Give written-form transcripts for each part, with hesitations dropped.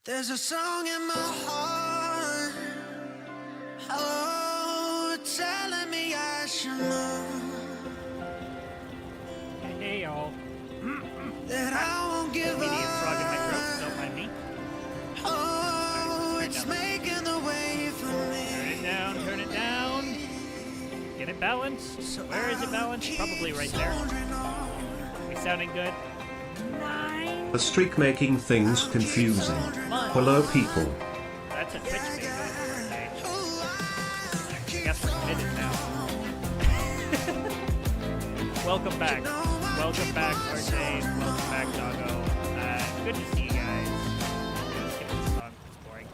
There's a song in my heart, oh, telling me I should know Hey, y'all. that I won't give Idiot frog in my up. throat, don't mind me. Oh, Alright, it's turn it down. making the way for me. Turn it down, turn it down. Get it balanced. Where is it balanced? Probably right there. We sounding good? 9. The streak making things confusing. Hello people. That's a Twitch thing, right? Guess we're committed now. Welcome back. Welcome back, RJ. Welcome back, Doggo. Good to see you guys. Let's skip this song. It's boring.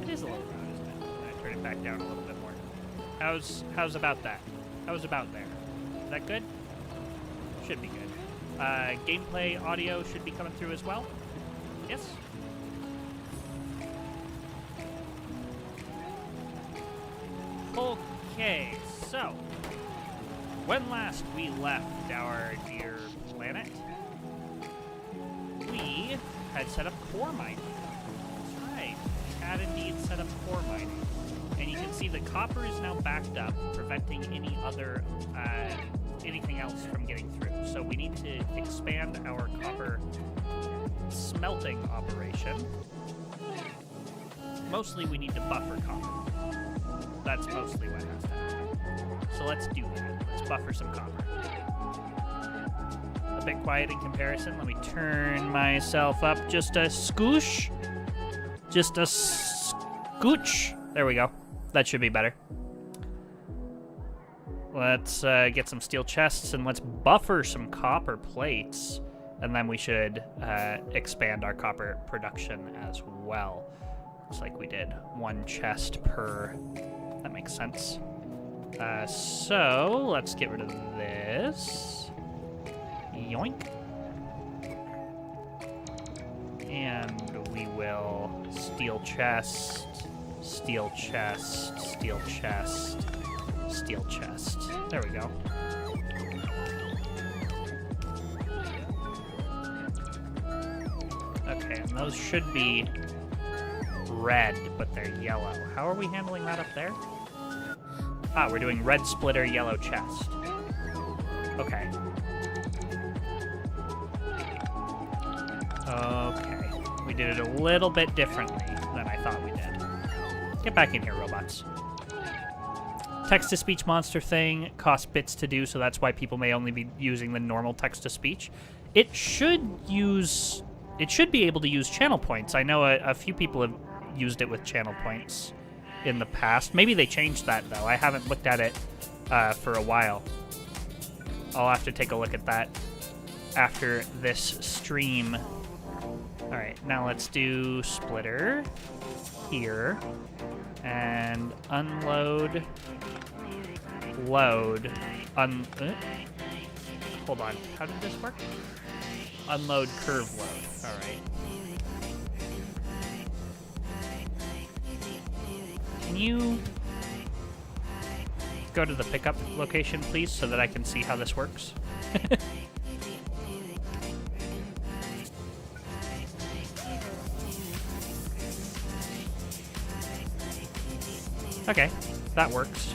It is a little loud, isn't it? I'm gonna turn it back down a little bit more. How's about that? How's about there? Is that good? Should be good. Gameplay audio should be coming through as well. Yes? Okay, so when last we left our dear planet, we had set up core mining. That's right. We had indeed set up core mining. And you can see the copper is now backed up, preventing any other anything else from getting through. So we need to expand our copper smelting operation. Mostly we need to buffer copper. That's mostly what has to happen. So let's do that. Let's buffer some copper. A bit quiet in comparison. Let me turn myself up just a scoosh. Just a scooch. There we go. That should be better. Let's get some steel chests and let's buffer some copper plates. And then we should expand our copper production as well. Looks like we did 1 chest per. That makes sense. So let's get rid of this. Yoink. And we will steel chest, steel chest, steel chest, steel chest. There we go. Okay, and those should be red, but they're yellow. How are we handling that up there? Ah, we're doing red splitter, yellow chest. Okay. Okay. We did it a little bit differently than I thought we did. Get back in here, robots. Text-to-speech monster thing costs bits to do, so that's why people may only be using the normal text-to-speech. It should be able to use channel points. I know a few people have used it with channel points in the past. Maybe they changed that, though. I haven't looked at it for a while. I'll have to take a look at that after this stream. Alright, now let's do splitter here. And unload, load, hold on, how did this work? Unload, curve load, alright. Can you go to the pickup location, please, so that I can see how this works? Okay, that works.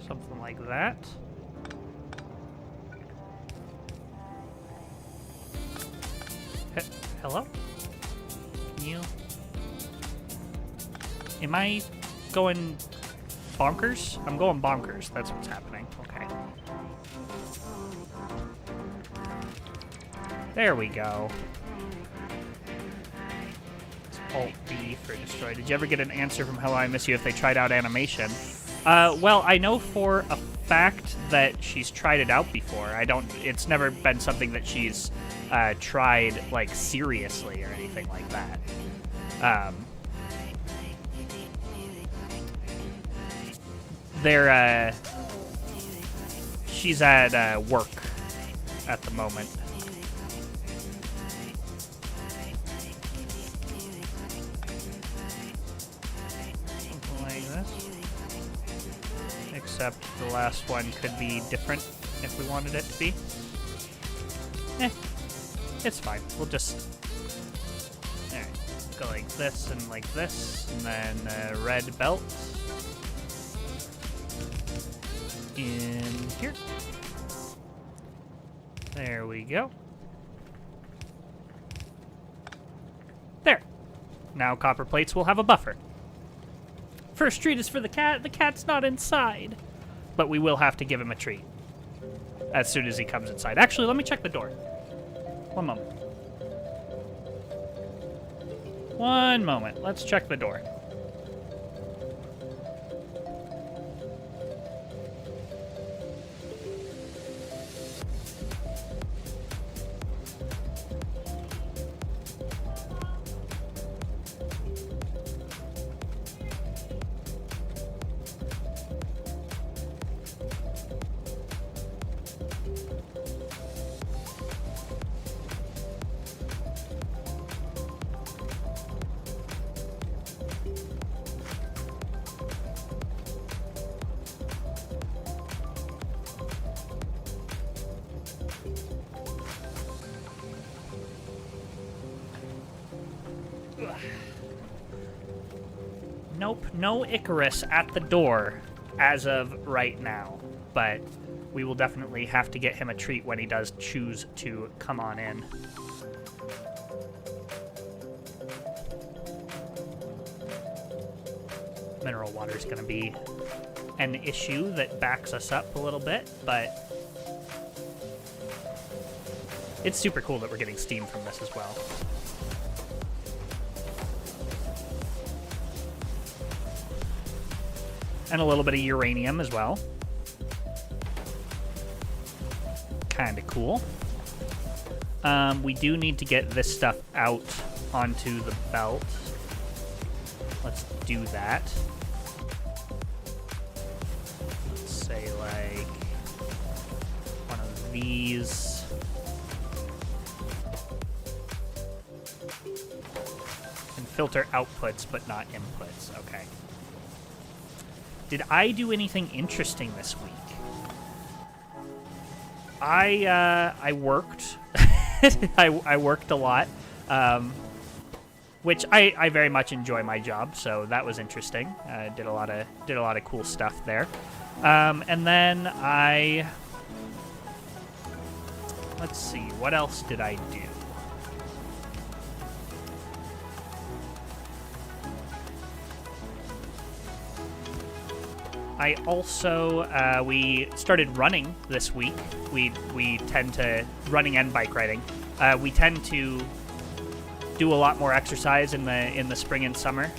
Something like that. Hello? Can you... Am I going bonkers? I'm going bonkers. That's what's happening. Okay. There we go. Alt-D for destroy. Did you ever get an answer from Hello, I Miss You if they tried out animation? Well, I know for a fact that she's tried it out before. It's never been something that she's tried, like, seriously or anything like that. She's at work at the moment. except the last one could be different if we wanted it to be. It's fine. We'll just... Alright, go like this, and then red belt. In here. There we go. There. Now copper plates will have a buffer. First treat is for the cat. The cat's not inside. But we will have to give him a treat as soon as he comes inside. Actually, let me check the door. One moment. One moment. Let's check the door. Nope, no Icarus at the door as of right now, but we will definitely have to get him a treat when he does choose to come on in. Mineral water is going to be an issue that backs us up a little bit, but it's super cool that we're getting steam from this as well. And a little bit of uranium as well. Kind of cool. We do need to get this stuff out onto the belt. Let's do that. Let's say like one of these. And filter outputs, but not inputs. Okay. Did I do anything interesting this week? I worked. I worked a lot, which I very much enjoy my job, so that was interesting. Did a lot of cool stuff there, and then let's see, what else did I do? I also, we started running this week. We tend to, running and bike riding, we tend to do a lot more exercise in the spring and summer.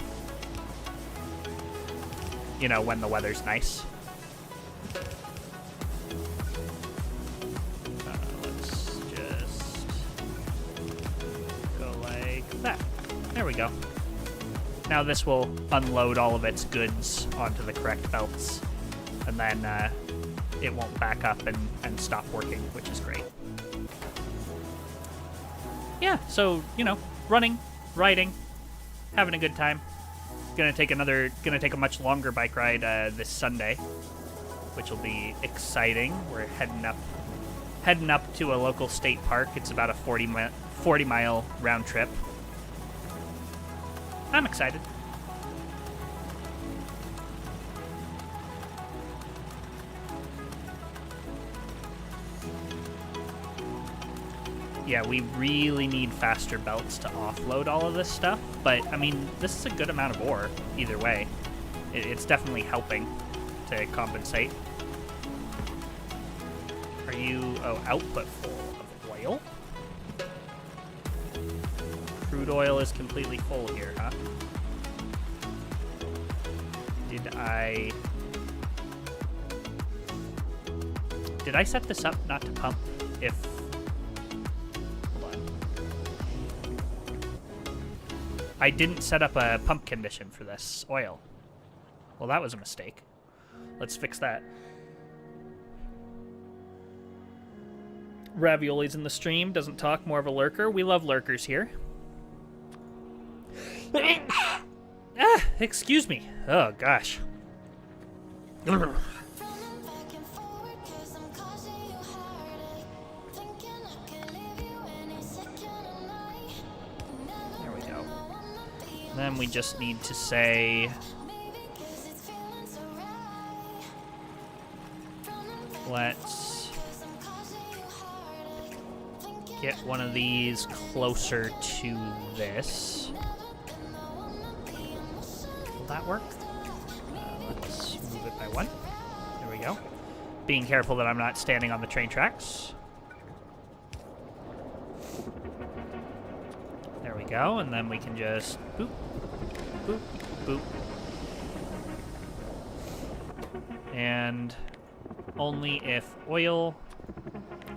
You know, when the weather's nice. Let's just go like that. There we go. Now this will unload all of its goods onto the correct belts, and then it won't back up and stop working, which is great. Yeah, so, you know, running, riding, having a good time. Gonna take a much longer bike ride this Sunday, which will be exciting. We're heading up to a local state park. It's about a 40-mile round trip. I'm excited. Yeah, we really need faster belts to offload all of this stuff, but, I mean, this is a good amount of ore, either way. It's definitely helping to compensate. Are you... oh, output full of oil? Crude oil is completely full here, huh? Did I set this up not to pump if... Hold on. I didn't set up a pump condition for this oil. Well, that was a mistake. Let's fix that. Ravioli's in the stream, doesn't talk, more of a lurker. We love lurkers here. Excuse me. Oh, gosh. Then we just need to say... Let's get one of these closer to this. Will that work? Let's move it by one. There we go. Being careful that I'm not standing on the train tracks. There we go, and then we can just boop, boop, boop. And only if oil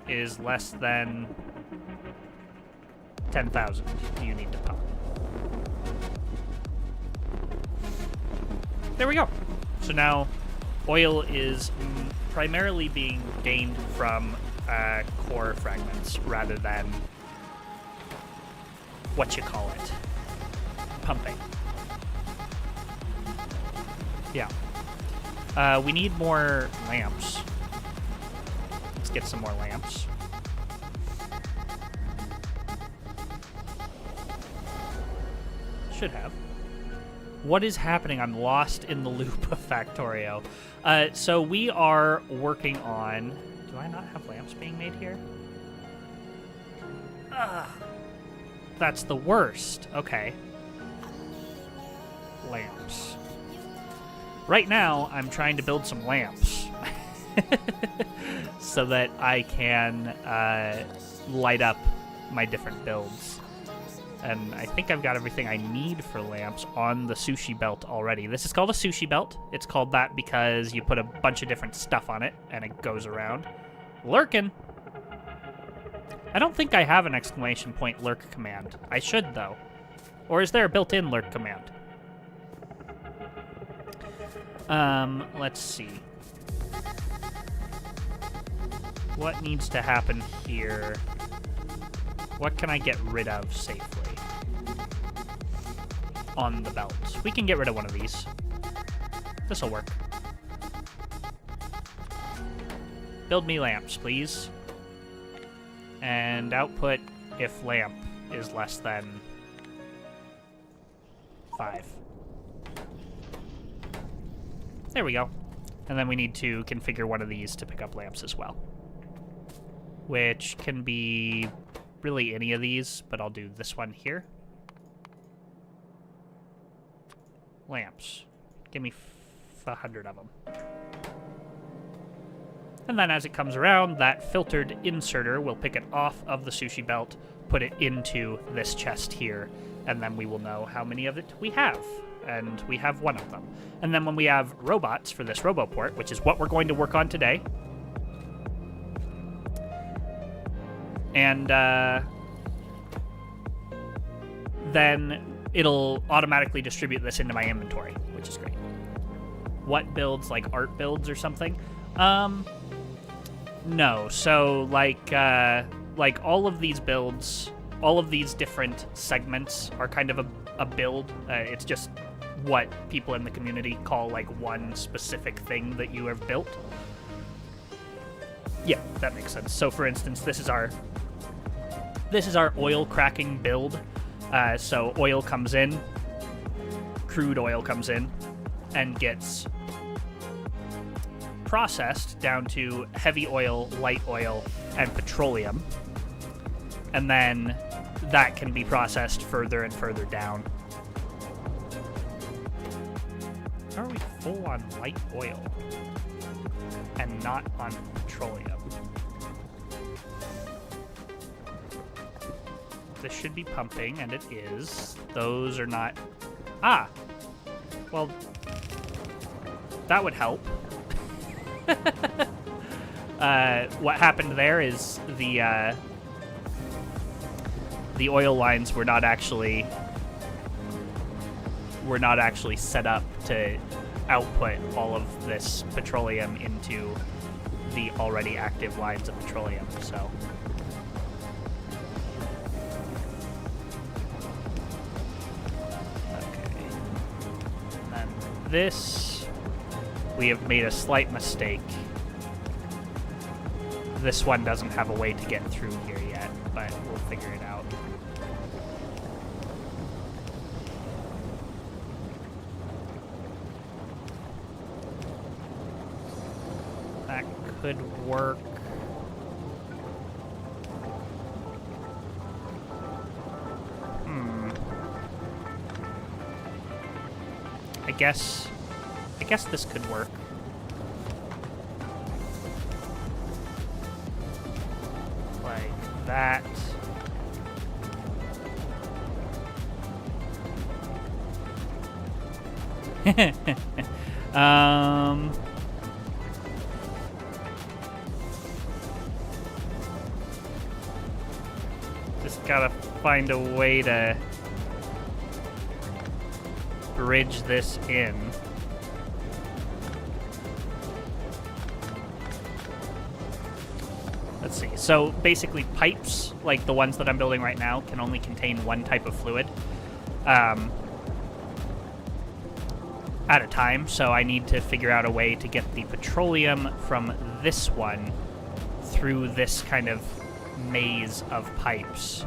is less than 10,000 do you need to pump. There we go. So now oil is primarily being gained from core fragments rather than what you call it, pumping. Yeah. We need more lamps. Let's get some more lamps. Should have. What is happening? I'm lost in the loop of Factorio. So we are working on... Do I not have lamps being made here? That's the worst. Okay. Lamps. Right now, I'm trying to build some lamps. So that I can light up my different builds. And I think I've got everything I need for lamps on the sushi belt already. This is called a sushi belt. It's called that because you put a bunch of different stuff on it, and it goes around. Lurkin! I don't think I have an exclamation point lurk command. I should, though. Or is there a built-in lurk command? Let's see. What needs to happen here? What can I get rid of safely on the belt? We can get rid of one of these. This'll work. Build me lamps, please. And output if lamp is less than 5. There we go. And then we need to configure one of these to pick up lamps as well. Which can be really any of these, but I'll do this one here. Lamps. Give me 100 of them. And then as it comes around, that filtered inserter will pick it off of the sushi belt, put it into this chest here, and then we will know how many of it we have. And we have one of them. And then when we have robots for this roboport, which is what we're going to work on today, and then it'll automatically distribute this into my inventory, which is great. What builds, like art builds or something? No. So like all of these builds, all of these different segments are kind of a build. It's just what people in the community call like one specific thing that you have built. Yeah, that makes sense. So for instance, this is our oil cracking build. So oil comes in, crude oil comes in, and gets processed down to heavy oil, light oil, and petroleum. And then that can be processed further and further down. How are we full on light oil and not on petroleum? This should be pumping, and it is. Those are not... Ah! Well, that would help. What happened there is the oil lines were not actually set up to output all of this petroleum into the already active lines of petroleum, so... This, we have made a slight mistake. This one doesn't have a way to get through here yet, but we'll figure it out. could work. I guess this could work. Like that. Just gotta find a way to bridge this in. Let's see. So basically pipes, like the ones that I'm building right now, can only contain one type of fluid at a time. So I need to figure out a way to get the petroleum from this one through this kind of maze of pipes.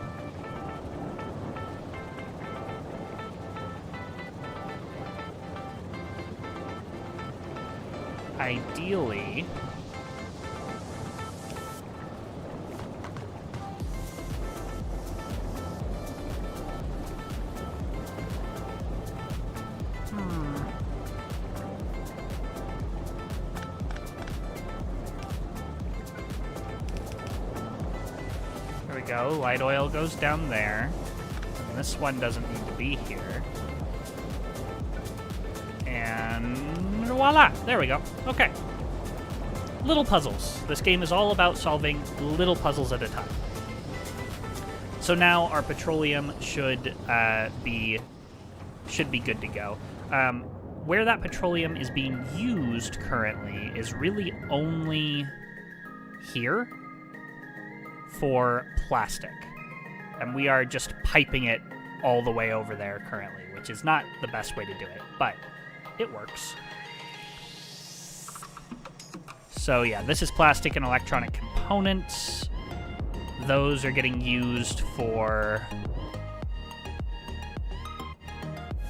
Ideally, there we go. Light oil goes down there. And this one doesn't need to be here. And voila! There we go. Okay. Little puzzles. This game is all about solving little puzzles at a time. So now our petroleum should be good to go. Where that petroleum is being used currently is really only here for plastic. And we are just piping it all the way over there currently, which is not the best way to do it, but it works. So yeah, this is plastic and electronic components. Those are getting used for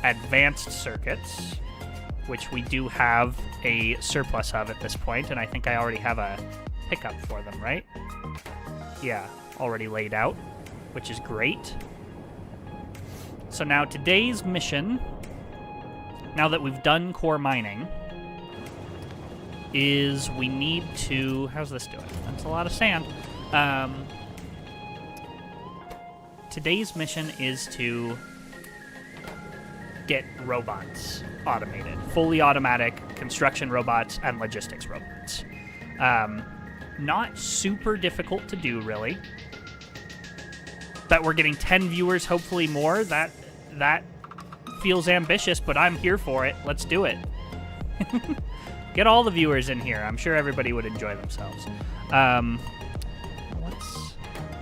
advanced circuits, which we do have a surplus of at this point, and I think I already have a pickup for them, right? Yeah, already laid out, which is great. So now today's mission, now that we've done core mining, is we need to... How's this doing? That's a lot of sand. Today's mission is to get robots automated. Fully automatic construction robots and logistics robots. Not super difficult to do, really. That we're getting 10 viewers, hopefully more. That feels ambitious, but I'm here for it. Let's do it. Get all the viewers in here. I'm sure everybody would enjoy themselves.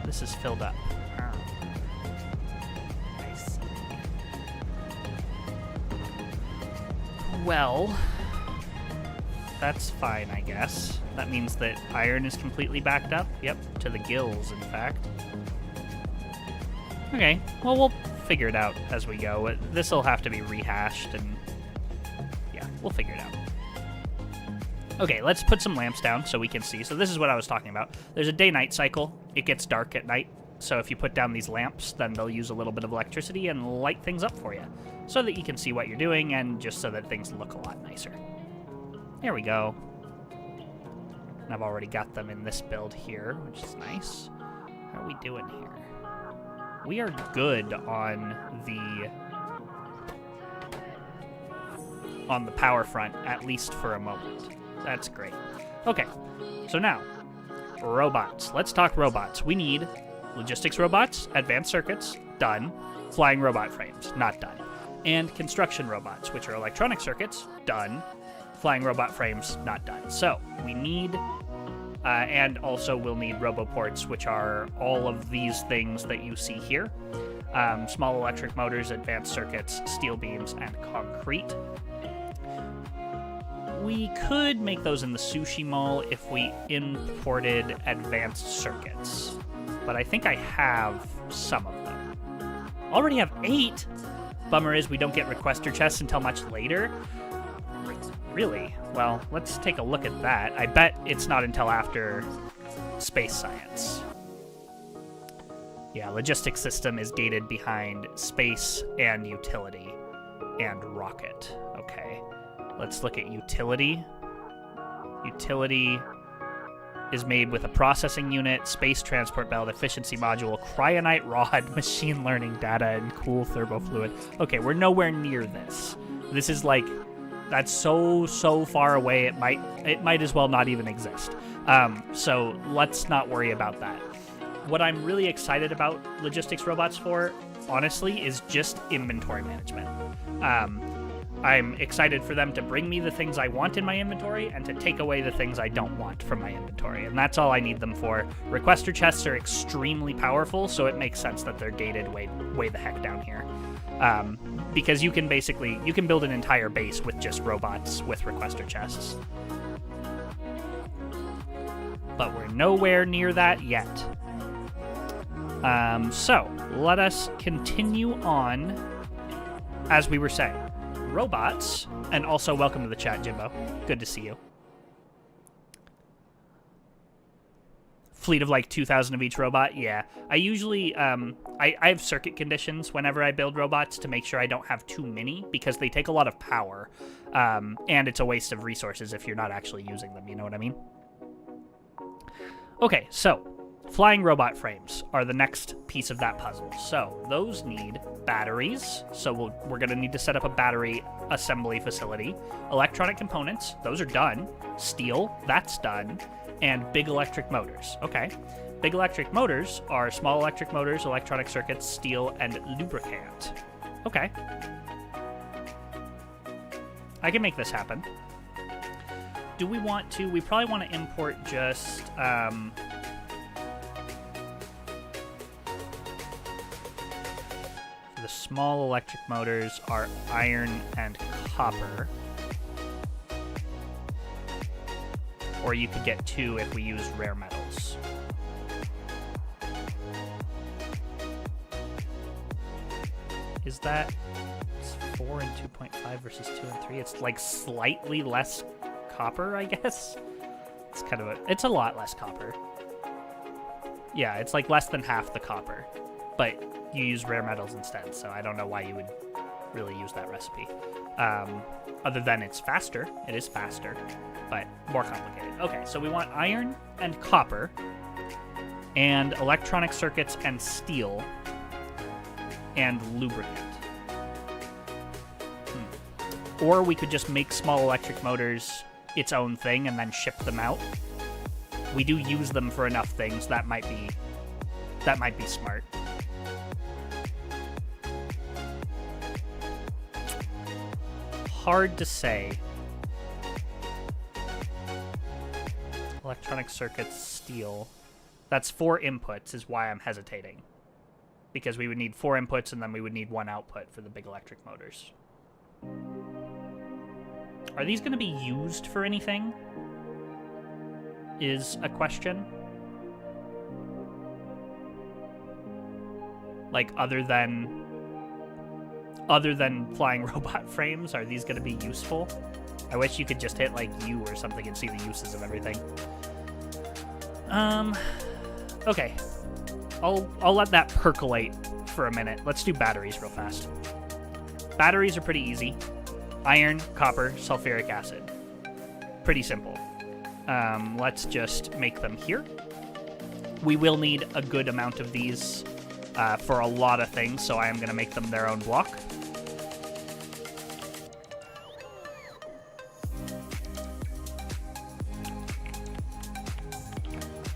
This is filled up. I see. Well, that's fine, I guess. That means that iron is completely backed up. Yep, to the gills, in fact. Okay, well, we'll figure it out as we go. This will have to be rehashed, and yeah, we'll figure it out. Okay, let's put some lamps down so we can see. So this is what I was talking about. There's a day-night cycle. It gets dark at night. So if you put down these lamps, then they'll use a little bit of electricity and light things up for you so that you can see what you're doing and just so that things look a lot nicer. There we go. And I've already got them in this build here, which is nice. How are we doing here? We are good on the power front, at least for a moment. That's great. Okay, so now, robots. Let's talk robots. We need logistics robots, advanced circuits, done. Flying robot frames, not done. And construction robots, which are electronic circuits, done. Flying robot frames, not done. So, we need, and also we'll need roboports, which are all of these things that you see here. Small electric motors, advanced circuits, steel beams, and concrete. We could make those in the sushi mall if we imported advanced circuits. But I think I have some of them. Already have 8? Bummer is we don't get requester chests until much later. Really? Well, let's take a look at that. I bet it's not until after space science. Yeah, logistics system is gated behind space and utility and rocket. Okay, let's look at utility. Utility is made with a processing unit, space transport belt, efficiency module, cryonite rod, machine learning data, and cool thermofluid. Okay, we're nowhere near this. This is like, that's so far away, it might as well not even exist. So let's not worry about that. What I'm really excited about logistics robots for, honestly, is just inventory management. I'm excited for them to bring me the things I want in my inventory and to take away the things I don't want from my inventory, and that's all I need them for. Requester chests are extremely powerful, so it makes sense that they're gated way the heck down here. Because you can build an entire base with just robots with requester chests. But we're nowhere near that yet. So, let us continue on, as we were saying. Robots, and also welcome to the chat, Jimbo. Good to see you. Fleet of like 2,000 of each robot? Yeah. I usually, I have circuit conditions whenever I build robots to make sure I don't have too many, because they take a lot of power, and it's a waste of resources if you're not actually using them, you know what I mean? Okay, so flying robot frames are the next piece of that puzzle. So those need batteries. So we're going to need to set up a battery assembly facility. Electronic components, those are done. Steel, that's done. And big electric motors. Okay. Big electric motors are small electric motors, electronic circuits, steel, and lubricant. Okay. I can make this happen. Do we want to? We probably want to import just... the small electric motors are iron and copper. Or you could get 2 if we use rare metals. Is that... It's 4 and 2.5 versus 2 and 3? It's like slightly less copper, I guess? It's kind of it's a lot less copper. Yeah, it's like less than half the copper. But you use rare metals instead, so I don't know why you would really use that recipe. Other than it's faster. It is faster, but more complicated. Okay, so we want iron and copper, and electronic circuits and steel, and lubricant. Or we could just make small electric motors its own thing and then ship them out. We do use them for enough things. That might be smart. Hard to say. Electronic circuits, steel. That's 4 inputs is why I'm hesitating. Because we would need 4 inputs and then we would need 1 output for the big electric motors. Are these going to be used for anything? Is a question. Like, other than flying robot frames, are these going to be useful? I wish you could just hit, like, U or something and see the uses of everything. Okay. I'll let that percolate for a minute. Let's do batteries real fast. Batteries are pretty easy. Iron, copper, sulfuric acid. Pretty simple. Let's just make them here. We will need a good amount of these for a lot of things, so I am going to make them their own block.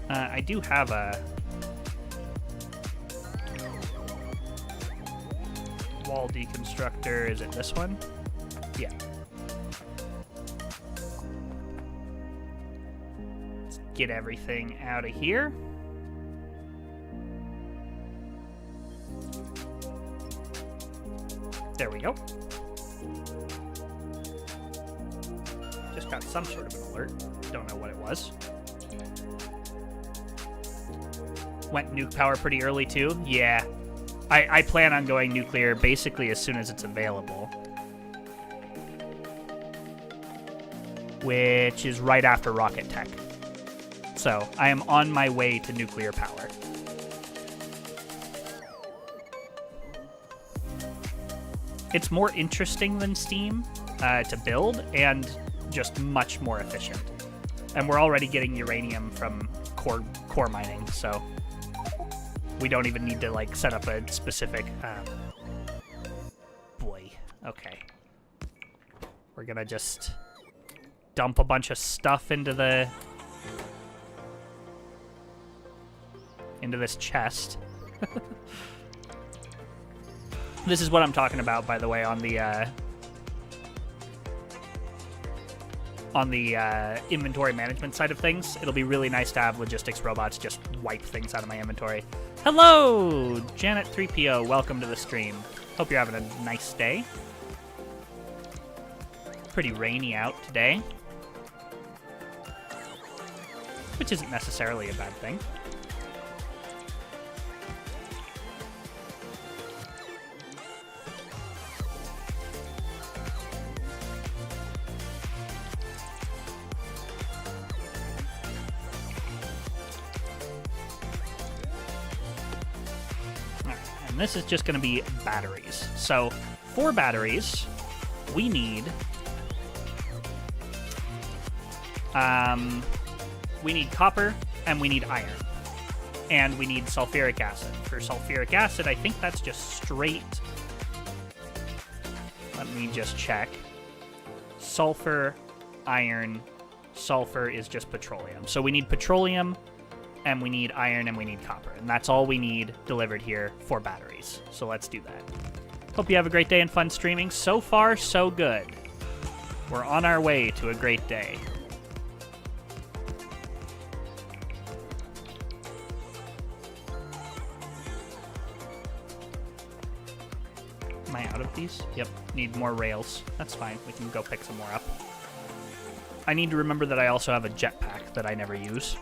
I do have a wall deconstructor. Is it this one? Yeah. Let's get everything out of here. There we go. Just got some sort of an alert. Don't know what it was. Went nuke power pretty early too? Yeah. I plan on going nuclear basically as soon as it's available. which is right after rocket tech. So I am on my way to nuclear power. It's more interesting than Steam to build and just much more efficient. And we're already getting uranium from core mining, so we don't even need to like set up a specific. Boy, okay. We're gonna just dump a bunch of stuff into this chest. This is what I'm talking about, by the way, on the inventory management side of things. It'll be really nice to have logistics robots just wipe things out of my inventory. Hello, Janet 3PO. Welcome to the stream. Hope you're having a nice day. Pretty rainy out today, which isn't necessarily a bad thing. This is just going to be batteries. So, for batteries, we need copper and we need iron. And we need sulfuric acid. For sulfuric acid, I think that's just straight. Let me just check. Sulfur, iron, sulfur is just petroleum. So we need petroleum, and we need iron, and we need copper. And that's all we need delivered here for batteries. So let's do that. Hope you have a great day and fun streaming. So far, so good. We're on our way to a great day. Am I out of these? Yep, need more rails. That's fine. We can go pick some more up. I need to remember that I also have a jetpack that I never use.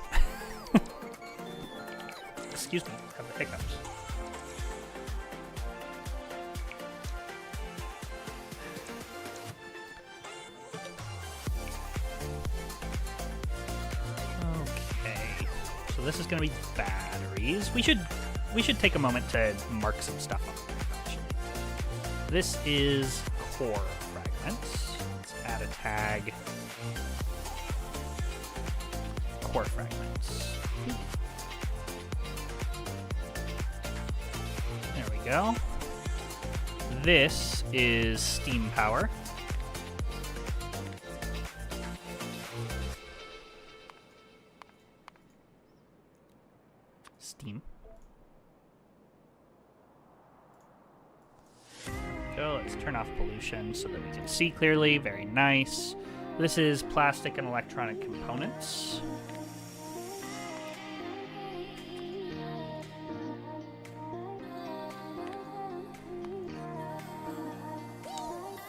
Excuse me, I have the hiccups. Okay, so this is going to be batteries. We should take a moment to mark some stuff up. Actually, this is core fragments. Let's add a tag. Core fragments. Go. This is steam power. Steam. Go. Let's turn off pollution so that we can see clearly. Very nice. This is plastic and electronic components.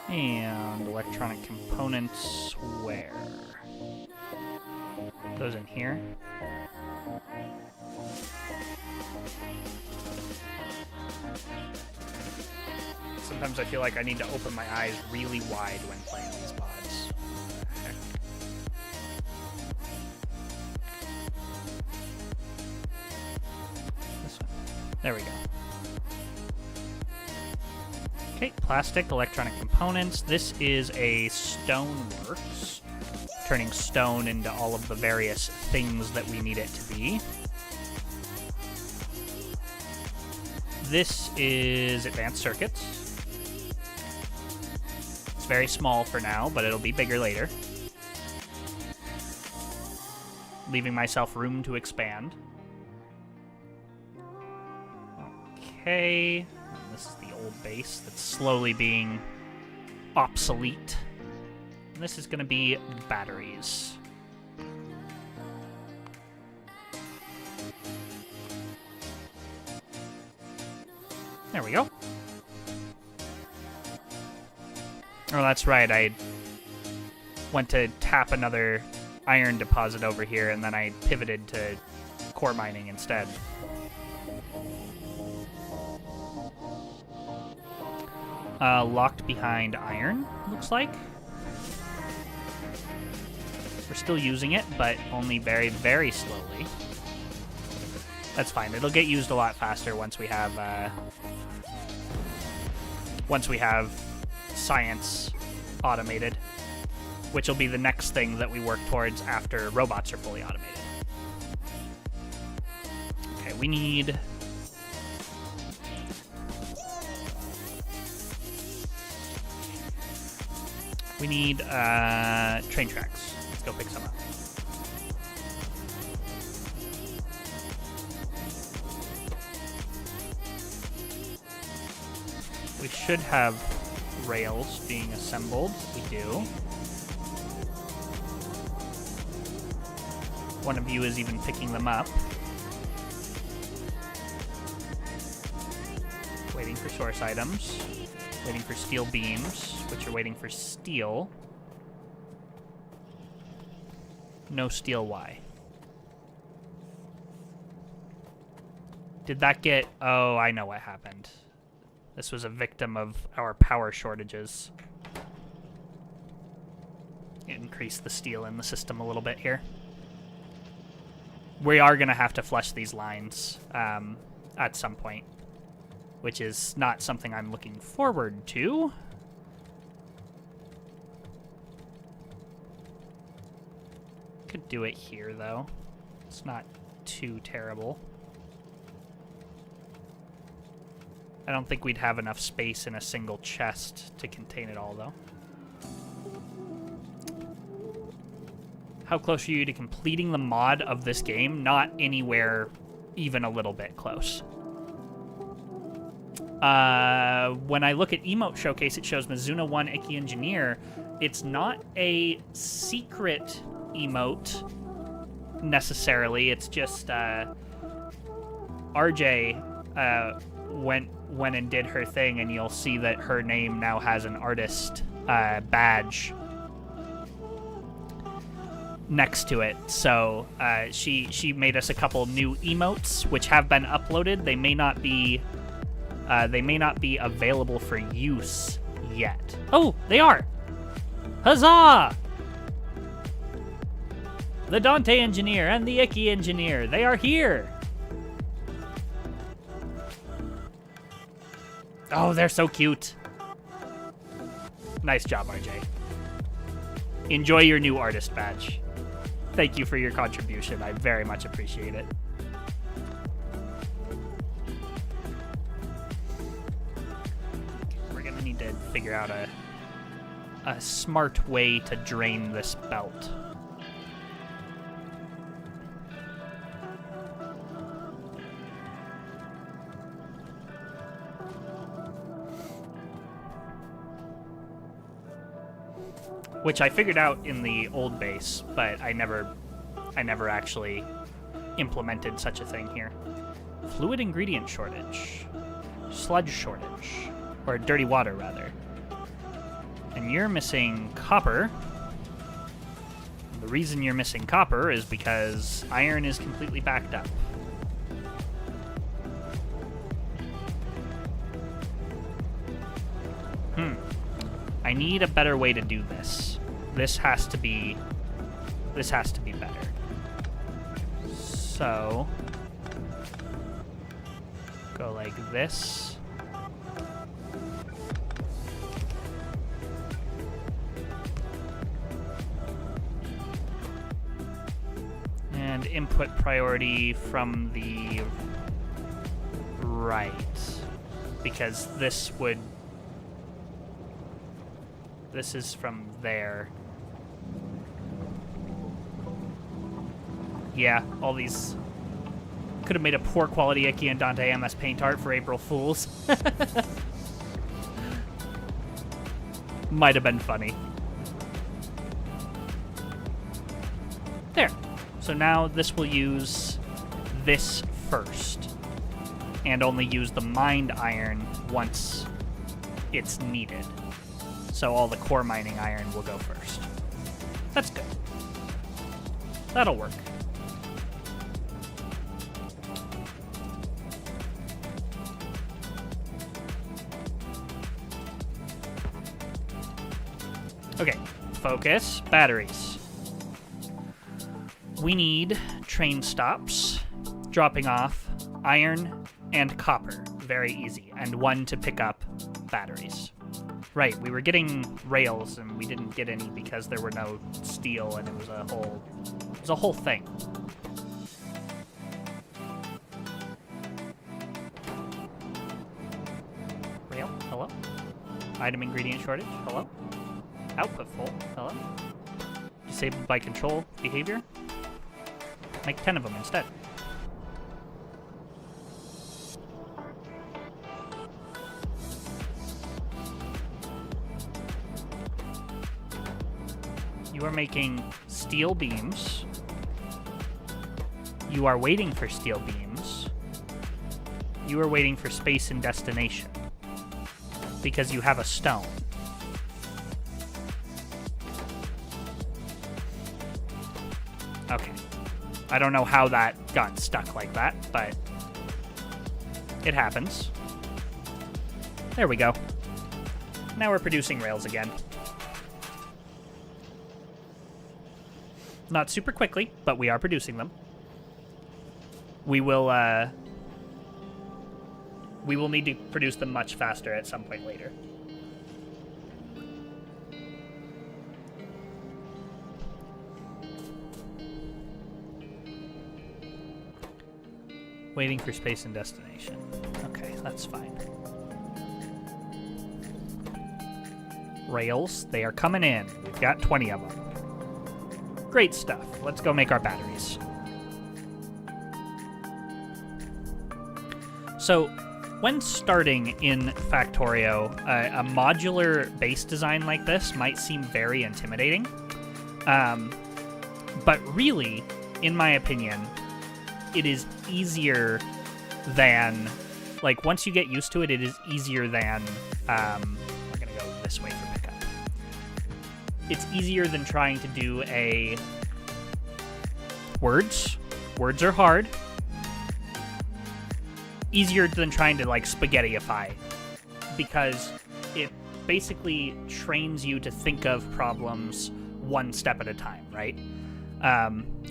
And electronic components where? Those in here. Sometimes I feel like I need to open my eyes really wide when playing these mods. Okay. This one. There we go. Okay, plastic, electronic components. This is a stoneworks, turning stone into all of the various things that we need it to be. This is advanced circuits. It's very small for now, but it'll be bigger later. Leaving myself room to expand. Okay. This is the old base that's slowly being obsolete. And this is going to be batteries. There we go. Oh, that's right. I went to tap another iron deposit over here, and then I pivoted to core mining instead. Locked behind iron, looks like. We're still using it, but only very, very slowly. That's fine. It'll get used a lot faster once we have science automated, which will be the next thing that we work towards after robots are fully automated. Okay, we need... train tracks. Let's go pick some up. We should have rails being assembled. We do. One of you is even picking them up. Waiting for source items. Waiting for steel beams, which are waiting for steel. No steel Y. Did that get... Oh, I know what happened. This was a victim of our power shortages. Increase the steel in the system a little bit here. We are going to have to flush these lines at some point, which is not something I'm looking forward to. Could do it here, though. It's not too terrible. I don't think we'd have enough space in a single chest to contain it all, though. How close are you to completing the mod of this game? Not anywhere even a little bit close. When I look at Emote Showcase, it shows Mizuno 1 Icky Engineer. It's not a secret emote, necessarily. It's just, RJ, went and did her thing, and you'll see that her name now has an artist, badge next to it. So, she made us a couple new emotes, which have been uploaded. They may not be available for use yet. Oh, they are! Huzzah! The Dante Engineer and the Icky Engineer, they are here! Oh, they're so cute. Nice job, RJ. Enjoy your new artist badge. Thank you for your contribution. I very much appreciate it. We're gonna need to figure out a smart way to drain this belt. Which I figured out in the old base, but I never actually implemented such a thing here. Fluid ingredient shortage. Sludge shortage. Or dirty water, rather. And you're missing copper. The reason you're missing copper is because iron is completely backed up. I need a better way to do this. This has to be better. So go like this. And input priority from the right, because this is from there. Yeah, all these... Could have made a poor quality Icky and Dante MS paint art for April Fools. Might have been funny. There. So now this will use this first. And only use the mined iron once it's needed. So all the core mining iron will go first. That's good. That'll work. Okay, focus, batteries. we need train stops, dropping off iron and copper. Very easy. And one to pick up batteries. Right, we were getting rails and we didn't get any because there were no steel and it was a whole thing. Rail, hello? Item ingredient shortage, hello? Output full, hello? Disabled by control behavior? Make 10 of them instead. You are making steel beams. You are waiting for steel beams. You are waiting for space and destination. Because you have a stone. Okay. I don't know how that got stuck like that, but it happens. There we go. Now we're producing rails again. Not super quickly, but we are producing them. We will need to produce them much faster at some point later. Waiting for space and destination. Okay, that's fine. Rails, they are coming in. We've got 20 of them. Great stuff. Let's go make our batteries. So, when starting in Factorio, a modular base design like this might seem very intimidating. But really, in my opinion, it is easier than... Like, once you get used to it, it is easier than... we're going to go this way for pickup. It's easier than trying to do a... Words. Words are hard. Easier than trying to, like, spaghettiify. Because it basically trains you to think of problems one step at a time, right?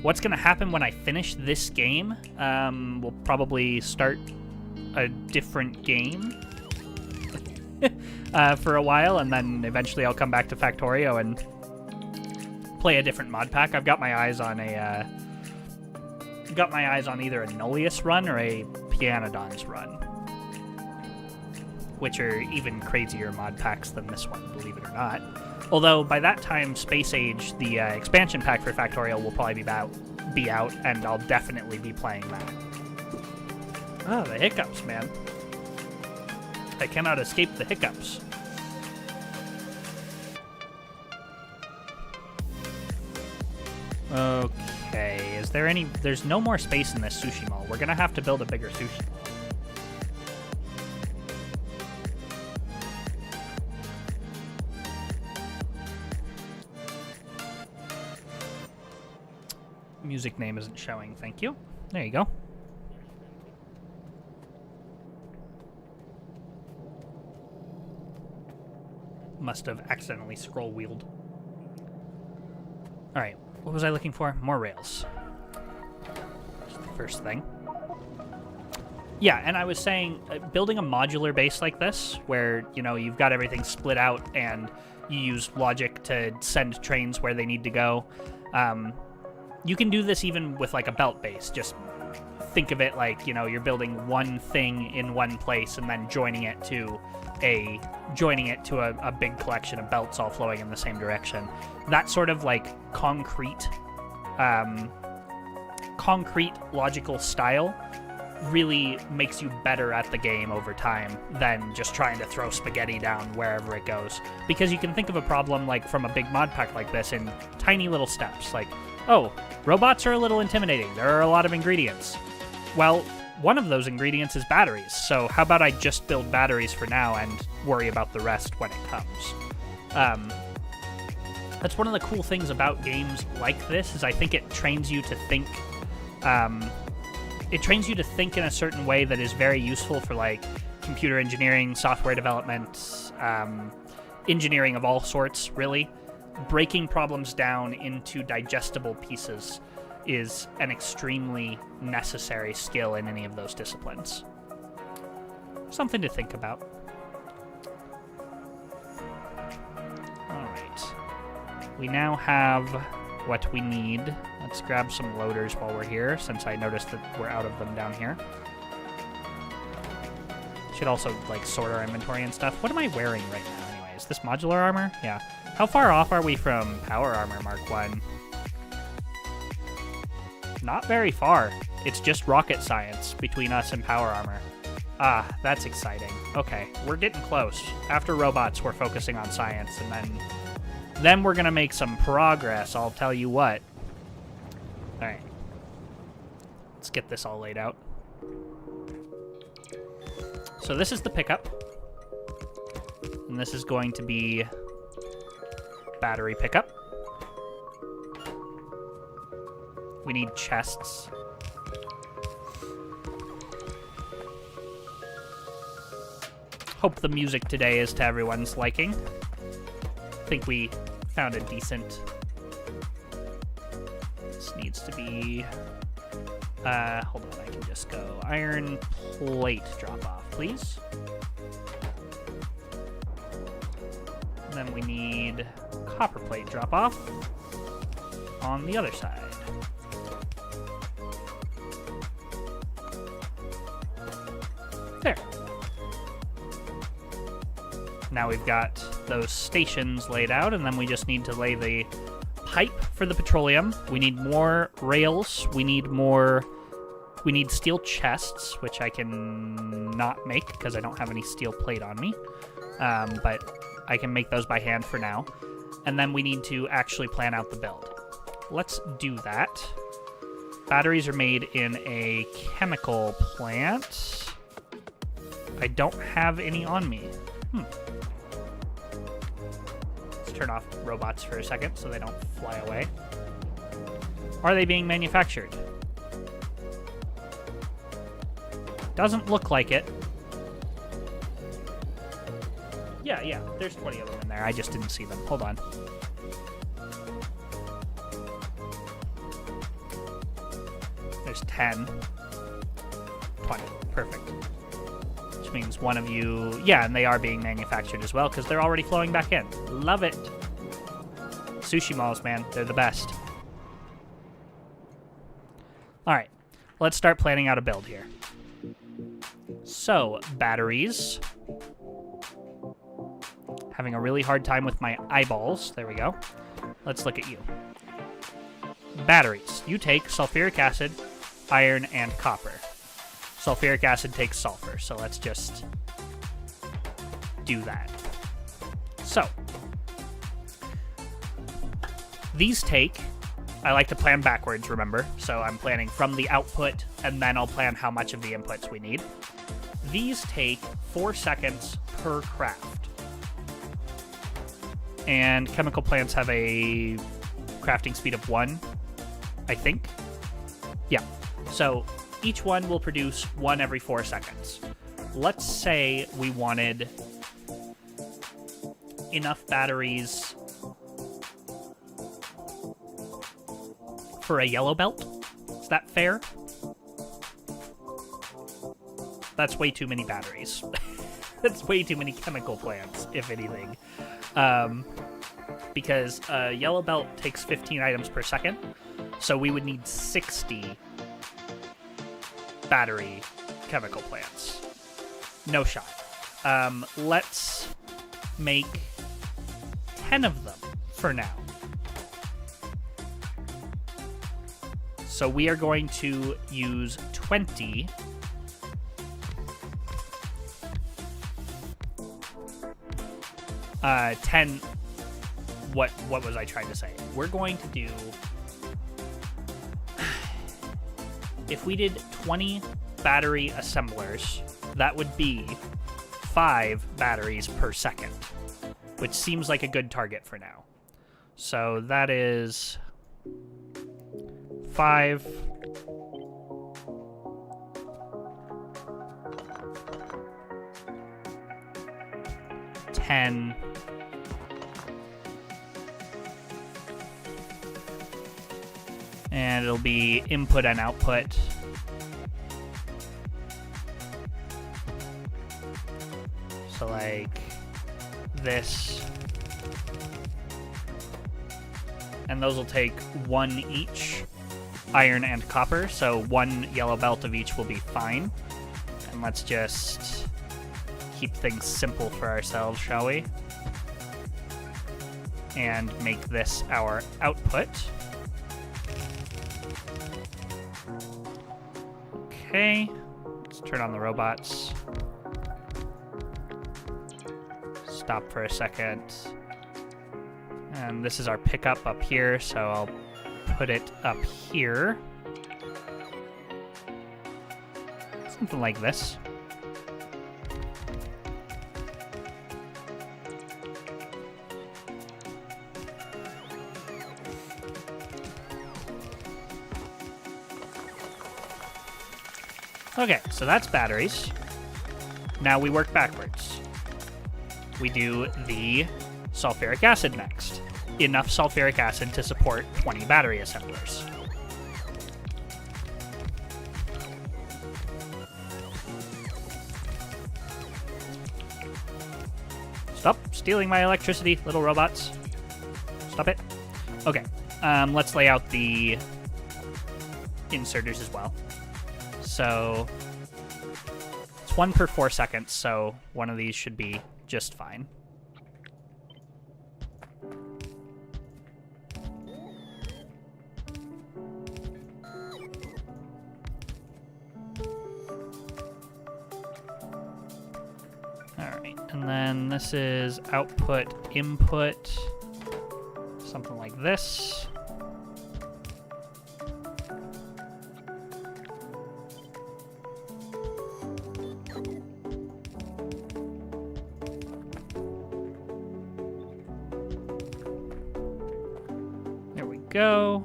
What's going to happen when I finish this game? We'll probably start a different game for a while, and then eventually I'll come back to Factorio and play a different mod pack. I've got my eyes on either a Nullius run or a Pianodons run, which are even crazier mod packs than this one, believe it or not. Although by that time, Space Age, the expansion pack for Factorio, will probably be out, and I'll definitely be playing that. Oh, the hiccups, man. I cannot escape the hiccups. Okay, is there any... There's no more space in this sushi mall. We're gonna have to build a bigger sushi mall. Music name isn't showing, thank you. There you go. Must have accidentally scroll-wheeled. Alright, what was I looking for? More rails. That's the first thing. Yeah, and I was saying, building a modular base like this, where, you know, you've got everything split out and you use logic to send trains where they need to go, you can do this even with, like, a belt base. Just think of it like, you know, you're building one thing in one place and then joining it to a big collection of belts all flowing in the same direction. That sort of, like, concrete logical style really makes you better at the game over time than just trying to throw spaghetti down wherever it goes. Because you can think of a problem, like, from a big mod pack like this in tiny little steps. Like, oh, robots are a little intimidating. There are a lot of ingredients. Well, one of those ingredients is batteries, so how about I just build batteries for now and worry about the rest when it comes? That's one of the cool things about games like this, is I think it trains you to think... it trains you to think in a certain way that is very useful for, like, computer engineering, software development, engineering of all sorts, really. Breaking problems down into digestible pieces is an extremely necessary skill in any of those disciplines. Something to think about. Alright. We now have what we need. Let's grab some loaders while we're here, since I noticed that we're out of them down here. Should also, like, sort our inventory and stuff. What am I wearing right now, anyway? Is this modular armor? Yeah. How far off are we from Power Armor Mark 1? Not very far. It's just rocket science between us and Power Armor. Ah, that's exciting. Okay, we're getting close. After robots, we're focusing on science, and then we're gonna make some progress, I'll tell you what. Alright. Let's get this all laid out. So this is the pickup. And this is going to be battery pickup. We need chests. Hope the music today is to everyone's liking. I think we found a decent... This needs to be... hold on, I can just go iron plate drop off, please. And then we need copper plate drop off on the other side. There. Now we've got those stations laid out, and then we just need to lay the pipe for the petroleum. We need more rails. We need steel chests, which I can not make because I don't have any steel plate on me. But I can make those by hand for now. And then we need to actually plan out the build. Let's do that. Batteries are made in a chemical plant. I don't have any on me. Let's turn off robots for a second so they don't fly away. Are they being manufactured? Doesn't look like it. Yeah, there's 20 of them in there. I just didn't see them. Hold on. There's 10. 20. Perfect. Which means one of you... Yeah, and they are being manufactured as well because they're already flowing back in. Love it. Sushi malls, man. They're the best. Alright. Let's start planning out a build here. So, batteries. Having a really hard time with my eyeballs. There we go. Let's look at you. Batteries. You take sulfuric acid, iron, and copper. Sulfuric acid takes sulfur, so let's just do that. So, these take... I like to plan backwards, remember? So I'm planning from the output, and then I'll plan how much of the inputs we need. These take 4 seconds per craft. And chemical plants have a crafting speed of 1, I think. Yeah. So each one will produce 1 every 4 seconds. Let's say we wanted enough batteries for a yellow belt. Is that fair? That's way too many batteries. That's way too many chemical plants, if anything. Because a yellow belt takes 15 items per second, so we would need 60 battery chemical plants. No shot. Let's make 10 of them for now. So we are going to use 20 10. What was I trying to say? We're going to do... If we did 20 battery assemblers, that would be 5 batteries per second, which seems like a good target for now. So that is 5... 10... and and it'll be input and output. So like this. And those will take 1 each, iron and copper, so 1 yellow belt of each will be fine. And let's just keep things simple for ourselves, shall we? And make this our output. Okay, let's turn on the robots. Stop for a second. And this is our pickup up here, so I'll put it up here. Something like this. Okay, so that's batteries. Now we work backwards. We do the sulfuric acid next. Enough sulfuric acid to support 20 battery assemblers. Stop stealing my electricity, little robots. Stop it. Okay, let's lay out the inserters as well. So it's 1 per 4 seconds, so one of these should be just fine. And then this is output, input, something like this. There we go.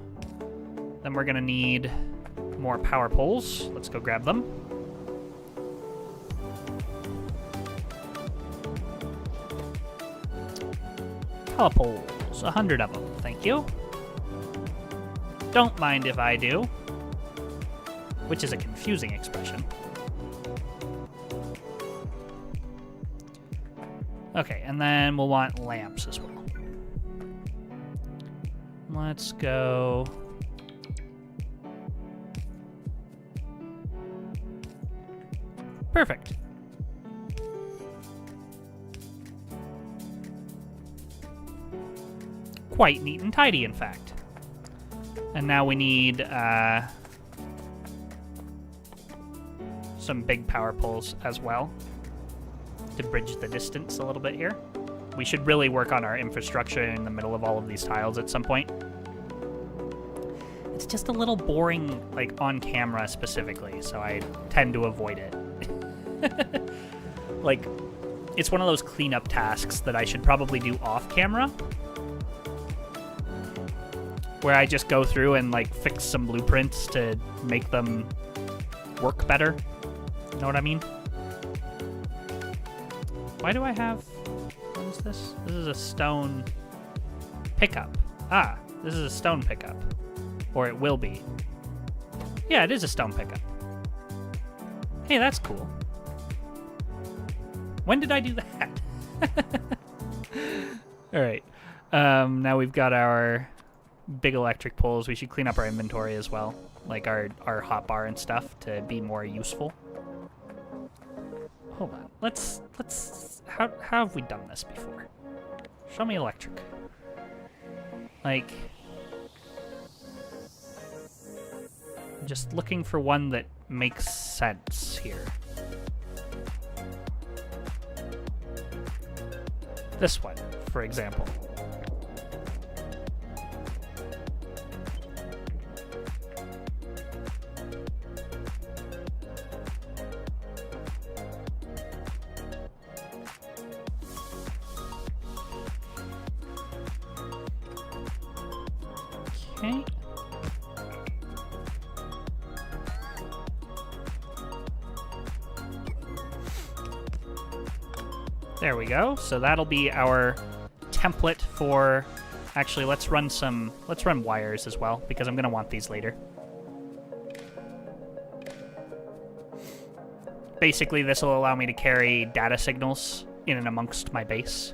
Then we're gonna need more power poles. Let's go grab them. Power poles, 100 of them, thank you. Don't mind if I do. Which is a confusing expression. Okay, and then we'll want lamps as well. Let's go... Perfect. Quite neat and tidy, in fact. And now we need some big power poles as well to bridge the distance a little bit here. We should really work on our infrastructure in the middle of all of these tiles at some point. It's just a little boring, like, on camera specifically, so I tend to avoid it. Like, it's one of those cleanup tasks that I should probably do off camera, where I just go through and, like, fix some blueprints to make them work better. You know what I mean? Why do I have... What is this? This is a stone pickup. Ah, this is a stone pickup. Or it will be. Yeah, it is a stone pickup. Hey, that's cool. When did I do that? Alright. Now we've got our big electric poles. We should clean up our inventory as well. Like our hotbar and stuff to be more useful. Hold on. Let's how have we done this before? Show me electric. Like, I'm just looking for one that makes sense here. This one, for example. Okay. There we go. So that'll be our template for Actually, let's run wires as well, because I'm going to want these later. Basically, this will allow me to carry data signals in and amongst my base.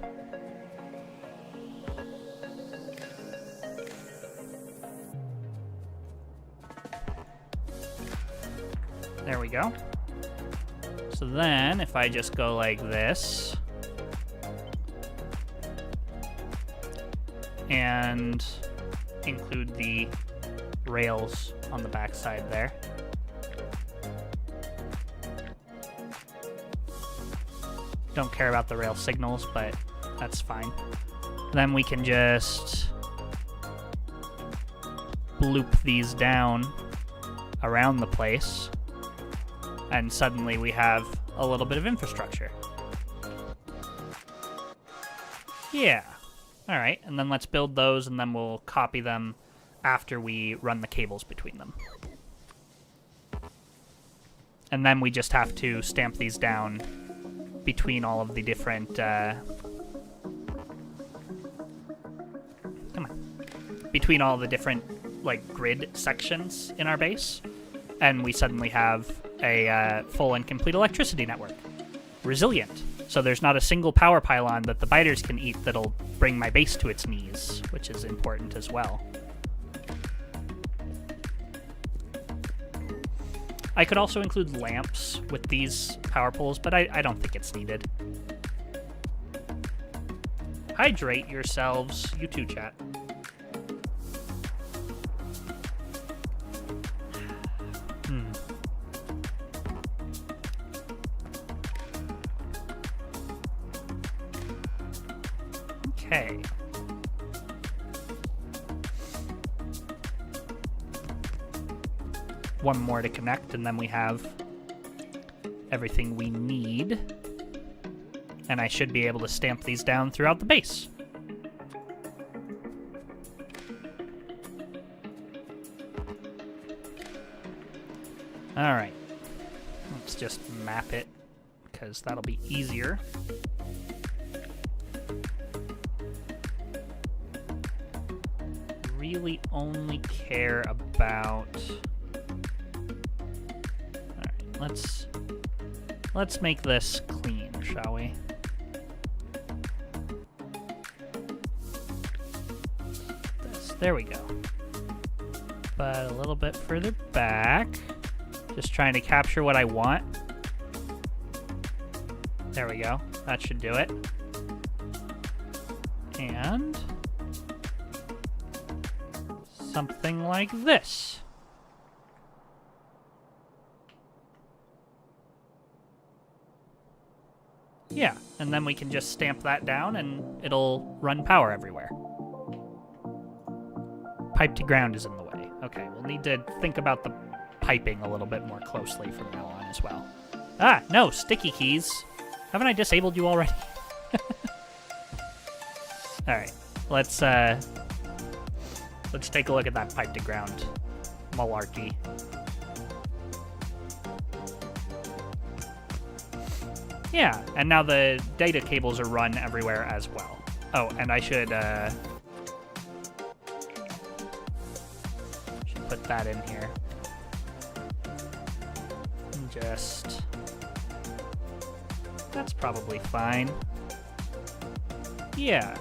There we go. So then, if I just go like this, and include the rails on the backside there. Don't care about the rail signals, but that's fine. Then we can just loop these down around the place, and suddenly we have a little bit of infrastructure. Yeah. All right, and then let's build those, and then we'll copy them after we run the cables between them. And then we just have to stamp these down between all of the different, between all the different, like, grid sections in our base, and we suddenly have a full and complete electricity network. Resilient. So there's not a single power pylon that the biters can eat that'll bring my base to its knees, which is important as well. I could also include lamps with these power poles, but I don't think it's needed. Hydrate yourselves, you too, chat. Okay. One more to connect, and then we have everything we need. And I should be able to stamp these down throughout the base. All right. Let's just map it, because that'll be easier. Really only care about... Alright, let's make this clean, shall we? There we go. But a little bit further back. Just trying to capture what I want. There we go. That should do it. And something like this. Yeah, and then we can just stamp that down and it'll run power everywhere. Pipe to ground is in the way. Okay, we'll need to think about the piping a little bit more closely from now on as well. Ah, no, sticky keys. Haven't I disabled you already? Alright, let's take a look at that pipe to ground malarkey. Yeah, and now the data cables are run everywhere as well. Oh, and I should put that in here. Just... That's probably fine. Yeah.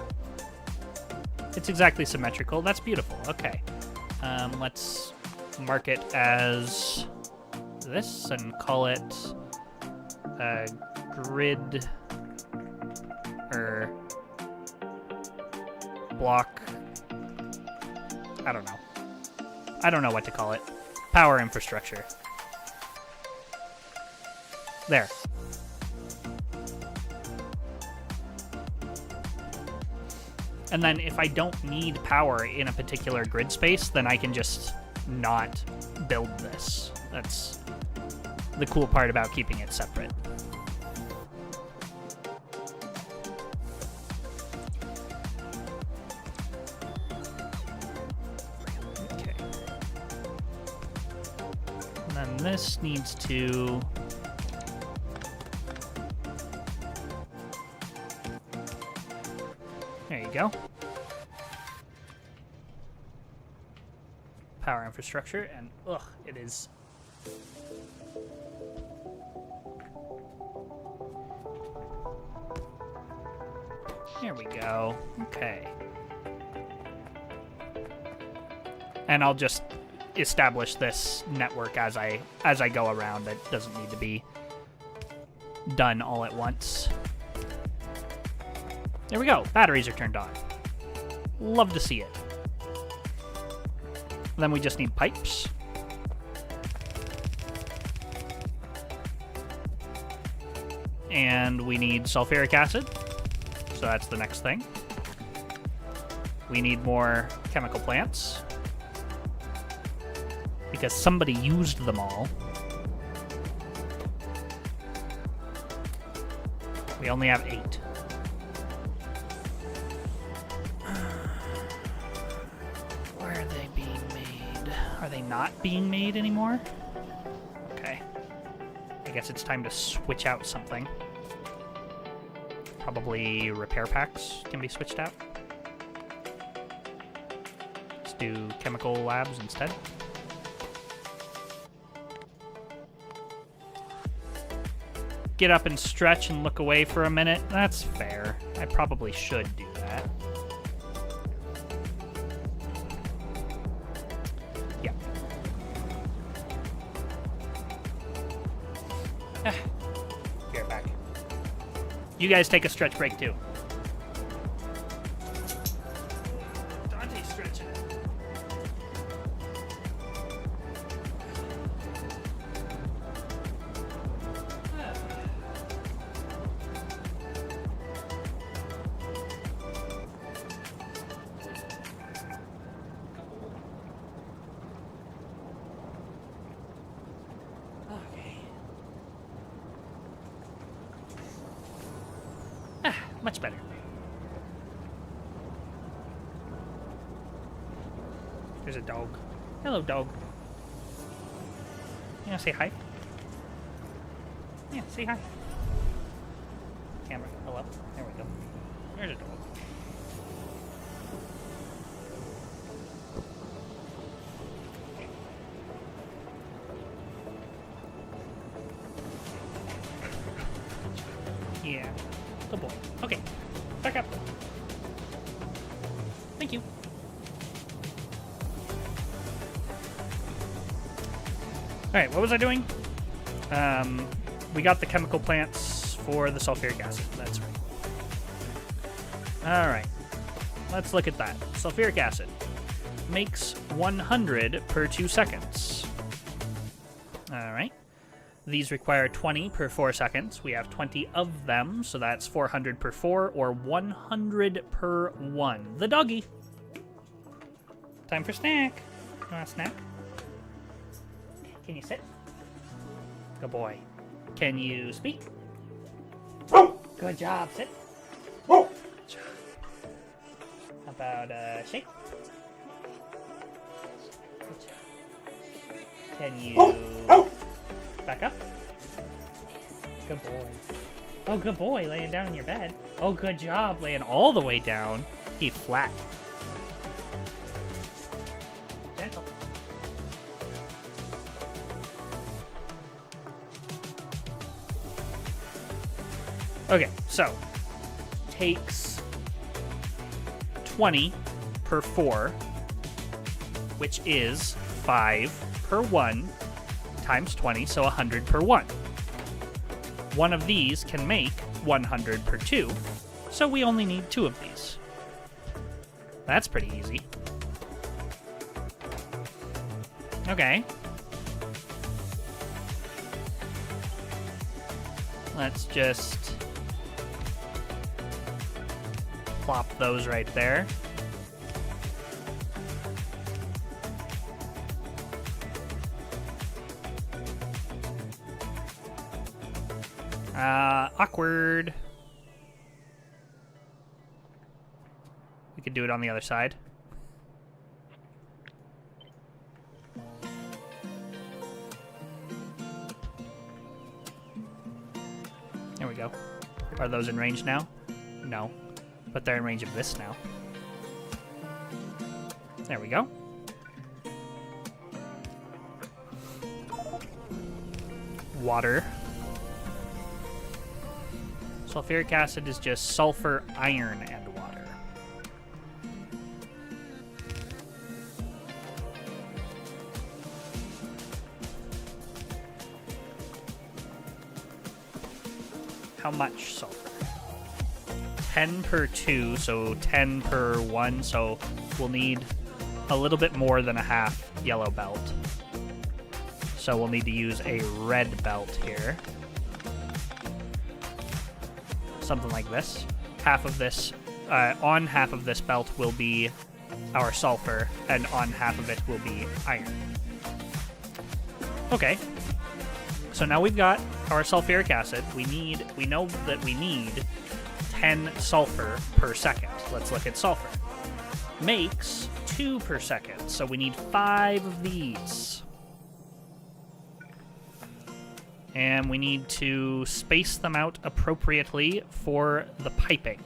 It's exactly symmetrical. That's beautiful. Okay. Let's mark it as this and call it grid or block. I don't know. I don't know what to call it. Power infrastructure. There. And then if I don't need power in a particular grid space, then I can just not build this. That's the cool part about keeping it separate. Okay. And then this needs to... There you go. power infrastructure, and ugh, it is. Here we go. Okay. And I'll just establish this network as I go around. It doesn't need to be done all at once. There we go. Batteries are turned on. Love to see it. Then we just need pipes. And we need sulfuric acid. So that's the next thing. We need more chemical plants. Because somebody used them all. We only have 8. Where are they being made? Are they not being made anymore? Okay. I guess it's time to switch out something. Probably repair packs can be switched out. Let's do chemical labs instead. Get up and stretch and look away for a minute. That's fair. I probably should do that. Yeah. Be right back. You guys take a stretch break too. Dante's stretching. Much better. There's a dog. Hello, dog. You wanna say hi? Yeah, say hi. Camera. Hello. There we go. There's a dog. Yeah. Good boy. Okay. Back up. Thank you. Alright, what was I doing? We got the chemical plants for the sulfuric acid. That's right. Alright. Let's look at that. Sulfuric acid makes 100 per 2 seconds. Alright. These require 20 per 4 seconds. We have 20 of them, so that's 400 per 4, or 100 per 1. The doggy. Time for snack. You want a snack? Can you sit? Good boy. Can you speak? Good job. Sit. Good job. How about shake? Good job. Can you back up? Good boy. Oh, good boy, laying down in your bed. Oh, good job, laying all the way down. He's flat. Gentle. Okay, so takes 20 per 4, which is 5 per 1 times 20, so 100 per 1. One of these can make 100 per 2, so we only need 2 of these. That's pretty easy. Okay. Let's just plop those right there. Awkward. We could do it on the other side. There we go. Are those in range now? No. But they're in range of this now. There we go. water. Sulfuric acid is just sulfur, iron, and water. How much sulfur? 10 per 2, so 10 per 1, so we'll need a little bit more than a half yellow belt. So we'll need to use a red belt here. Something like this. Half of this, on half of this belt will be our sulfur, and on half of it will be iron. Okay. So now we've got our sulfuric acid. We know that we need 10 sulfur per second. Let's look at sulfur. Makes 2 per second, so we need 5 of these. And we need to space them out appropriately for the piping.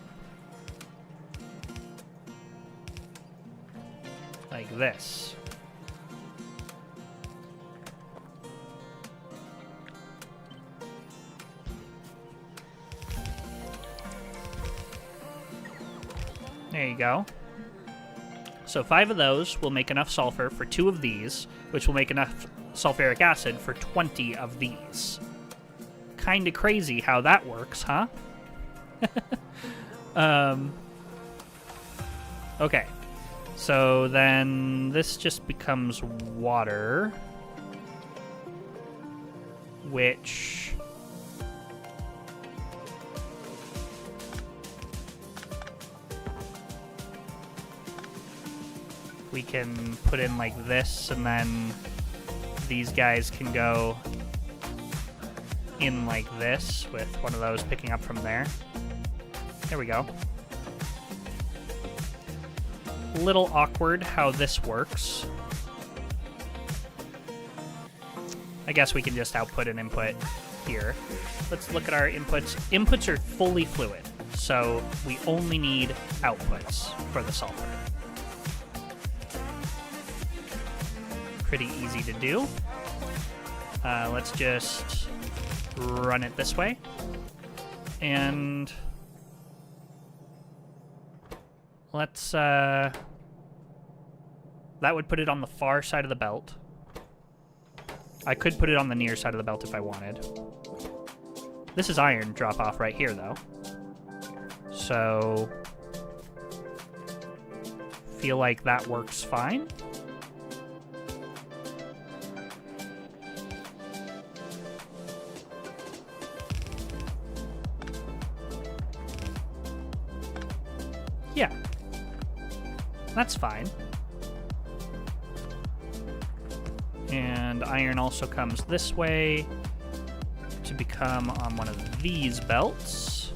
Like this. There you go. So 5 of those will make enough sulfur for 2 of these, which will make enough sulfuric acid for 20 of these. Kinda crazy how that works, huh? Okay. So then this just becomes water, which... we can put in like this, and then these guys can go in like this, with one of those picking up from there. There we go. A little awkward how this works. I guess we can just output an input here. Let's look at our inputs. Inputs are fully fluid, so we only need outputs for the sulfur. Pretty easy to do. Let's just run it this way. And let's, that would put it on the far side of the belt. I could put it on the near side of the belt if I wanted. This is iron drop off right here, though. So, feel like that works fine. Yeah, that's fine. And iron also comes this way to become on one of these belts.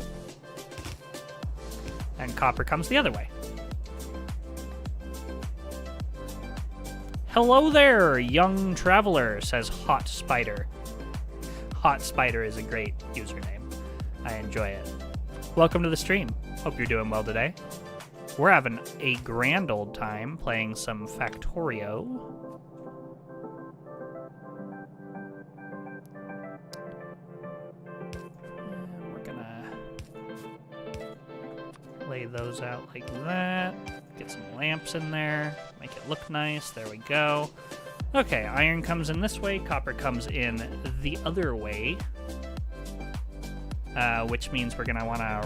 And copper comes the other way. Hello there, young traveler, says Hot Spider. Hot Spider is a great username. I enjoy it. Welcome to the stream. Hope you're doing well today. We're having a grand old time playing some Factorio. And we're gonna lay those out like that. Get some lamps in there. Make it look nice. There we go. Okay, iron comes in this way. Copper comes in the other way. Which means we're gonna wanna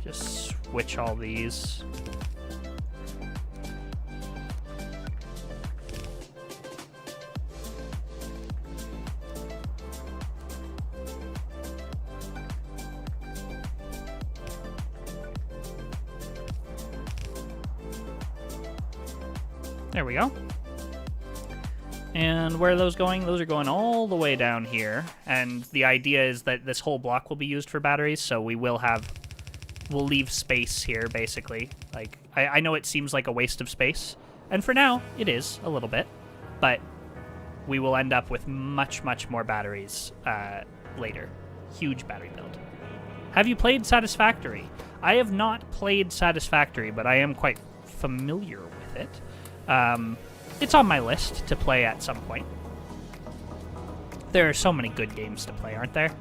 just switch all these. There we go. And where are those going? Those are going all the way down here. And the idea is that this whole block will be used for batteries, so we'll leave space here, basically. Like, I know it seems like a waste of space, and for now, it is, a little bit. But we will end up with much, much more batteries later. Huge battery build. Have you played Satisfactory? I have not played Satisfactory, but I am quite familiar with it. It's on my list to play at some point. There are so many good games to play, aren't there?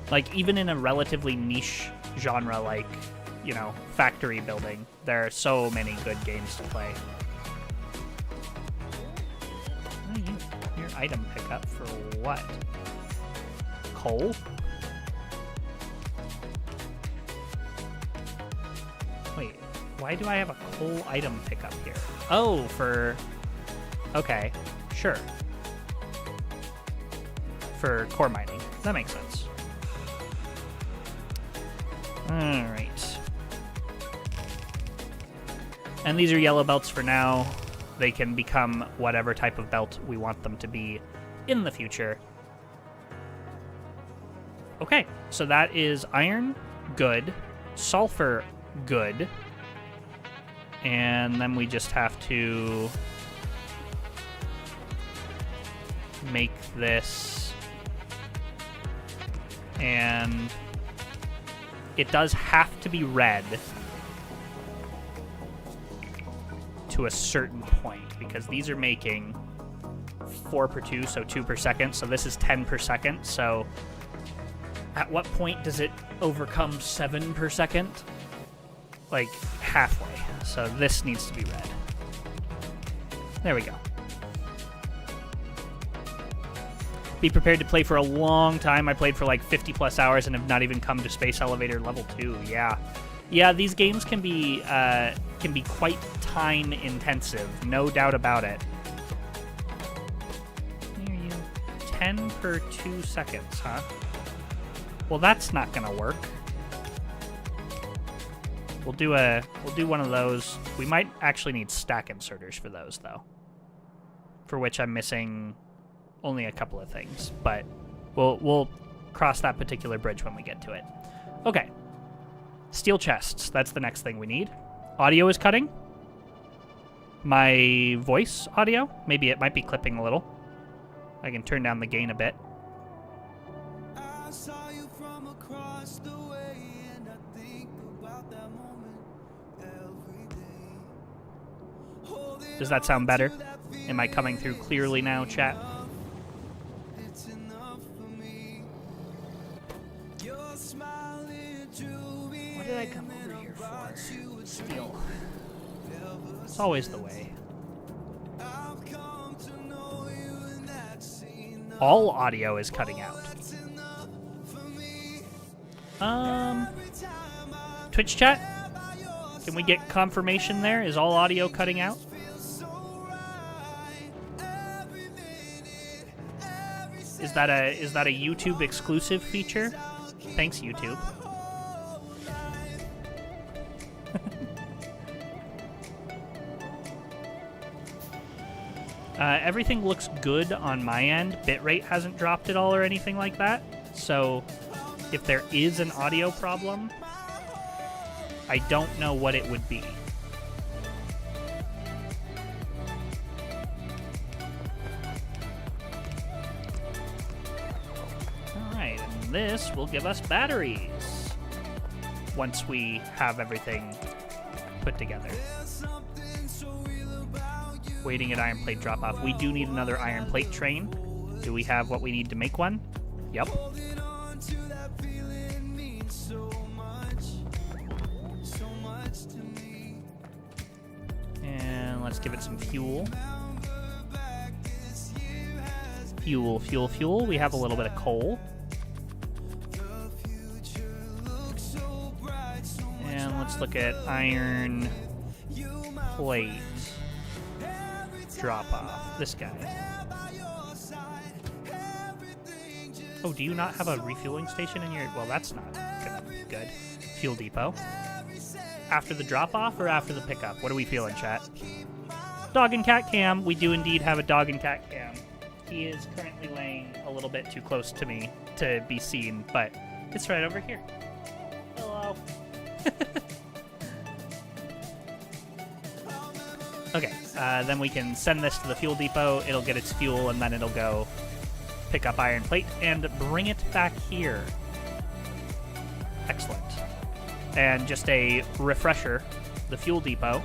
Like, even in a relatively niche genre like, you know, factory building, there are so many good games to play. Your item pickup for what? Coal? Wait, why do I have a coal item pickup here? Oh, for... Okay, sure. For core mining. That makes sense. Alright. And these are yellow belts for now. They can become whatever type of belt we want them to be in the future. Okay, so that is iron, good. Sulfur, good. And then we just have to make this, and it does have to be red to a certain point, because these are making 4 per 2, so 2 per second, so this is 10 per second, so at what point does it overcome 7 per second? Like, halfway. So this needs to be red. There we go. Be prepared to play for a long time. I played for like 50 plus hours and have not even come to Space Elevator level 2. Yeah. Yeah, these games can be quite time intensive. No doubt about it. Here you 10 per 2 seconds, huh? Well, that's not gonna work. We'll do one of those. We might actually need stack inserters for those, though. For which I'm missing only a couple of things, but we'll cross that particular bridge when we get to it. Okay. Steel chests. That's the next thing we need. Audio is cutting. My voice audio. Maybe it might be clipping a little. I can turn down the gain a bit. I saw you from across the way, and I think about that moment every day. Holding Does that sound on better? to that Am I coming through clearly now, chat? it's enough for me. Your smile, it drew me What did I come over here for? Steel. It's always the way. I've come to know you, and that's enough. All audio is cutting out. That's enough for me. Um, Twitch chat? Can we get confirmation there? Is all audio cutting out? Is that a YouTube exclusive feature? Thanks, YouTube. Everything looks good on my end. Bitrate hasn't dropped at all or anything like that. So if there is an audio problem, I don't know what it would be. Alright, and this will give us batteries once we have everything put together. Waiting at iron plate drop off. We do need another iron plate train. Do we have what we need to make one? Yep. And let's give it some fuel. Fuel, fuel, fuel. We have a little bit of coal. And let's look at iron plate drop off. This guy. Oh, do you not have a refueling station in your... Well, that's not gonna be good. Fuel depot. After the drop off or after the pickup? What are we feeling, chat? Dog and cat cam. We do indeed have a dog and cat cam. He is currently laying a little bit too close to me to be seen, but it's right over here. Hello. Okay, then we can send this to the fuel depot. It'll get its fuel, and then it'll go pick up iron plate and bring it back here. Excellent. And just a refresher, the fuel depot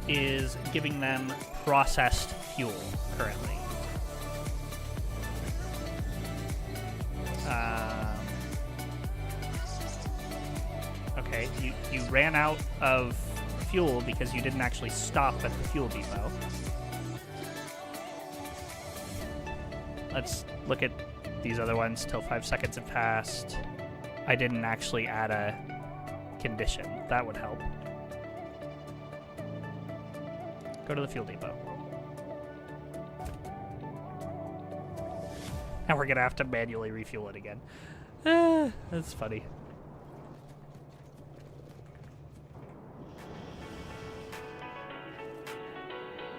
is giving them processed fuel currently. Okay, you ran out of fuel because you didn't actually stop at the fuel depot. Let's look at these other ones till 5 seconds have passed. I didn't actually add a condition. That would help. Go to the fuel depot. Now we're gonna have to manually refuel it again. That's funny.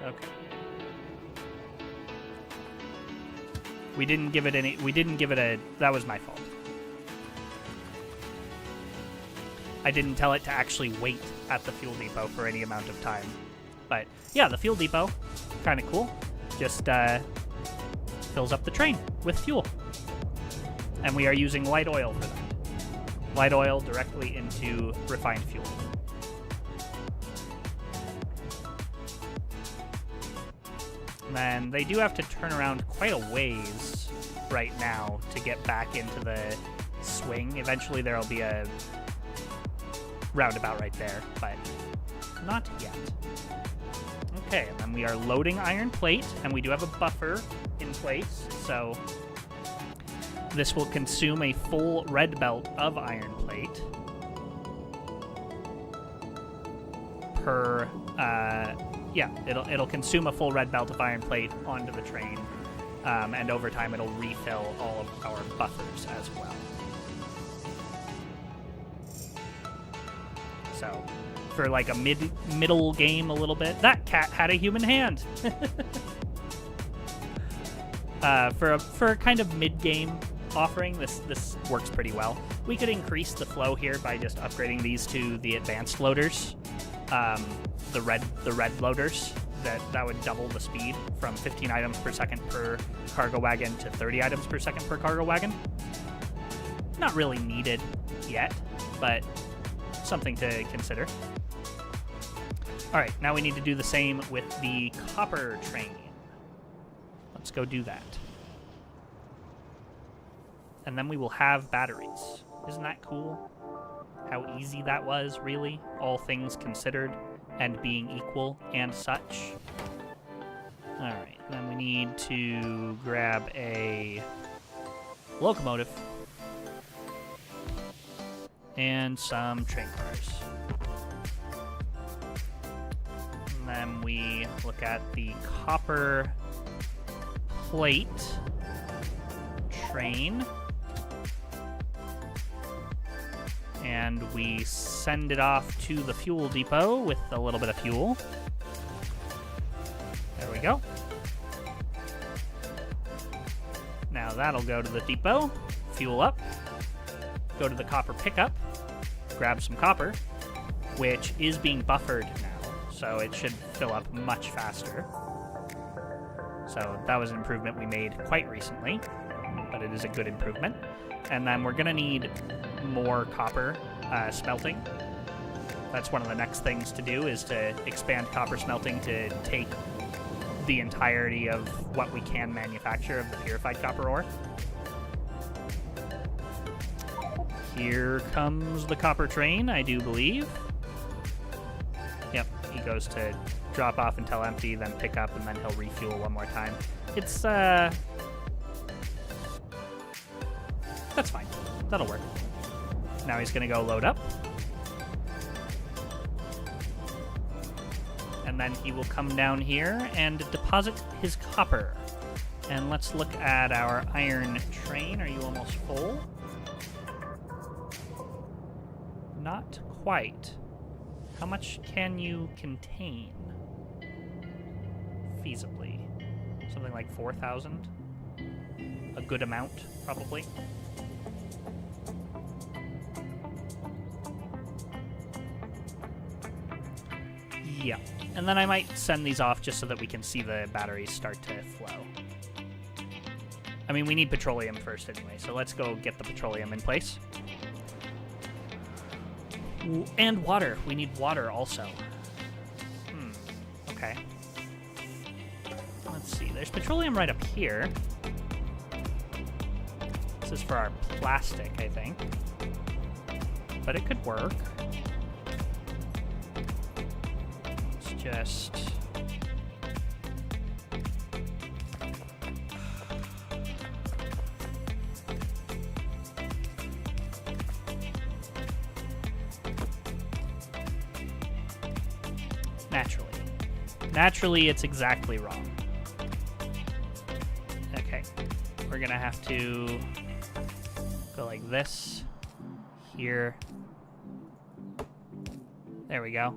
Okay. We didn't give it a... That was my fault. I didn't tell it to actually wait at the fuel depot for any amount of time. But, yeah, the fuel depot, kind of cool. Just fills up the train with fuel. And we are using light oil for that. Light oil directly into refined fuel. And then they do have to turn around quite a ways right now to get back into the swing. Eventually there will be a roundabout right there, but not yet. Okay, and then we are loading iron plate, and we do have a buffer in place, so this will consume a full red belt of iron plate per, yeah, it'll consume a full red belt of iron plate onto the train, and over time it'll refill all of our buffers as well. So, for like a middle game a little bit, that cat had a human hand. For a kind of mid-game offering, this works pretty well. We could increase the flow here by just upgrading these to the advanced loaders, the red loaders. That would double the speed from 15 items per second per cargo wagon to 30 items per second per cargo wagon. Not really needed yet, but something to consider. All right, now we need to do the same with the copper train. Let's go do that. And then we will have batteries. Isn't that cool? How easy that was, really, all things considered, and being equal and such. All right, then we need to grab a locomotive and some train cars. And then we look at the copper plate train. And we send it off to the fuel depot with a little bit of fuel. There we go. Now that'll go to the depot, fuel up, go to the copper pickup, grab some copper, which is being buffered now, so it should fill up much faster. So that was an improvement we made quite recently, but it is a good improvement. And then we're going to need more copper smelting. That's one of the next things to do, is to expand copper smelting to take the entirety of what we can manufacture of the purified copper ore. Here comes the copper train, I do believe. Yep, he goes to drop off until empty, then pick up, and then he'll refuel one more time. It's, that's fine. That'll work. Now he's going to go load up. And then he will come down here and deposit his copper. And let's look at our iron train. Are you almost full? Not quite. How much can you contain? Feasibly. Something like 4,000? A good amount, probably. Yeah. And then I might send these off just so that we can see the batteries start to flow. I mean, we need petroleum first anyway, so let's go get the petroleum in place. And water. We need water also. Okay. Let's see. There's petroleum right up here. This is for our plastic, I think. But it could work. Let's just... Naturally, it's exactly wrong. Okay. We're gonna have to go like this. Here. There we go.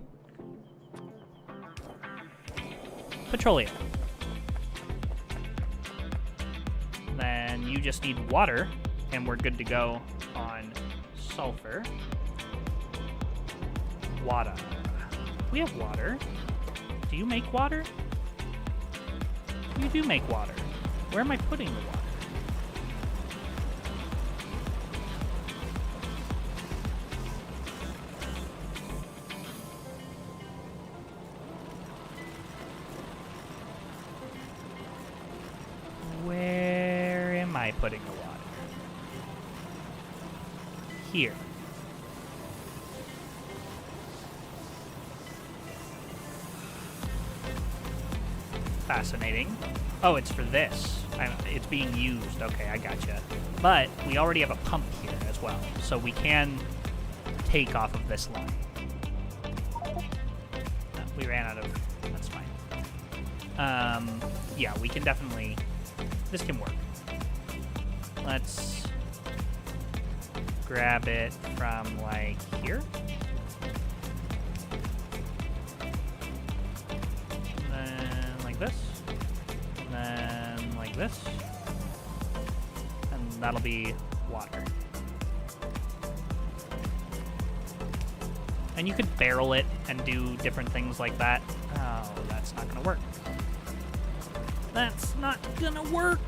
Petroleum. Then you just need water, and we're good to go on sulfur. Water. We have water. Do you make water? You do make water. Where am I putting the water? Where am I putting the water? Here. Fascinating. Oh, it's for this. It's being used. Okay, I gotcha. But we already have a pump here as well, so we can take off of this line. No, we ran out of... That's fine. Yeah, we can definitely... This can work. Let's grab it from, like, here. This, and then like this, and that'll be water. And you could barrel it and do different things like that. Oh, that's not gonna work. That's not gonna work.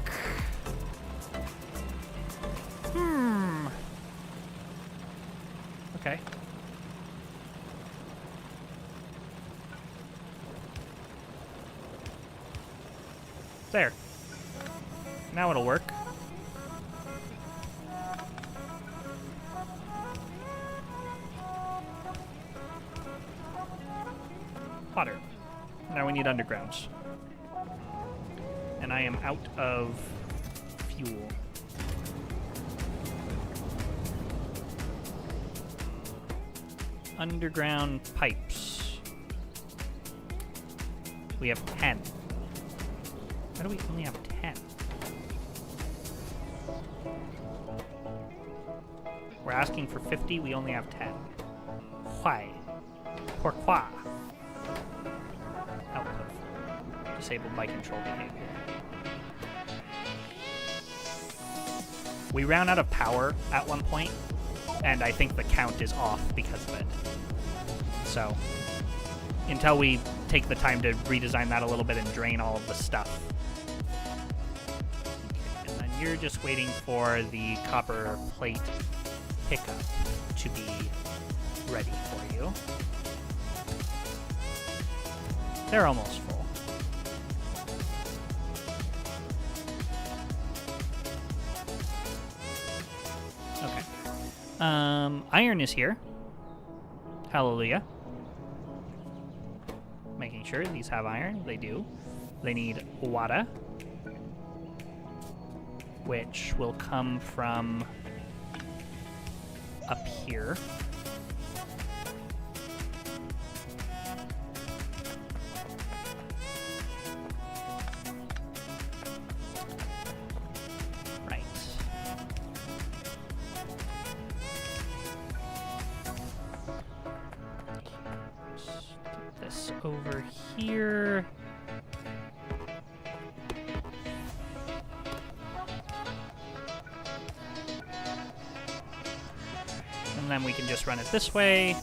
Okay. There. Now it'll work. Water. Now we need undergrounds. And I am out of fuel. Underground pipes. We have 10. Why do we only have 10? We're asking for 50, we only have 10. Why? Pourquoi? Output. Disabled by control behavior. We ran out of power at one point, and I think the count is off because of it. So, until we take the time to redesign that a little bit and drain all of the stuff. You're just waiting for the copper plate pickup to be ready for you. They're almost full. Okay. Iron is here. Hallelujah. Making sure these have iron. They do. They need water, which will come from up here. Right. Put this over here. And then we can just run it this way.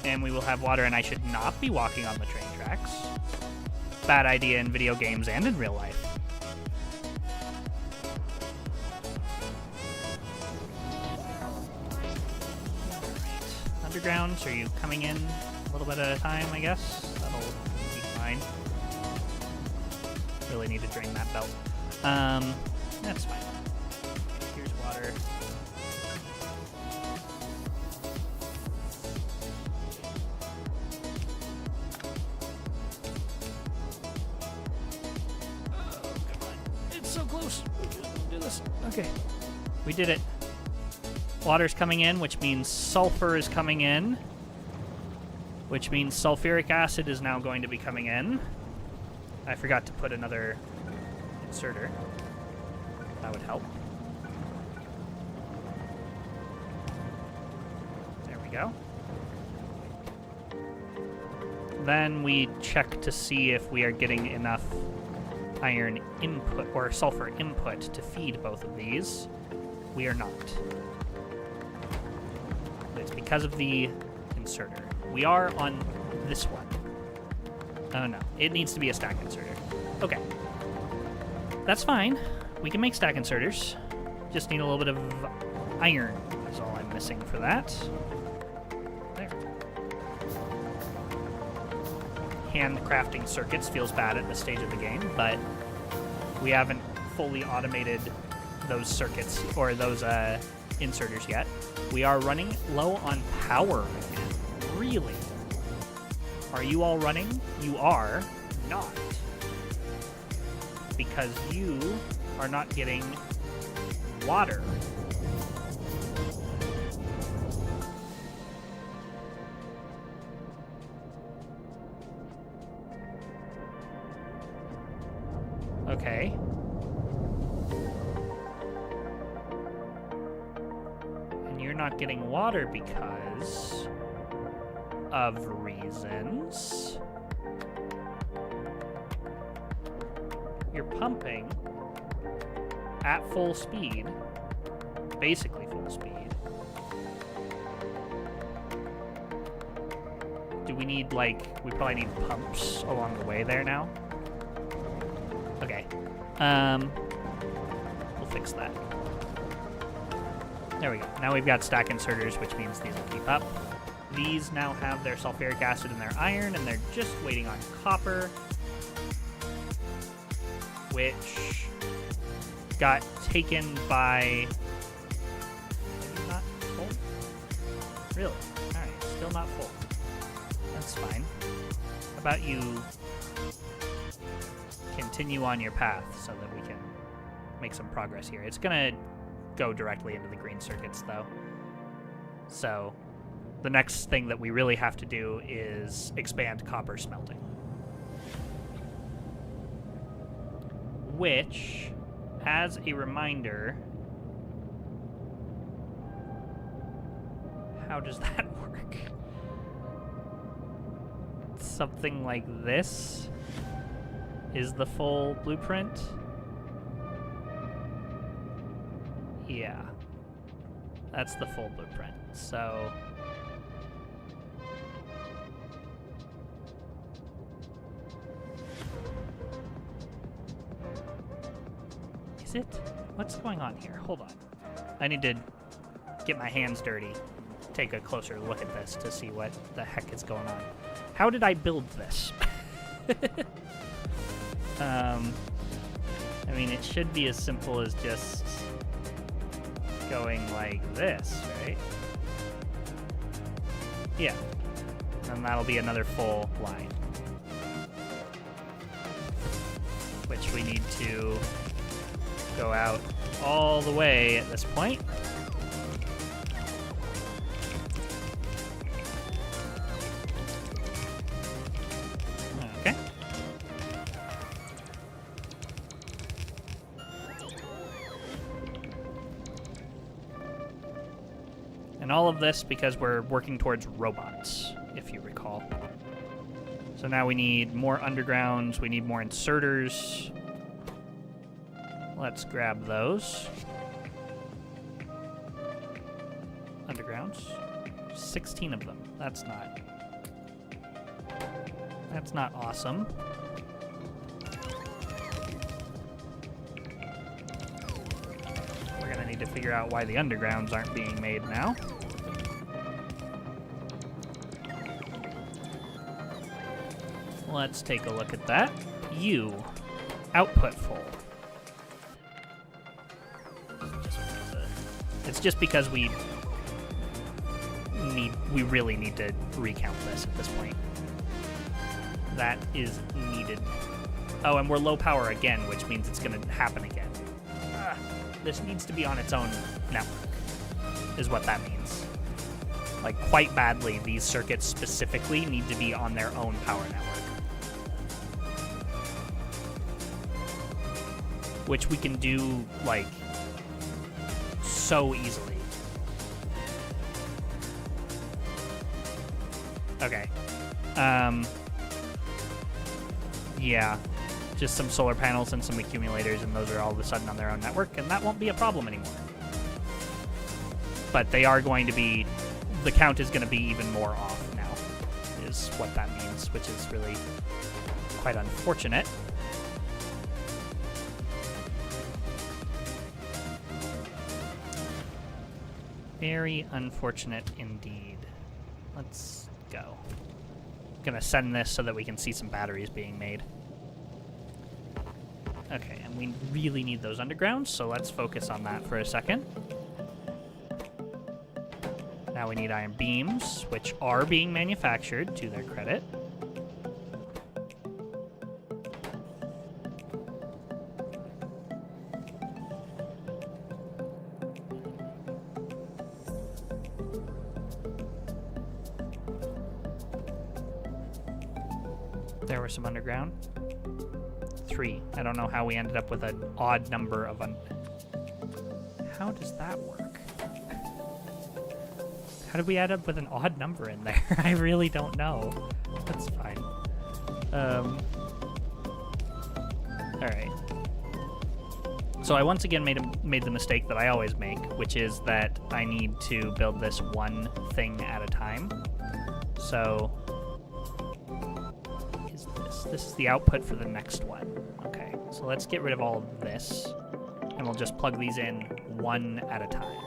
And we will have water, and I should not be walking on the train tracks. Bad idea in video games and in real life. Alright, let undergrounds? Are you coming in a little bit at a time, I guess? That'll be fine. Really need to drain that belt. That's fine. Here's water. So close. Do this. Okay. We did it. Water's coming in, which means sulfur is coming in. Which means sulfuric acid is now going to be coming in. I forgot to put another inserter. That would help. There we go. Then we check to see if we are getting enough iron input or sulfur input to feed both of these. We are not. It's because of the inserter. We are on this one. Oh no, it needs to be a stack inserter. Okay. That's fine. We can make stack inserters. Just need a little bit of iron is all I'm missing for that. There. Handcrafting circuits feels bad at this stage of the game, but we haven't fully automated those circuits or those inserters yet. We are running low on power again. Really? Are you all running? You are not. Because you are not getting water. Okay. And you're not getting water because of reasons. You're pumping at full speed, basically full speed. Do we need, like, we probably need pumps along the way there now? Okay. We'll fix that. There we go. Now we've got stack inserters, which means these will keep up. These now have their sulfuric acid and their iron, and they're just waiting on copper, which got taken by... Maybe not full? Really? Alright, still not full. That's fine. How about you continue on your path so that we can make some progress here. It's gonna go directly into the green circuits, though. So the next thing that we really have to do is expand copper smelting. Which, as a reminder, how does that work? Something like this is the full blueprint. Yeah, that's the full blueprint. So is it? What's going on here? Hold on. I need to get my hands dirty, take a closer look at this to see what the heck is going on. How did I build this? I mean, it should be as simple as just going like this, right? Yeah. And that'll be another full line. Which we need to go out all the way at this point. Okay. And all of this because we're working towards robots, if you recall. So now we need more undergrounds, we need more inserters. Let's grab those. Undergrounds. 16 of them. That's not awesome. We're gonna need to figure out why the undergrounds aren't being made now. let's take a look at that. Output full. It's just because we really need to recount this at this point. That is needed. Oh, and we're low power again, which means it's going to happen again. This needs to be on its own network, is what that means. Like, quite badly, these circuits specifically need to be on their own power network. Which we can do, like, so easily. Okay. Yeah. Just some solar panels and some accumulators, and those are all of a sudden on their own network, and that won't be a problem anymore. But they are going to be... The count is going to be even more off now, is what that means, which is really quite unfortunate. Very unfortunate indeed. Let's go. Gonna send this so that we can see some batteries being made. Okay, and we really need those undergrounds, so let's focus on that for a second. Now we need iron beams, which are being manufactured, to their credit. There were some underground. 3. I don't know how we ended up with an odd number of How does that work? How did we end up with an odd number in there? I really don't know. That's fine. Alright. So I once again made the mistake that I always make, which is that I need to build this one thing at a time. So... This is the output for the next one. Okay, so let's get rid of all of this, and we'll just plug these in one at a time.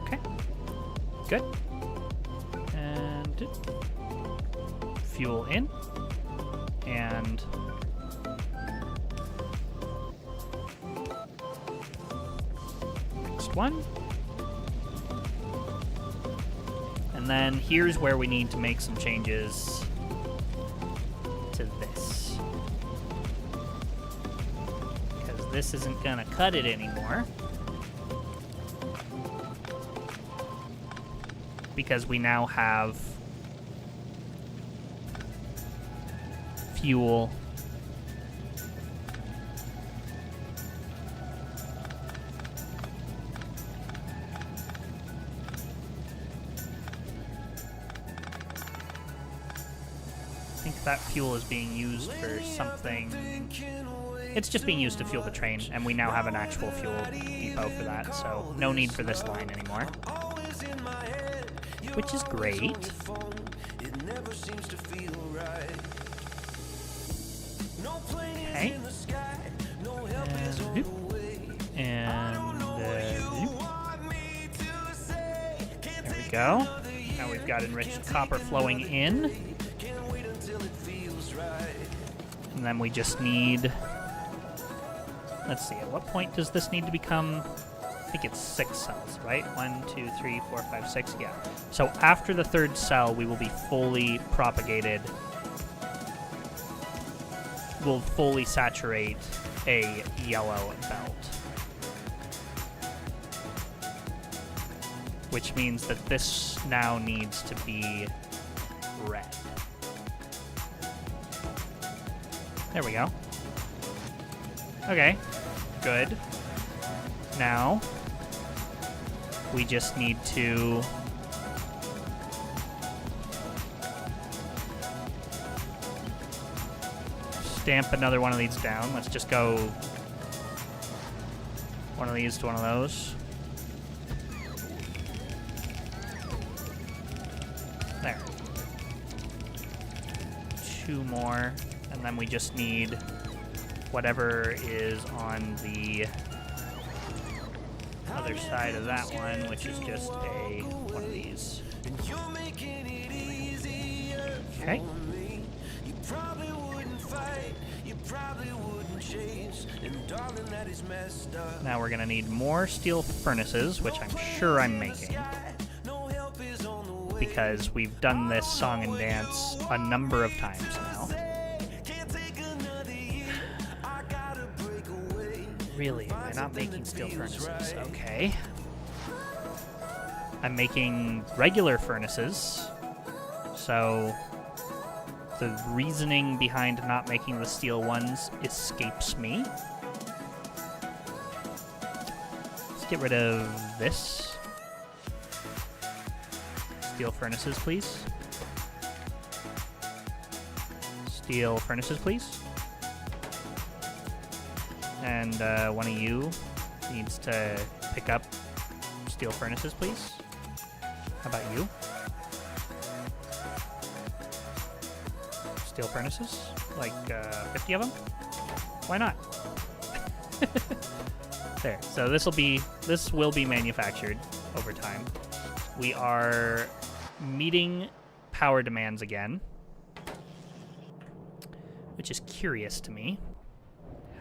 Okay, good. And fuel in, and next one, and then here's where we need to make some changes to this, because this isn't gonna cut it anymore, because we now have fuel. I think that fuel is being used for something. It's just being used to fuel the train, and we now have an actual fuel depot for that, so no need for this line anymore. Which is great. Okay. And there we go. Now we've got enriched copper flowing in. And then we just need... Let's see, at what point does this need to become... I think it's 6 cells, right? 1, 2, 3, 4, 5, 6, yeah. So after the 3rd cell, we will be fully propagated. Will fully saturate a yellow belt. Which means that this now needs to be red. There we go. Okay, good. Now, we just need to... stamp another one of these down. Let's just go one of these to one of those. There. 2 more, and then we just need whatever is on the other side of that one, which is just one of these. Okay. Now we're gonna need more steel furnaces, which I'm sure I'm making, because we've done this song and dance a number of times now. Really? Am I not making steel furnaces? Okay. I'm making regular furnaces, so the reasoning behind not making the steel ones escapes me. Let's get rid of this. Steel furnaces, please. Steel furnaces, please. And one of you needs to pick up steel furnaces, please. How about you? Steel furnaces? Like 50 of them? Why not? There. So this will be manufactured over time. We are meeting power demands again, which is curious to me.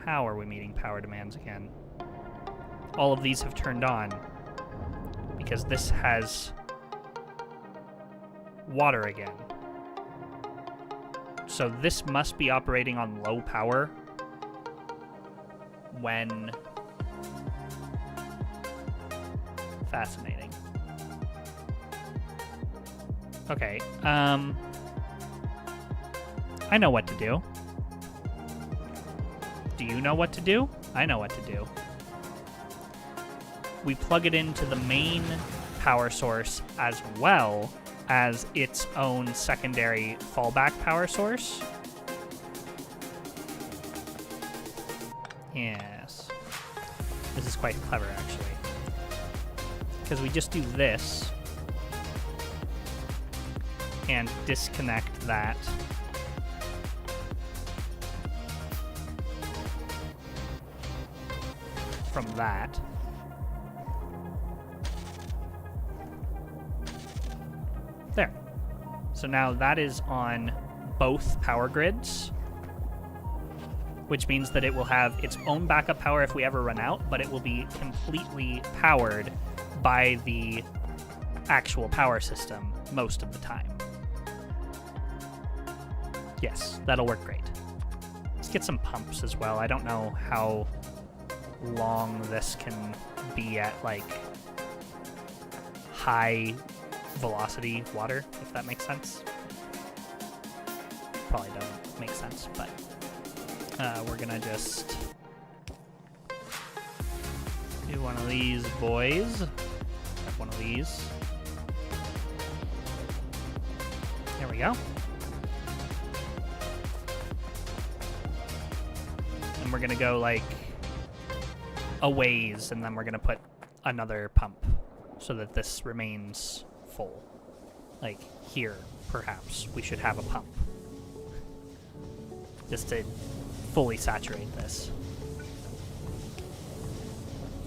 How are we meeting power demands again? All of these have turned on because this has water again. So this must be operating on low power when... Fascinating. Okay, I know what to do. Do you know what to do? I know what to do. We plug it into the main power source as well as its own secondary fallback power source. Yes. This is quite clever, actually. Because we just do this and disconnect that. From that. There. So now that is on both power grids, which means that it will have its own backup power if we ever run out, but it will be completely powered by the actual power system most of the time. Yes, that'll work great. Let's get some pumps as well. I don't know how long this can be at, like, high velocity water, if that makes sense. Probably doesn't make sense, but we're gonna just do one of these boys. Have one of these. There we go. And we're gonna go, like, a ways, and then we're gonna put another pump so that this remains full. Like here, perhaps, we should have a pump. Just to fully saturate this.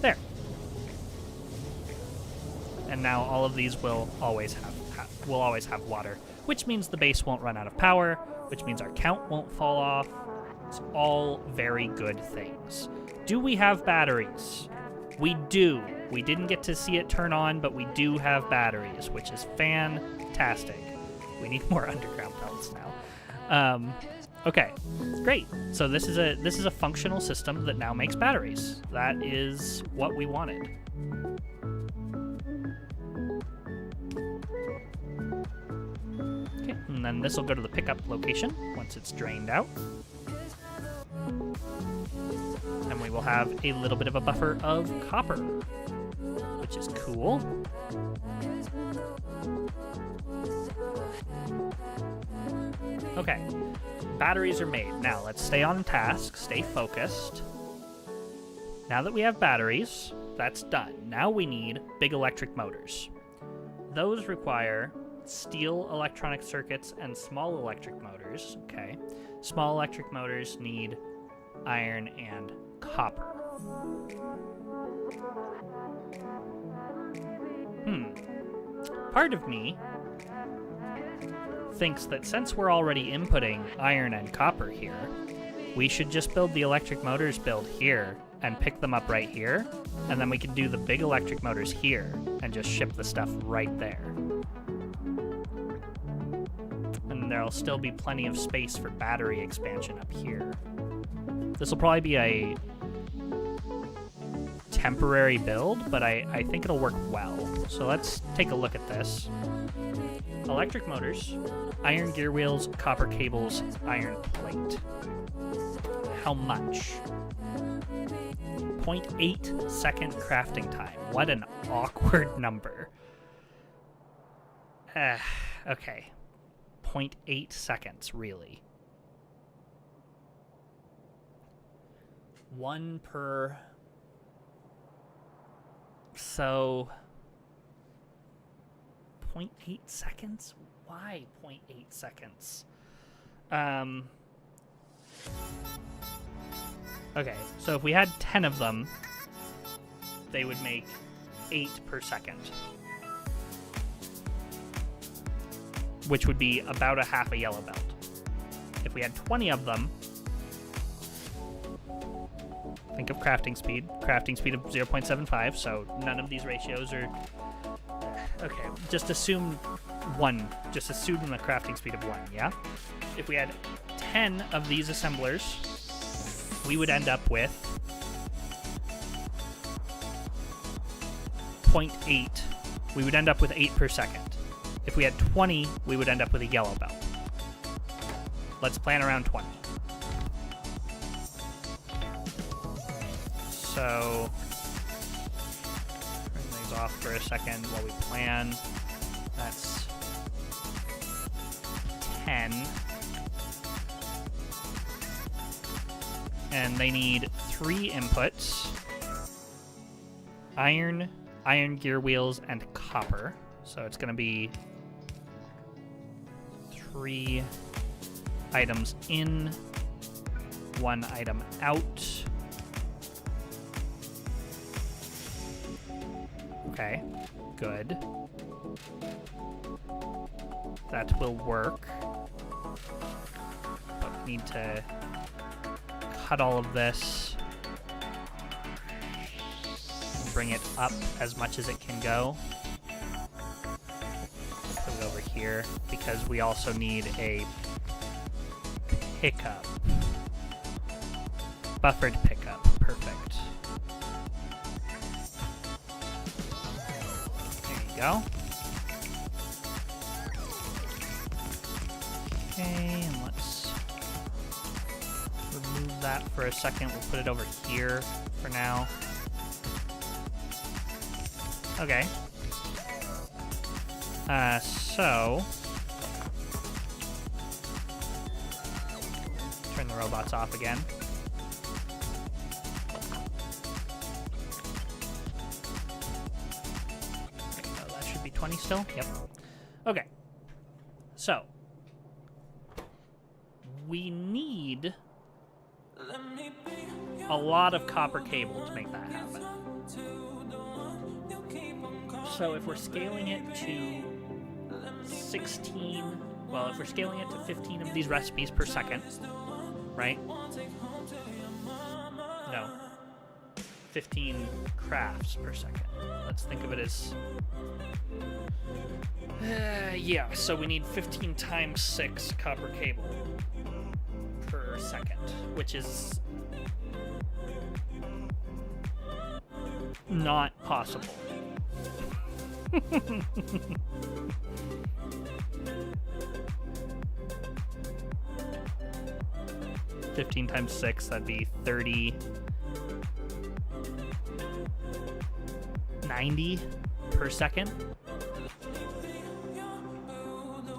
There. And now all of these will always have water, which means the base won't run out of power, which means our count won't fall off. It's all very good things. Do we have batteries? We do. We didn't get to see it turn on, but we do have batteries, which is fantastic. We need more underground belts now. Okay, great. So this is a functional system that now makes batteries. That is what we wanted. Okay, and then this will go to the pickup location once it's drained out. And we will have a little bit of a buffer of copper, which is cool. Okay, batteries are made. Now let's stay on task, stay focused. Now that we have batteries, that's done. Now we need big electric motors. Those require steel electronic circuits and small electric motors. Okay. Small electric motors need iron and copper. Part of me thinks that since we're already inputting iron and copper here, we should just build the electric motors build here and pick them up right here, and then we can do the big electric motors here and just ship the stuff right there. And there'll still be plenty of space for battery expansion up here. This will probably be a temporary build, but I think it'll work well. So let's take a look at this. Electric motors, iron gear wheels, copper cables, iron plate. How much? 0.8 second crafting time. What an awkward number. Okay. 0.8 seconds, really. 1 per... So... 0.8 seconds? Why 0.8 seconds? Okay, so if we had 10 of them, they would make 8 per second. Which would be about a half a yellow belt. If we had 20 of them, think of crafting speed of 0.75, so none of these ratios are... Okay, just assume 1. Just assume a crafting speed of 1, yeah? If we had 10 of these assemblers, we would end up with 0.8. We would end up with 8 per second. If we had 20, we would end up with a yellow belt. Let's plan around 20. So, turn these off for a second while we plan. That's 10. And they need 3 inputs. Iron gear wheels, and copper. So it's going to be 3 items in, 1 item out. Okay, good. That will work. But we need to cut all of this. Bring it up as much as it can go. Put it over here, because we also need a pickup. Buffered pickup. Perfect. There you go. Okay, and let's remove that for a second. We'll put it over here for now. Okay. So... turn the robots off again. That should be 20 still? Yep. Okay. So... we need a lot of copper cable to make that happen. So if we're scaling it to 16, well, if we're scaling it to 15 of these recipes per second, right? No. 15 crafts per second. Let's think of it as... yeah, so we need 15 times 6 copper cable per second, which is not possible. 15 times 6, that'd be 30. 90 per second.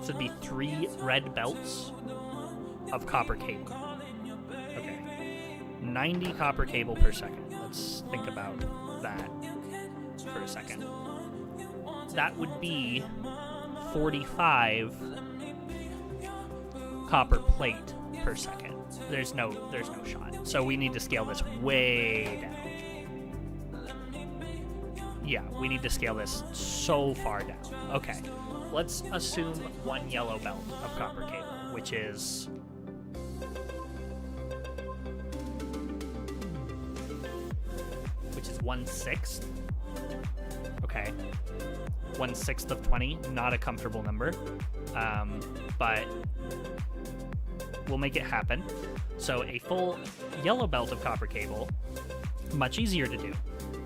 So it'd be 3 red belts of copper cable. Okay. 90 copper cable per second. Let's think about that for a second. That would be 45 copper plate per second. There's no shot. So we need to scale this way down. Yeah, we need to scale this so far down. Okay, let's assume 1 yellow belt of copper cable, which is 1/6. Okay, 1/6 of 20, not a comfortable number, but we'll make it happen. So a full yellow belt of copper cable, much easier to do.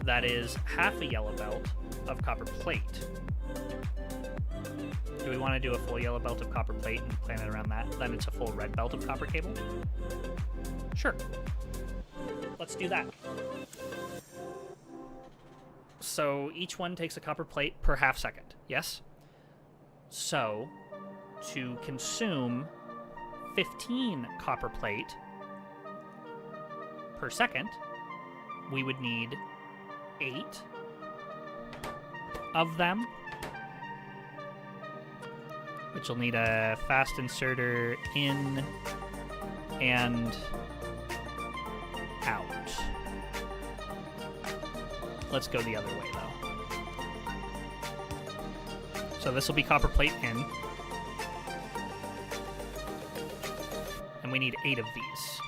That is half a yellow belt of copper plate. Do we want to do a full yellow belt of copper plate and plan it around that? Then it's a full red belt of copper cable? Sure. Let's do that. So each one takes a copper plate per half second, yes? So to consume 15 copper plate per second, we would need 8 of them, which will need a fast inserter in and out. Let's go the other way, though. So this will be copper plate in. And we need 8 of these.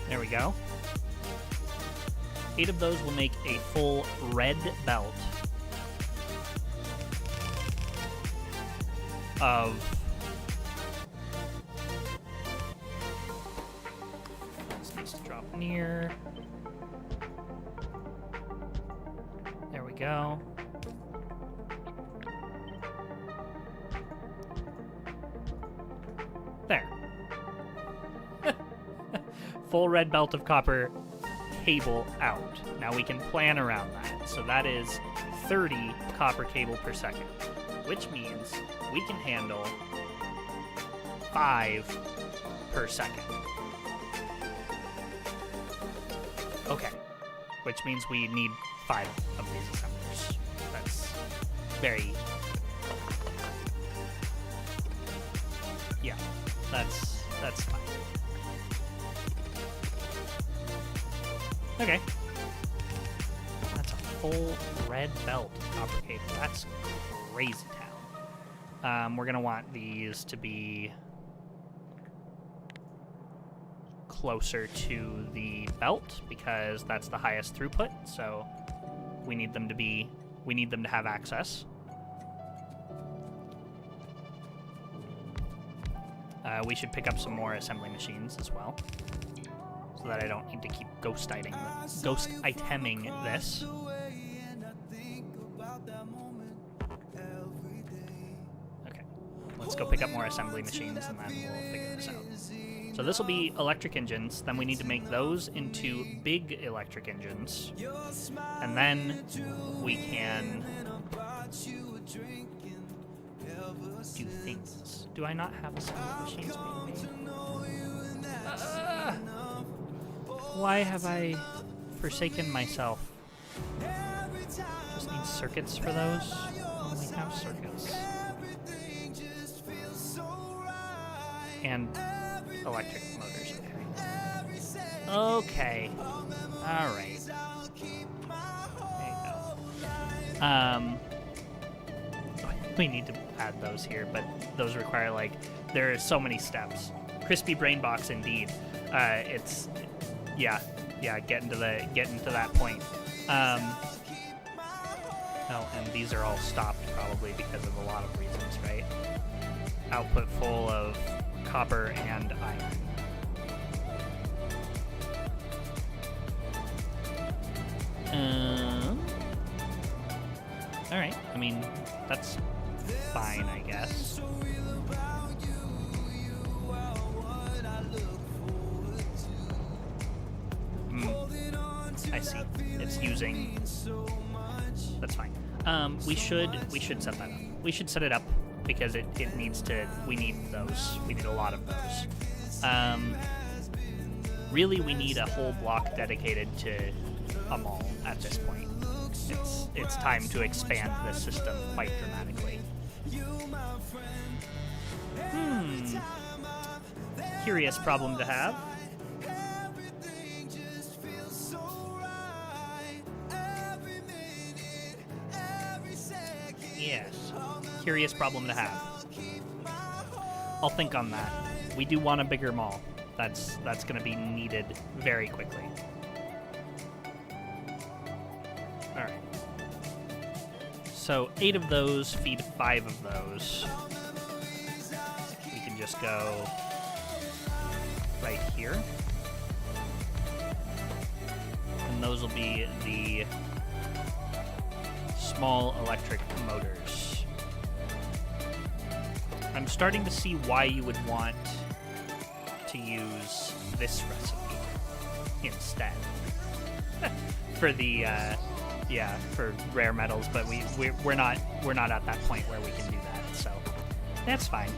There we go. 8 of those will make a full red belt of this needs to drop near. There we go. There. Full red belt of copper cable out. Now we can plan around that. So that is 30 copper cable per second, which means we can handle 5 per second. Okay, which means we need 5 of these assemblers. That's very... Yeah, that's fine. Okay. That's a full red belt of copper cable. That's crazy town. We're gonna want these to be closer to the belt because that's the highest throughput, so we need them to have access. We should pick up some more assembly machines as well, so that I don't need to keep ghost iteming this. Okay, let's go pick up more assembly machines and then we'll figure this out. So this will be electric engines, then we need to make those into big electric engines, and then we can do things. Do I not have assembly machines being made? Why have I forsaken myself? Just need circuits for those? Oh, we have circuits. And electric motors, okay. Okay. Alright. There you go. We need to add those here, but those require, like, there are so many steps. Crispy brain box, indeed. It's... Yeah, getting to that point. Oh, and these are all stopped probably because of a lot of reasons, right? Output full of copper and iron. Alright, I mean, that's fine, I guess. I see. It's using... That's fine. We should set that up. We should set it up because it needs to... We need those. We need a lot of those. Really, we need a whole block dedicated to a mall at this point. It's time to expand this system quite dramatically. Curious problem to have. Yes. Curious problem to have. I'll think on that. We do want a bigger mall. That's going to be needed very quickly. All right. So 8 of those feed 5 of those. We can just go right here. And those will be the small electric motors. I'm starting to see why you would want to use this recipe instead for the for rare metals, but we're not at that point where we can do that, so that's fine.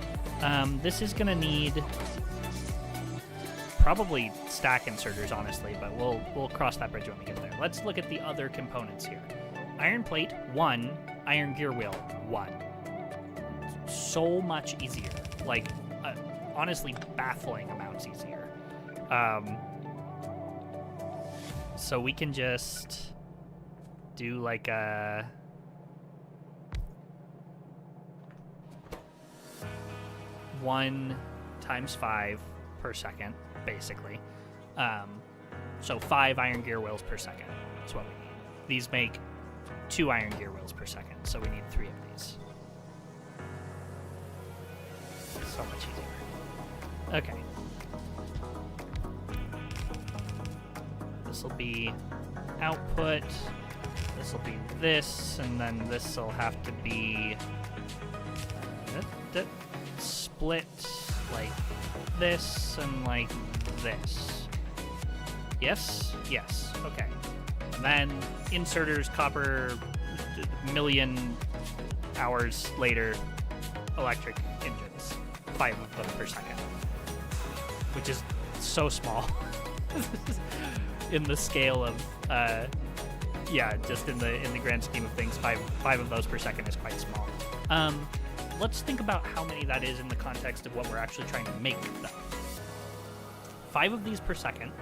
This is gonna need probably stack inserters, honestly, but we'll cross that bridge when we get there. Let's look at the other components here. Iron plate 1, iron gear wheel 1. So much easier, like honestly baffling amounts easier. So we can just do like a 1 times 5 per second, basically. So 5 iron gear wheels per second is what we need. These make 2 iron gear wheels per second, so we need 3 of these. So much easier. Okay. This will be output. This will be this, and then this will have to be split like this and like this. Yes? Yes. Okay. And then inserters, copper, million hours later, electric engines. 5 of them per second. Which is so small. In the scale of, just in the grand scheme of things, 5 of those per second is quite small. Let's think about how many that is in the context of what we're actually trying to make, though. 5 of these per second.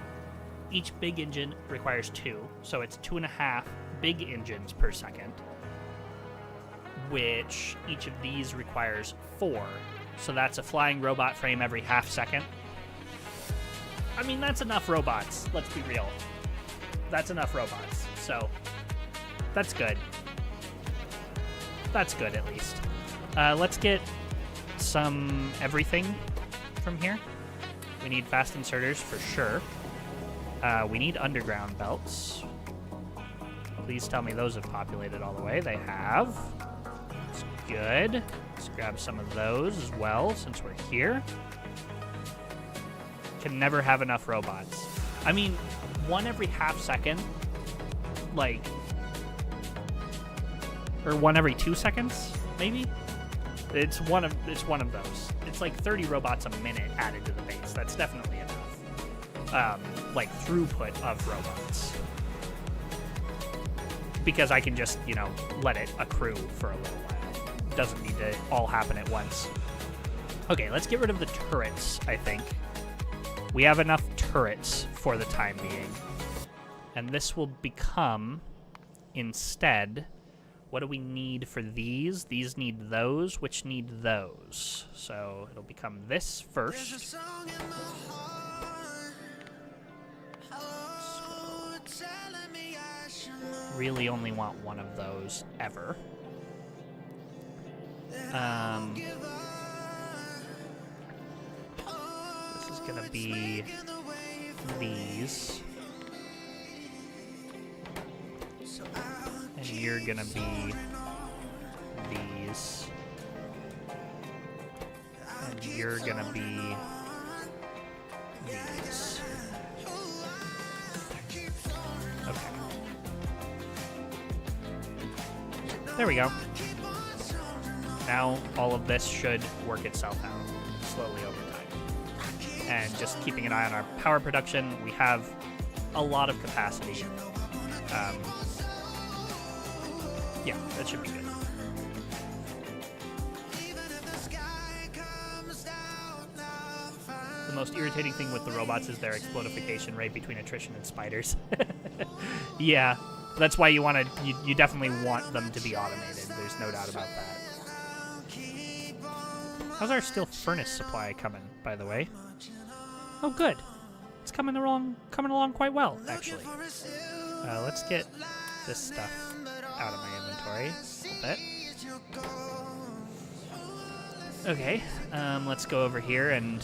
Each big engine requires 2, so it's 2.5 big engines per second, which each of these requires 4. So that's a flying robot frame every half second. I mean, that's enough robots. Let's be real. That's enough robots. So that's good. That's good, at least. Let's get some everything from here. We need fast inserters for sure. We need underground belts. Please tell me those have populated all the way. They have. That's good. Let's grab some of those as well, since we're here. Can never have enough robots. I mean, 1 every half second, like, or 1 every 2 seconds, maybe. It's one of those. It's like 30 robots a minute added to the base. That's definitely enough. Like throughput of robots, because I can just let it accrue for a little while. It doesn't need to all happen at once. Okay, let's get rid of the turrets. I think we have enough turrets for the time being. And this will become, instead, what do we need for these? These need those, which need those. So it'll become this first. So really only want 1 of those ever. This is gonna be these. And you're gonna be these. And you're gonna be these. Okay. There we go. Now all of this should work itself out slowly over time. And just keeping an eye on our power production, we have a lot of capacity Yeah, that should be good. The most irritating thing with the robots is their explodification rate between attrition and spiders. Yeah, that's why you want to. You definitely want them to be automated. There's no doubt about that. How's our steel furnace supply coming, by the way? Oh, good. It's coming along quite well, actually. Let's get this stuff out of my inventory a bit. Okay, let's go over here and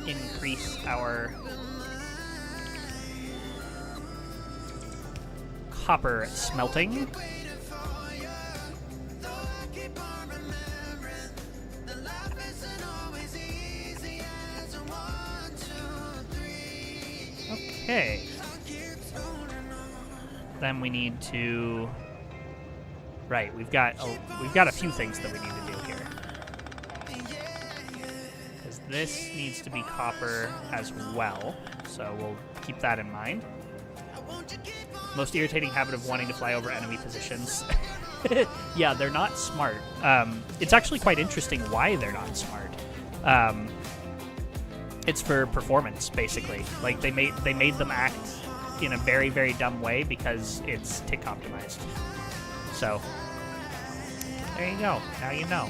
increase our copper smelting. Okay. Then we need to. Right, we've got a few things that we need to do here. Because this needs to be copper as well, so we'll keep that in mind. Most irritating habit of wanting to fly over enemy positions. Yeah, they're not smart. It's actually quite interesting why they're not smart. It's for performance, basically. Like they made them act in a very, very dumb way because it's tick optimized. So there you go. Now you know.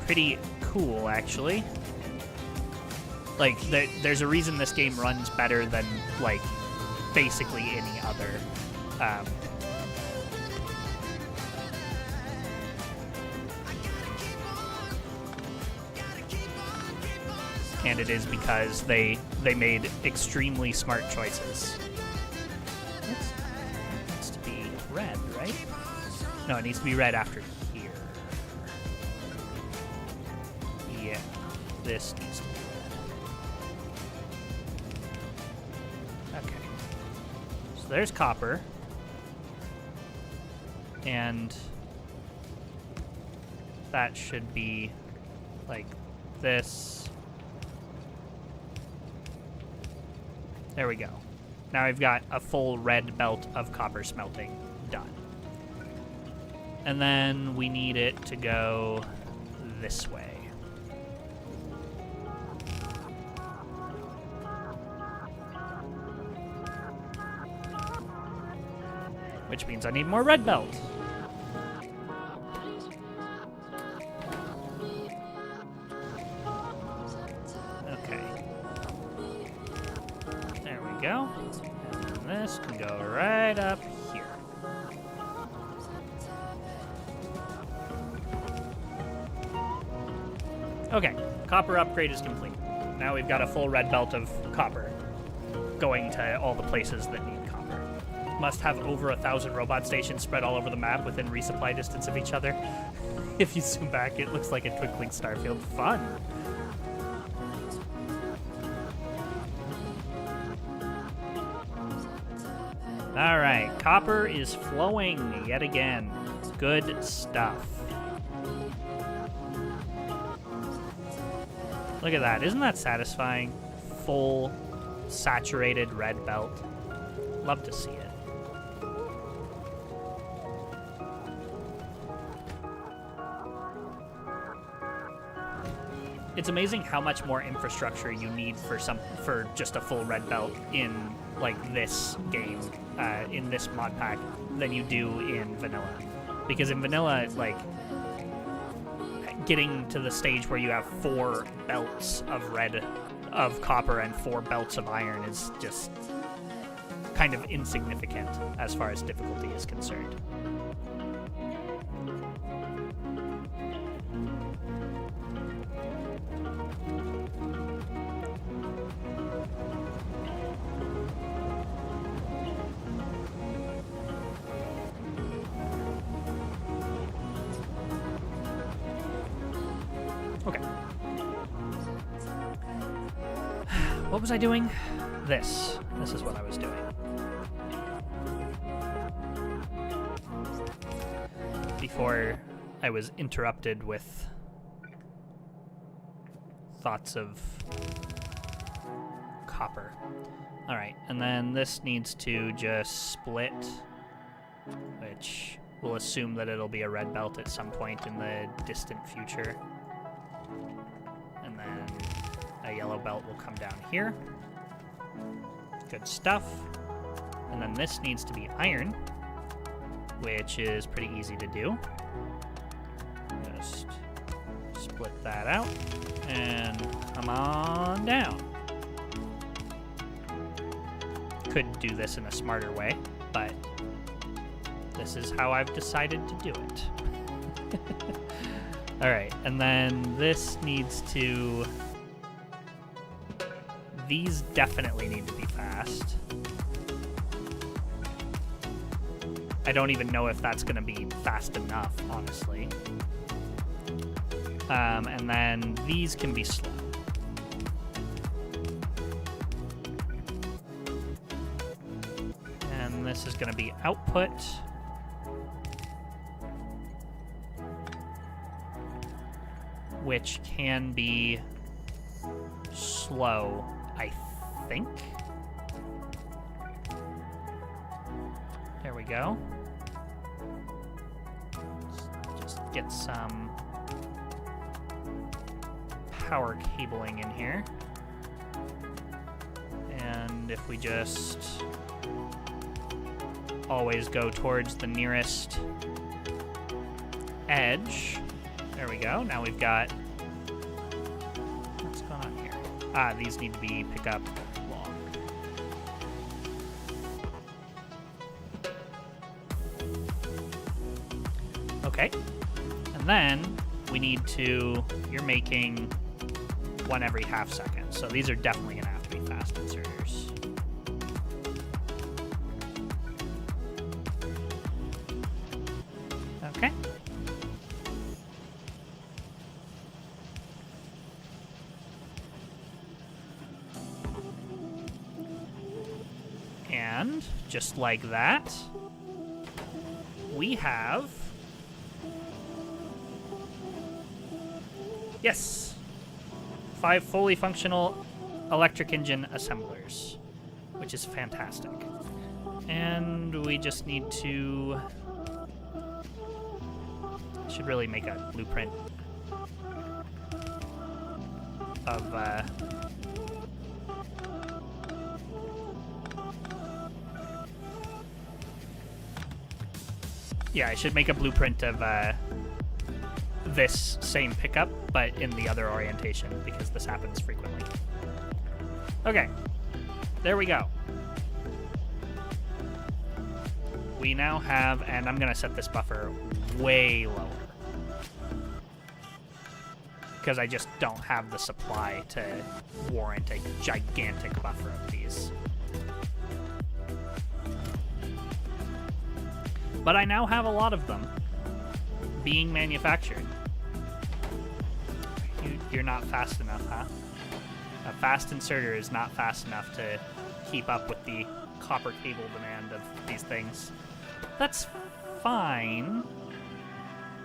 Pretty cool, actually. Like there's a reason this game runs better than like basically any other. And it is because they made extremely smart choices. It needs to be red, right? No, it needs to be red after here. Yeah, this needs to be red. Okay. So there's copper. And that should be like this. There we go. Now we've got a full red belt of copper smelting done. And then we need it to go this way. Which means I need more red belt. Go. And this can go right up here. Okay, copper upgrade is complete. Now we've got a full red belt of copper going to all the places that need copper. Must have over 1,000 robot stations spread all over the map within resupply distance of each other. If you zoom back, it looks like a twinkling star field. Fun. All right, copper is flowing yet again. Good stuff. Look at that. Isn't that satisfying? Full, saturated red belt. Love to see it. It's amazing how much more infrastructure you need for just a full red belt in like this game, in this mod pack, than you do in vanilla. Because in vanilla, like getting to the stage where you have 4 belts of copper and 4 belts of iron is just kind of insignificant as far as difficulty is concerned. Okay. What was I doing? This. This is what I was doing. Before I was interrupted with thoughts of copper. All right, and then this needs to just split, which we'll assume that it'll be a red belt at some point in the distant future. And then a yellow belt will come down here. Good stuff. And then this needs to be iron, which is pretty easy to do. Just split that out and come on down. Could do this in a smarter way, but this is how I've decided to do it. All right, and then this needs to... These definitely need to be fast. I don't even know if that's going to be fast enough, honestly. And then these can be slow. And this is going to be output. Which can be slow, I think. There we go. Let's just get some power cabling in here. And if we just always go towards the nearest edge. There we go. Now we've got... What's going on here? Ah, these need to be pick up long. Okay. And then we need to... You're making one every half second. So these are definitely going to have to be fast inserters. Okay. And just like that, we have... Yes! 5 fully functional electric engine assemblers, which is fantastic. And we just need to... Should really make a blueprint of... Yeah, I should make a blueprint of this same pickup, but in the other orientation, because this happens frequently. Okay, there we go. We now have, and I'm going to set this buffer way lower, because I just don't have the supply to warrant a gigantic buffer of these. But I now have a lot of them being manufactured. You're not fast enough, huh? A fast inserter is not fast enough to keep up with the copper cable demand of these things. That's fine,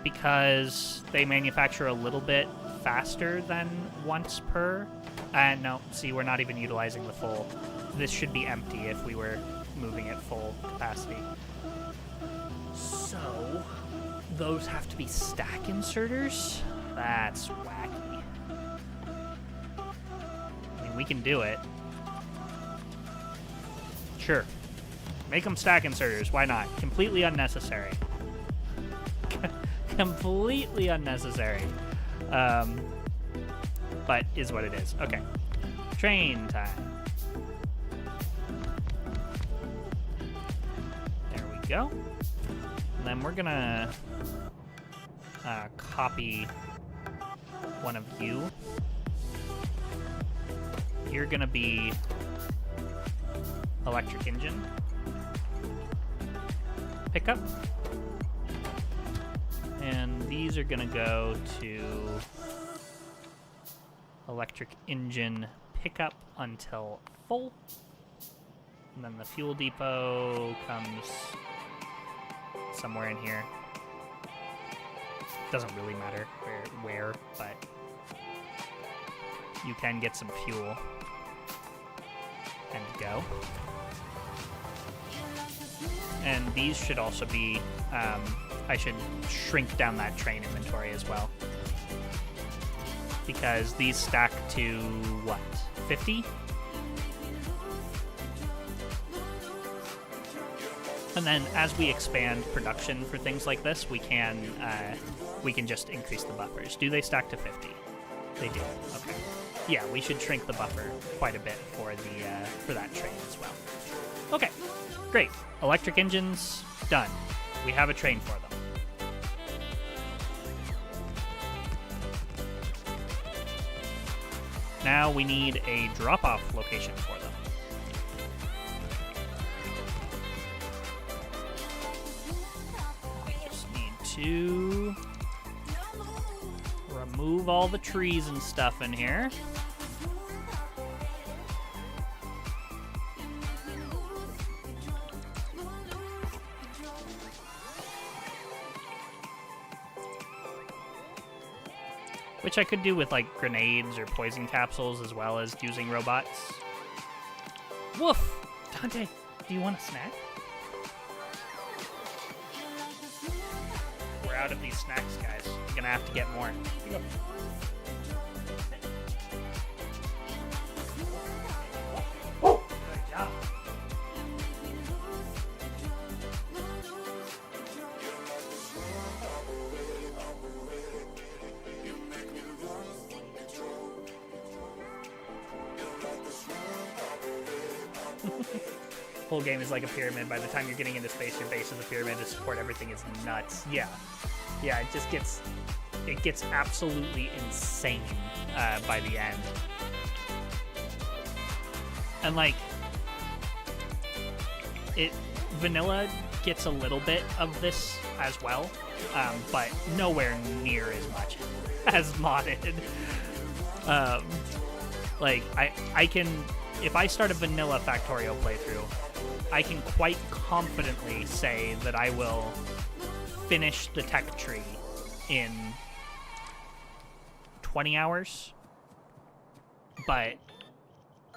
because they manufacture a little bit faster than once per. And no, see, we're not even utilizing the full. This should be empty if we were moving at full capacity. So, those have to be stack inserters? That's wacky. I mean, we can do it. Sure. Make them stack inserters. Why not? Completely unnecessary. Completely unnecessary. But is what it is. Okay. Train time. There we go. And then we're gonna copy one of you. You're gonna be electric engine pickup. And these are gonna go to electric engine pickup until full. And then the fuel depot comes somewhere in here. Doesn't really matter where, but you can get some fuel and go. And these should also be, I should shrink down that train inventory as well. Because these stack to, what, 50? And then as we expand production for things like this, we can just increase the buffers. Do they stack to 50? They do. Okay. Yeah, we should shrink the buffer quite a bit for the for that train as well. Okay, great. Electric engines, done. We have a train for them. Now we need a drop-off location for them. Just need to remove all the trees and stuff in here. Which I could do with, like, grenades or poison capsules as well as using robots. Woof! Dante, do you want a snack? We're out of these snacks, guys. We're gonna have to get more. Here you go. Good job. Whole game is like a pyramid. By the time you're getting into space, your base is a pyramid to support everything is nuts. Yeah, it just gets absolutely insane by the end. And like vanilla gets a little bit of this as well, but nowhere near as much as modded. Like I can, if I start a vanilla Factorio playthrough, I can quite confidently say that I will finish the tech tree in 20 hours. But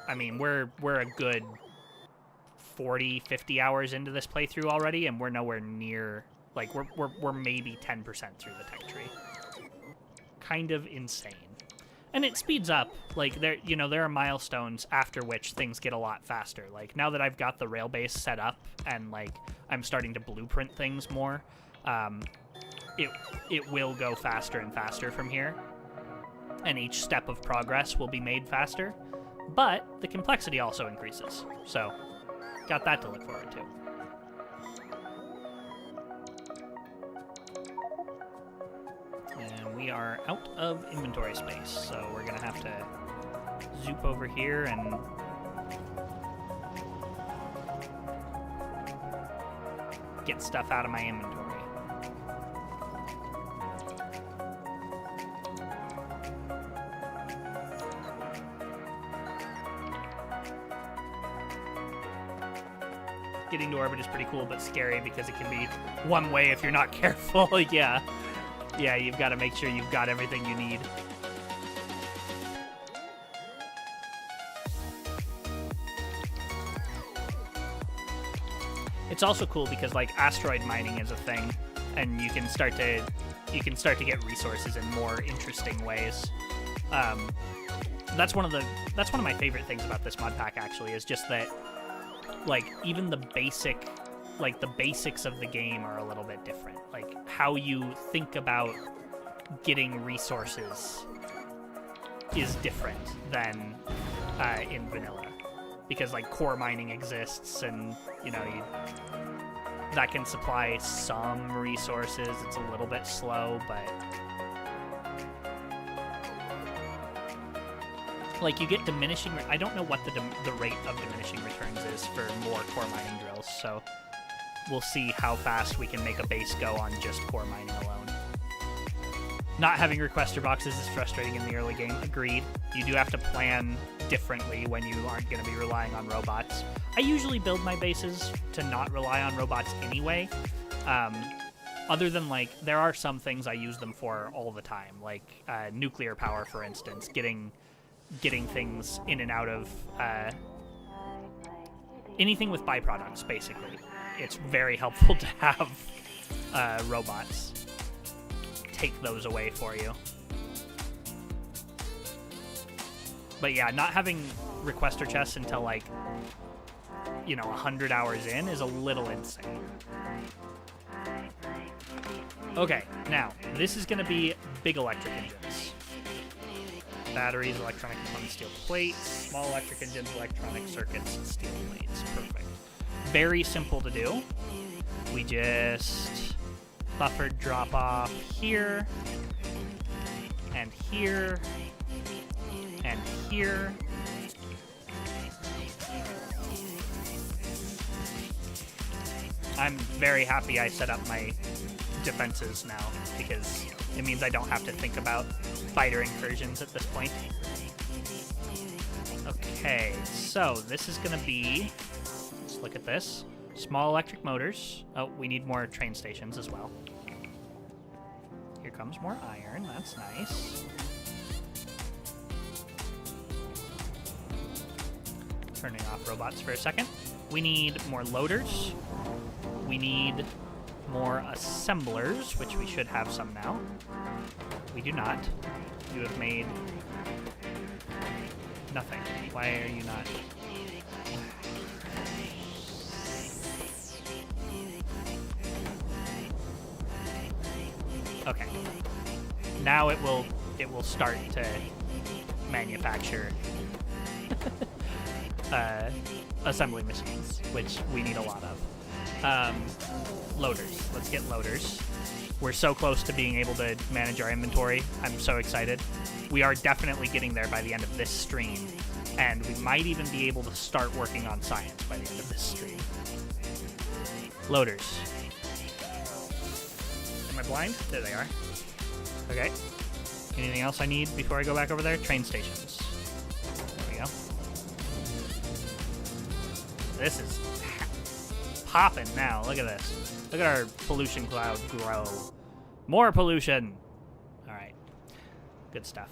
I mean, we're a good 40, 50 hours into this playthrough already, and we're nowhere near, like, we're maybe 10% through the tech tree. Kind of insane. And it speeds up. Like, there are milestones after which things get a lot faster. Like, now that I've got the rail base set up and, like, I'm starting to blueprint things more, it will go faster and faster from here. And each step of progress will be made faster. But the complexity also increases. So, got that to look forward to. And we are out of inventory space, so we're gonna have to zoop over here and get stuff out of my inventory. Getting to orbit is pretty cool, but scary because it can be one way if you're not careful. Yeah, you've got to make sure you've got everything you need. It's also cool because, like, asteroid mining is a thing, and you can start to get resources in more interesting ways. That's one of my favorite things about this mod pack, actually, is just that, like, even the basics of the game are a little bit different. Like, how you think about getting resources is different than in vanilla. Because, like, core mining exists, and, that can supply some resources. It's a little bit slow, but... Like, you get diminishing... I don't know what the rate of diminishing returns is for more core mining drills, so we'll see how fast we can make a base go on just core mining alone. Not having requester boxes is frustrating in the early game. Agreed. You do have to plan differently when you aren't going to be relying on robots. I usually build my bases to not rely on robots anyway. Other than, like, there are some things I use them for all the time, like nuclear power, for instance. Getting getting things in and out of anything with byproducts, basically. It's very helpful to have robots take those away for you. But yeah, not having requester chests until, like, 100 hours in is a little insane. Okay, now, this is going to be big electric engines. Batteries, electronic components, steel plates, small electric engines, electronic circuits, steel plates. Perfect. Very simple to do. We just buffered drop off here, and here, and here. I'm very happy I set up my defenses now, because it means I don't have to think about fighter incursions at this point. Okay, so this is going to be, let's look at this. Small electric motors. Oh, we need more train stations as well. Here comes more iron. That's nice. Turning off robots for a second. We need more loaders. We need more assemblers, which we should have some now. We do not. You have made nothing. Why are you not? Okay. Now it will start to manufacture assembly machines, which we need a lot of. Loaders. Let's get loaders. We're so close to being able to manage our inventory. I'm so excited. We are definitely getting there by the end of this stream, and we might even be able to start working on science by the end of this stream. Loaders. Am I blind? There they are. Okay. Anything else I need before I go back over there? Train stations. There we go. This is popping now. Look at this. Look at our pollution cloud grow. More pollution. All right. Good stuff.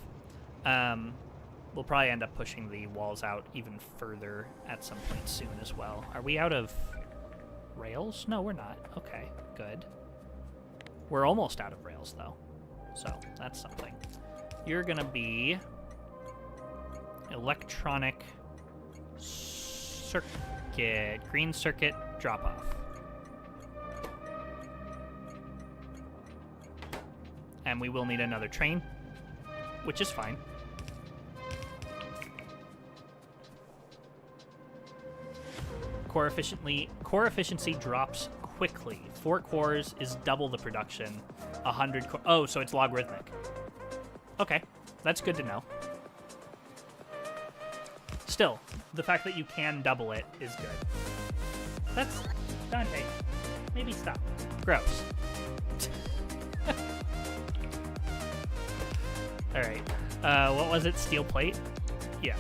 We'll probably end up pushing the walls out even further at some point soon as well. Are we out of rails? No, we're not. Okay, good. We're almost out of rails, though. So, that's something. You're going to be electronic circuit, green circuit drop-off. And we will need another train, which is fine. Core efficiency drops quickly. 4 cores is double the production. 100 core. Oh, so it's logarithmic. Okay, that's good to know. Still, the fact that you can double it is good. That's Dante. Maybe stop. Gross. All right. What was it? Steel plate? Yeah.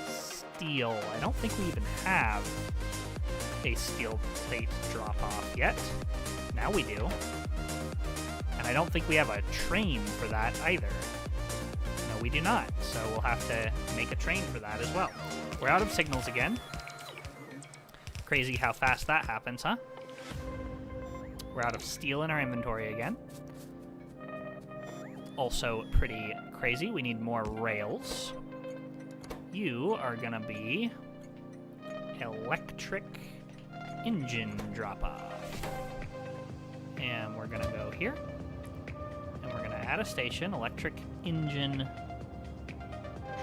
Steel. I don't think we even have a steel plate drop-off yet. Now we do. And I don't think we have a train for that either. No, we do not. So we'll have to make a train for that as well. We're out of signals again. Crazy how fast that happens, huh? We're out of steel in our inventory again. Also pretty crazy. We need more rails. You are going to be electric engine drop-off. And we're going to go here. And we're going to add a station, electric engine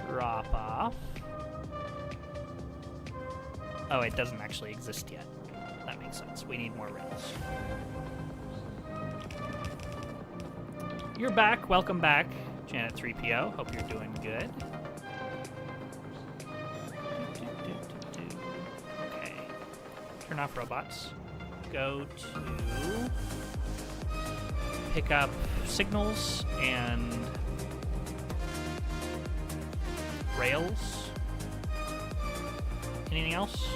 drop-off. Oh, it doesn't actually exist yet. That makes sense. We need more rails. You're back. Welcome back, Janet 3PO. Hope you're doing good. Okay. Turn off robots. Go to pick up signals and rails. Anything else?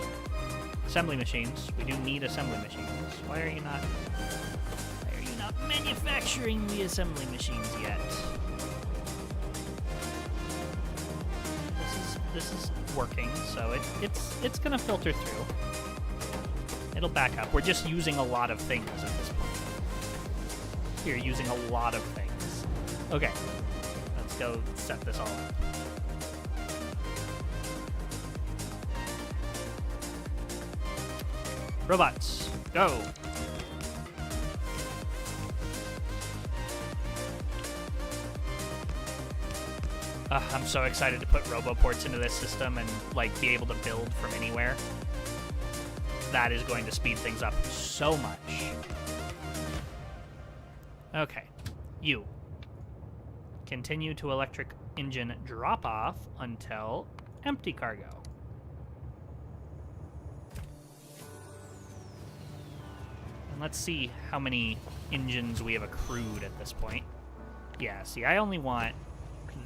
Assembly machines. We do need assembly machines. Why are you not manufacturing the assembly machines yet? this is working, so it's gonna filter through. It'll back up. We're just using a lot of things at this point. You're using a lot of things. Okay, let's go set this all up. Robots, go! I'm so excited to put roboports into this system and like be able to build from anywhere. That is going to speed things up so much. Okay, you. Continue to electric engine drop off until empty cargo. And let's see how many engines we have accrued at this point. Yeah, see, I only want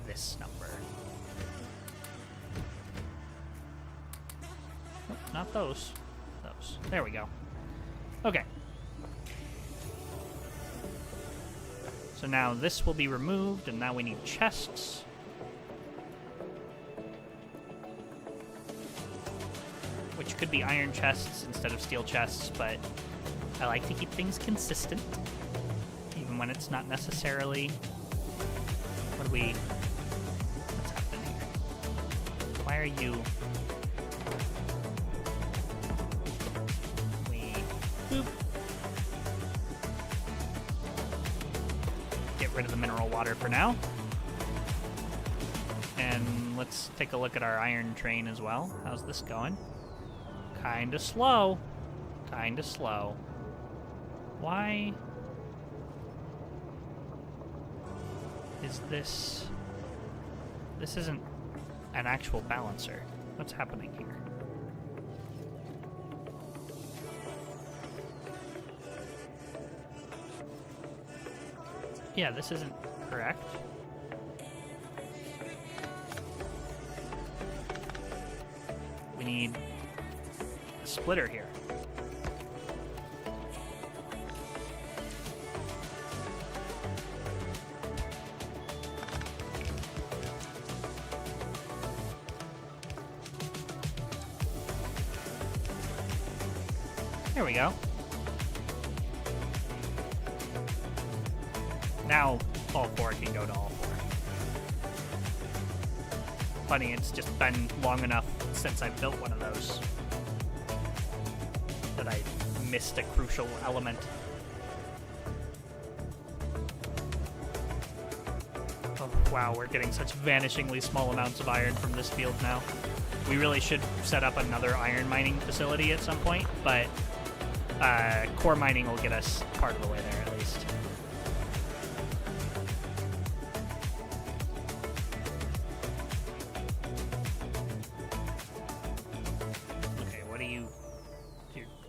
this number. Oh, not those. Those. There we go. Okay. So now this will be removed, and now we need chests. Which could be iron chests instead of steel chests, but I like to keep things consistent, even when it's not necessarily... What do we... What's happening here? Why are you... Boop. Get rid of the mineral water for now. And let's take a look at our iron train as well. How's this going? Kinda slow. Kinda slow. Why is this... This isn't an actual balancer. What's happening here? Yeah, this isn't correct. We need a splitter here. There we go. Now, all four can go to all four. Funny, it's just been long enough since I built one of those that I missed a crucial element. Oh, wow, we're getting such vanishingly small amounts of iron from this field now. We really should set up another iron mining facility at some point, but core mining will get us part of the way there at least.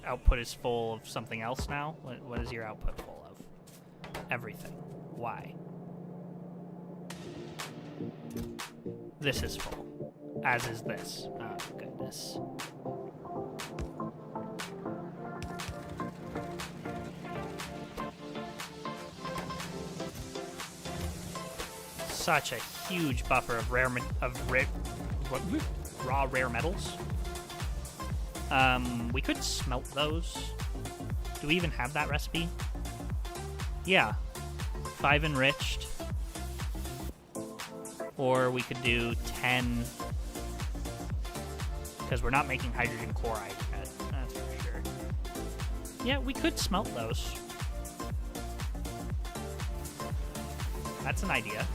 Output is full of something else now? What is your output full of? Everything. Why? This is full. As is this. Oh, goodness. Such a huge buffer of raw rare metals. We could smelt those. Do we even have that recipe? Yeah. 5 enriched. Or we could do 10... Because we're not making hydrogen chloride yet. That's for sure. Yeah, we could smelt those. That's an idea.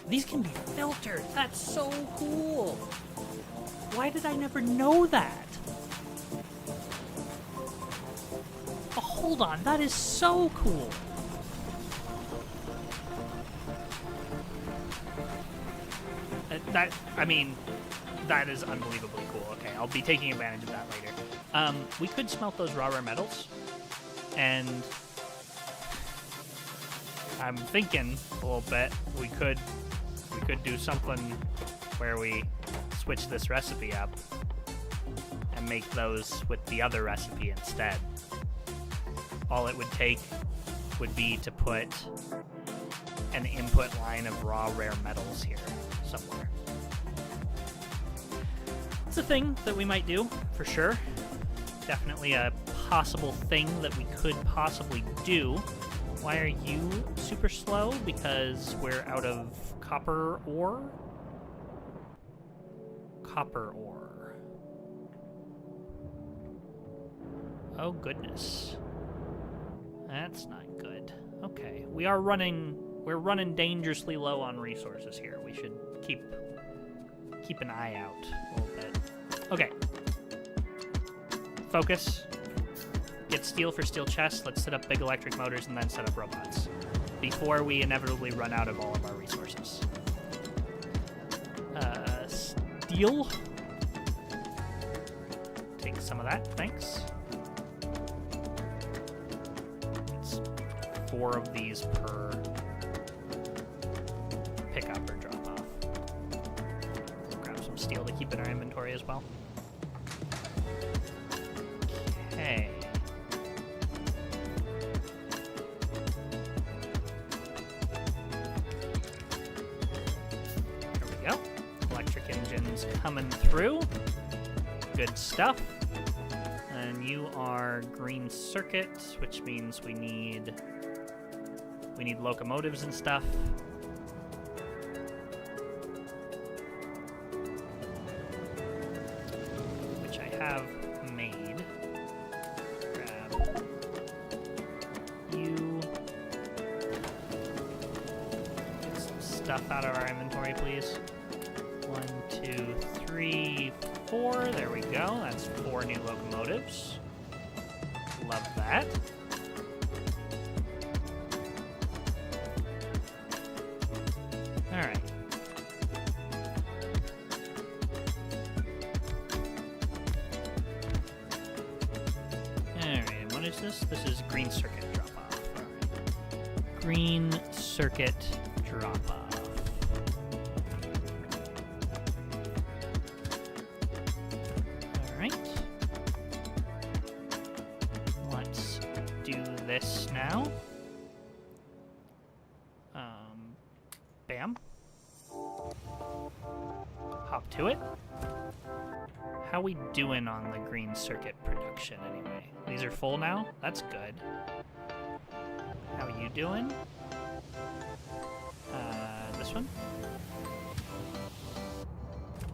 These can be filtered. That's so cool. Why did I never know that? Oh, hold on. That is so cool. That is unbelievably cool. Okay, I'll be taking advantage of that later. We could smelt those raw rare metals. And I'm thinking a little bit we could do something where we switch this recipe up and make those with the other recipe instead. All it would take would be to put an input line of raw rare metals here somewhere. It's a thing that we might do, for sure. Definitely a possible thing that we could possibly do. Why are you super slow? Because we're out of copper ore? Copper ore. Oh, goodness. That's not good. Okay, we're running dangerously low on resources here. We should keep an eye out a little bit. Okay. Focus. Get steel for steel chests. Let's set up big electric motors and then set up robots before we inevitably run out of all of our resources. Steel. Take some of that, thanks. It's 4 of these per pickup or drop off. Grab some steel to keep in our inventory as well. Okay. Coming through. Good stuff. And you are green circuit, which means we need locomotives and stuff. Which I have made. Grab you. Get some stuff out of our inventory, please. 1, 2, 3, 4. There we go. That's 4 new locomotives. Love that. All right. All right. What is this? This is green circuit drop off. All right. Green circuit drop off. Now, bam. Hop to it. How we doing on the green circuit production anyway? These are full now? That's good. How you doing? This one?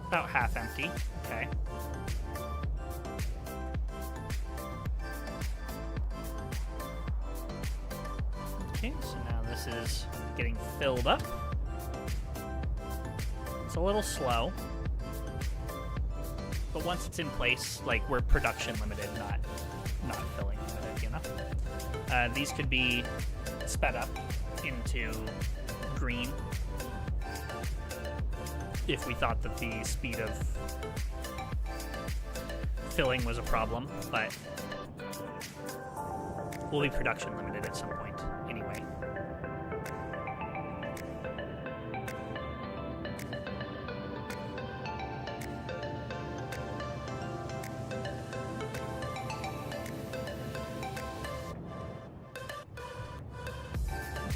About half empty. Okay. Okay, so now this is getting filled up. It's a little slow, but once it's in place, like, we're production limited, not filling limited, you know? These could be sped up into green if we thought that the speed of filling was a problem, but we'll be production limited at some point anyway.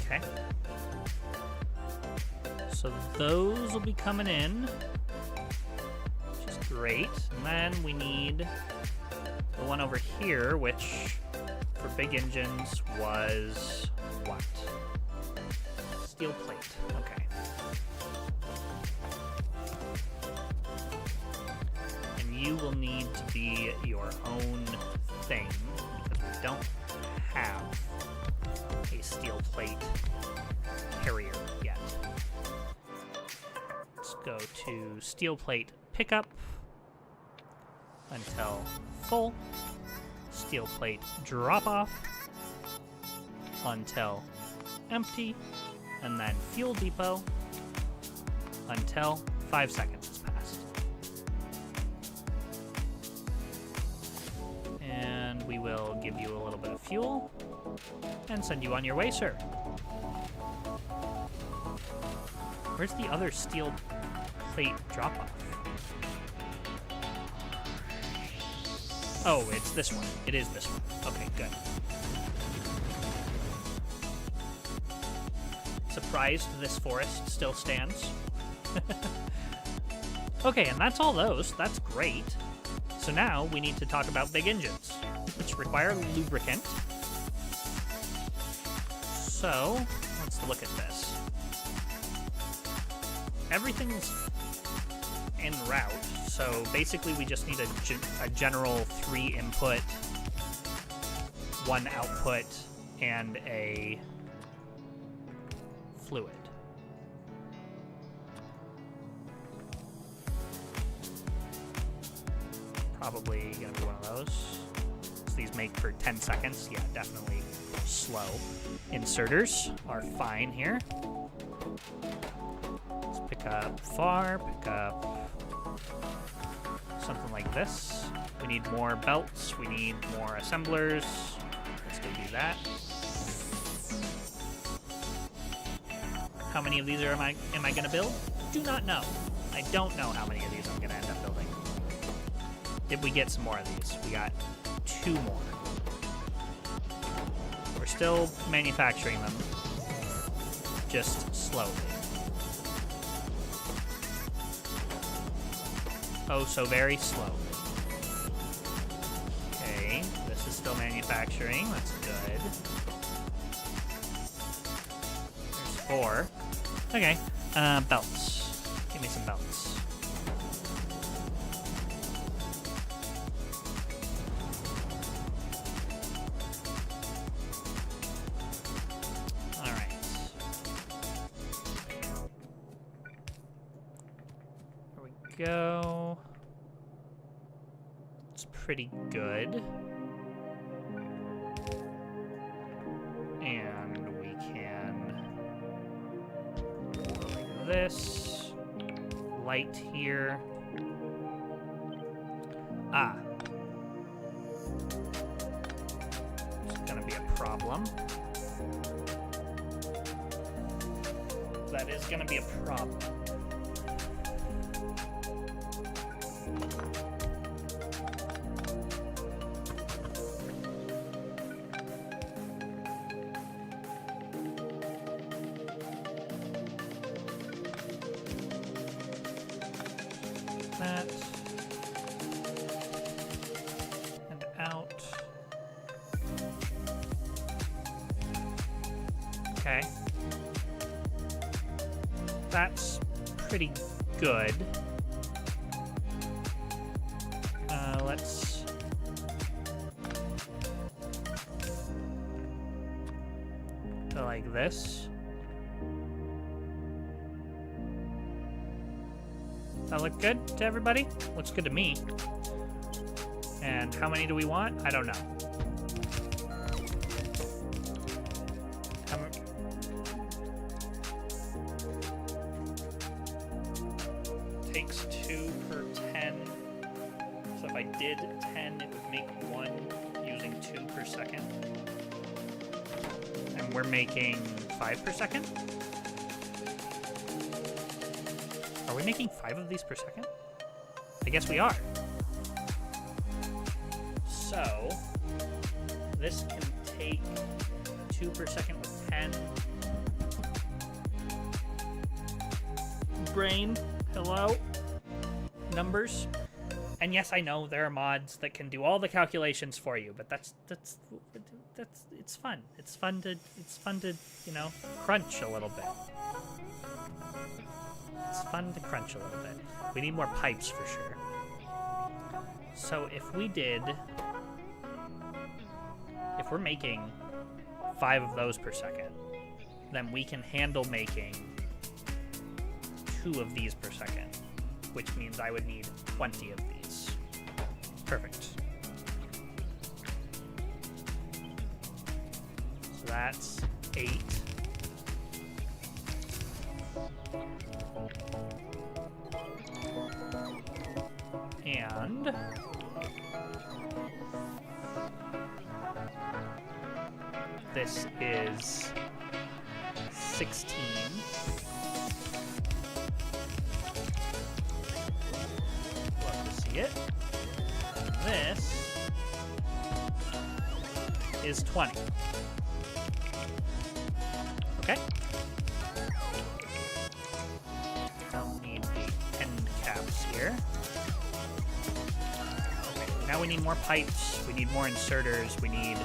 Okay. So those will be coming in, which is great. And then we need the one over here, which for big engines was what? Steel plate. Okay. And you will need to be your own thing because we don't have a steel plate carrier yet. Let's go to steel plate pickup until full. Steel plate drop off until empty, and then fuel depot until 5 seconds has passed. And we will give you a little bit of fuel and send you on your way, sir. Where's the other steel plate drop off? Oh, it's this one. It is this one. Okay, good. surprised this forest still stands. Okay, and that's all those. That's great. So now we need to talk about big engines, which require lubricant. So let's look at this. Everything's en route, so basically we just need a general 3 input, 1 output, and a fluid. Probably gonna be one of those. So these make for 10 seconds. Yeah, definitely slow. Inserters are fine here. Let's pick up far, pick up something like this. We need more belts, we need more assemblers. Let's go do that. How many of these am I gonna build? Do not know. I don't know how many of these I'm gonna end up building. Did we get some more of these? We got 2 more. We're still manufacturing them, just slowly. Oh, so very slowly. Okay, this is still manufacturing. That's good. There's 4. Okay, belts. Give me some belts. Go. It's pretty good. And we can go like this. Light here. Ah. It's gonna be a problem. That is gonna be a problem. That and out. Okay. That's pretty good. Let's go like this. That look good to everybody? Looks good to me. And how many do we want? I don't know. Takes 2 per 10. So if I did 10, it would make 1 using 2 per second. And we're making 5 per second? Are we making 5 of these per second? I guess we are. So, this can take 2 per second with 10. Brain, hello? Numbers. And yes, I know there are mods that can do all the calculations for you, but that's it's fun. It's fun to you know, crunch a little bit. It's fun to crunch a little bit. We need more pipes for sure. So if we're making 5 of those per second, then we can handle making 2 of these per second, which means I would need 20 of these. Perfect. So that's 8. And this is 16. Love to see it. And this is 20. Okay. here. Okay, now we need more pipes, we need more inserters, we need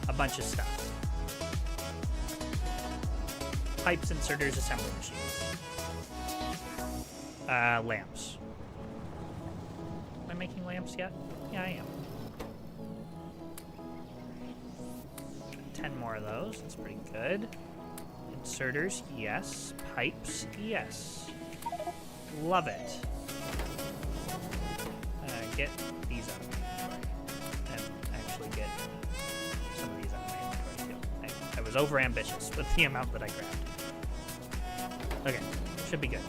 a bunch of stuff. Pipes, inserters, assembly machines. Lamps. Am I making lamps yet? Yeah, I am. 10 more of those. That's pretty good. Inserters, yes. Pipes, yes. Love it. Get these out of my inventory. And actually get some of these out of my inventory too. I was over ambitious with the amount that I grabbed. Okay, should be good.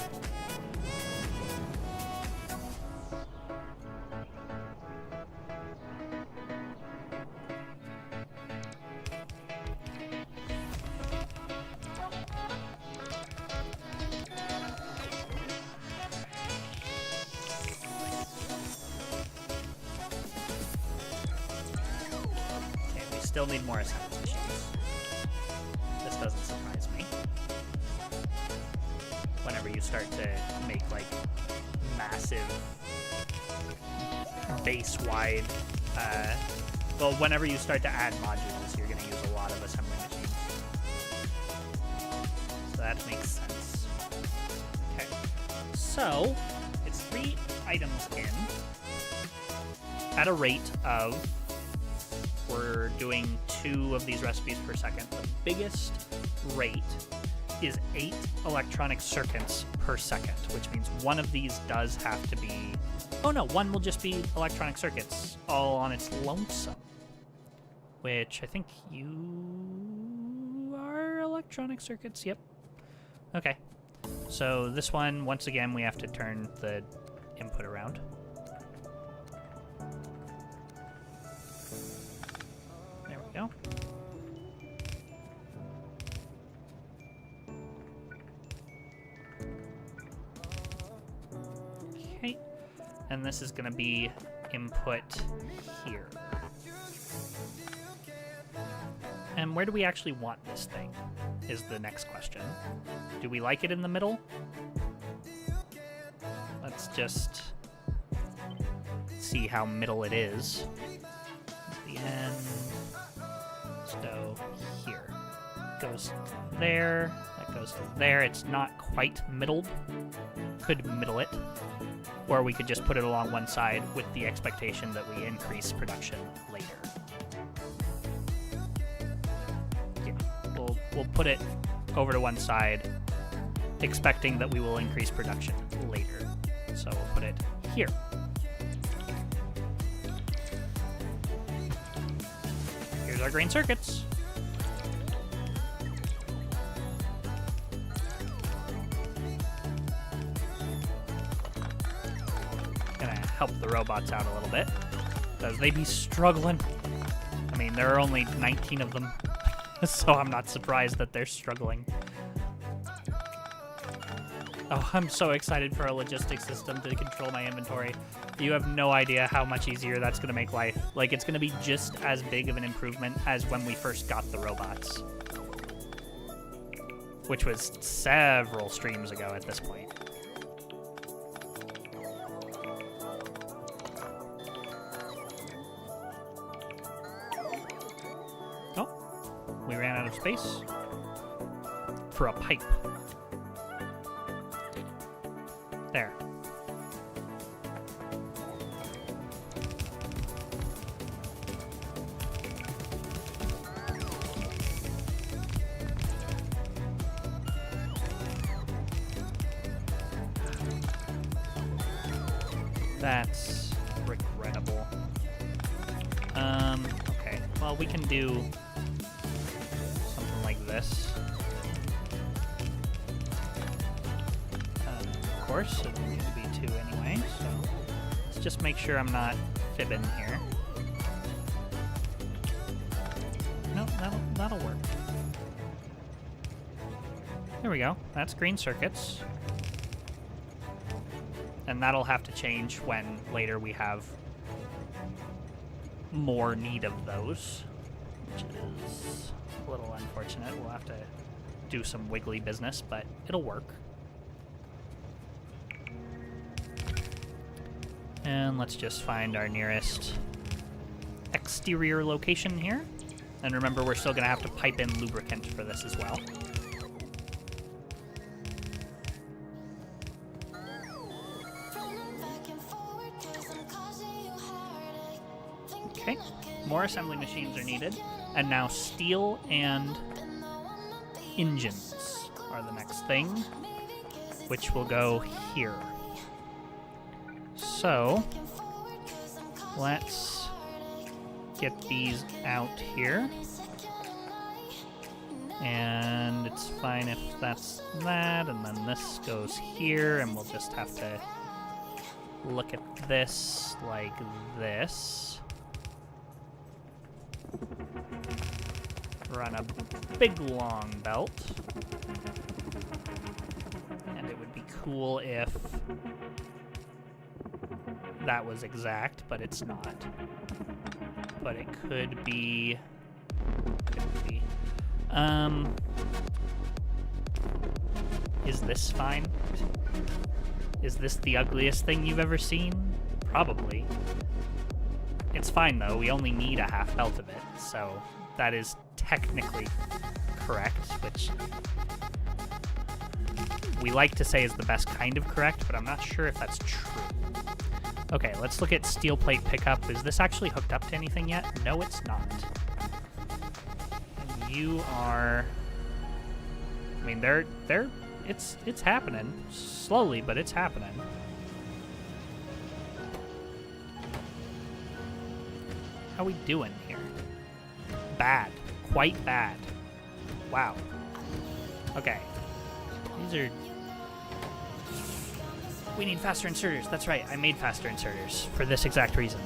Still need more assembly machines. This doesn't surprise me. Whenever you start to make like massive base-wide, well, whenever you start to add modules, you're going to use a lot of assembly machines. So that makes sense. Okay, so it's 3 items in at a rate of, we're doing 2 of these recipes per second. The biggest rate is 8 electronic circuits per second, which means one of these does have to be... Oh no, one will just be electronic circuits all on its lonesome. Which I think you are electronic circuits, yep. Okay, so this one, once again, we have to turn the input around. Go. Okay, and this is going to be input here. And where do we actually want this thing, is the next question. Do we like it in the middle? Let's just see how middle it is. At the end. Go here. Goes there. That goes to there. It's not quite middled. Could middle it. Or we could just put it along one side with the expectation that we increase production later. Yeah, we'll put it over to one side, expecting that we will increase production later. So we'll put it here. Here's our green circuits. Gonna help the robots out a little bit, because they be struggling. I mean, there are only 19 of them, so I'm not surprised that they're struggling. Oh, I'm so excited for a logistics system to control my inventory. You have no idea how much easier that's going to make life. Like, it's going to be just as big of an improvement as when we first got the robots. Which was several streams ago at this point. Oh, we ran out of space for a pipe. There. That's regrettable. Okay. Well, we can do something like this. Of course, it'll need to be 2 anyway, so let's just make sure I'm not fibbing here. No, that'll work. There we go. That's green circuits. And that'll have to change when later we have more need of those, which is a little unfortunate. We'll have to do some wiggly business, but it'll work. And let's just find our nearest exterior location here. And remember, we're still going to have to pipe in lubricant for this as well. Okay, more assembly machines are needed. And now steel and engines are the next thing, which will go here. So, let's get these out here. And it's fine if that's that, and then this goes here, and we'll just have to look at this like this. Run a big long belt. And it would be cool if that was exact, but it's not. But it could be. Is this fine? Is this the ugliest thing you've ever seen? Probably. It's fine though, we only need a half belt of it, so that is technically correct, which we like to say is the best kind of correct, but I'm not sure if that's true. Okay, let's look at steel plate pickup. Is this actually hooked up to anything yet? No, it's not. And you are... I mean, it's happening. Slowly, but it's happening. How we doing here? Bad. Quite bad. Wow. Okay. These are... We need faster inserters. That's right. I made faster inserters for this exact reason.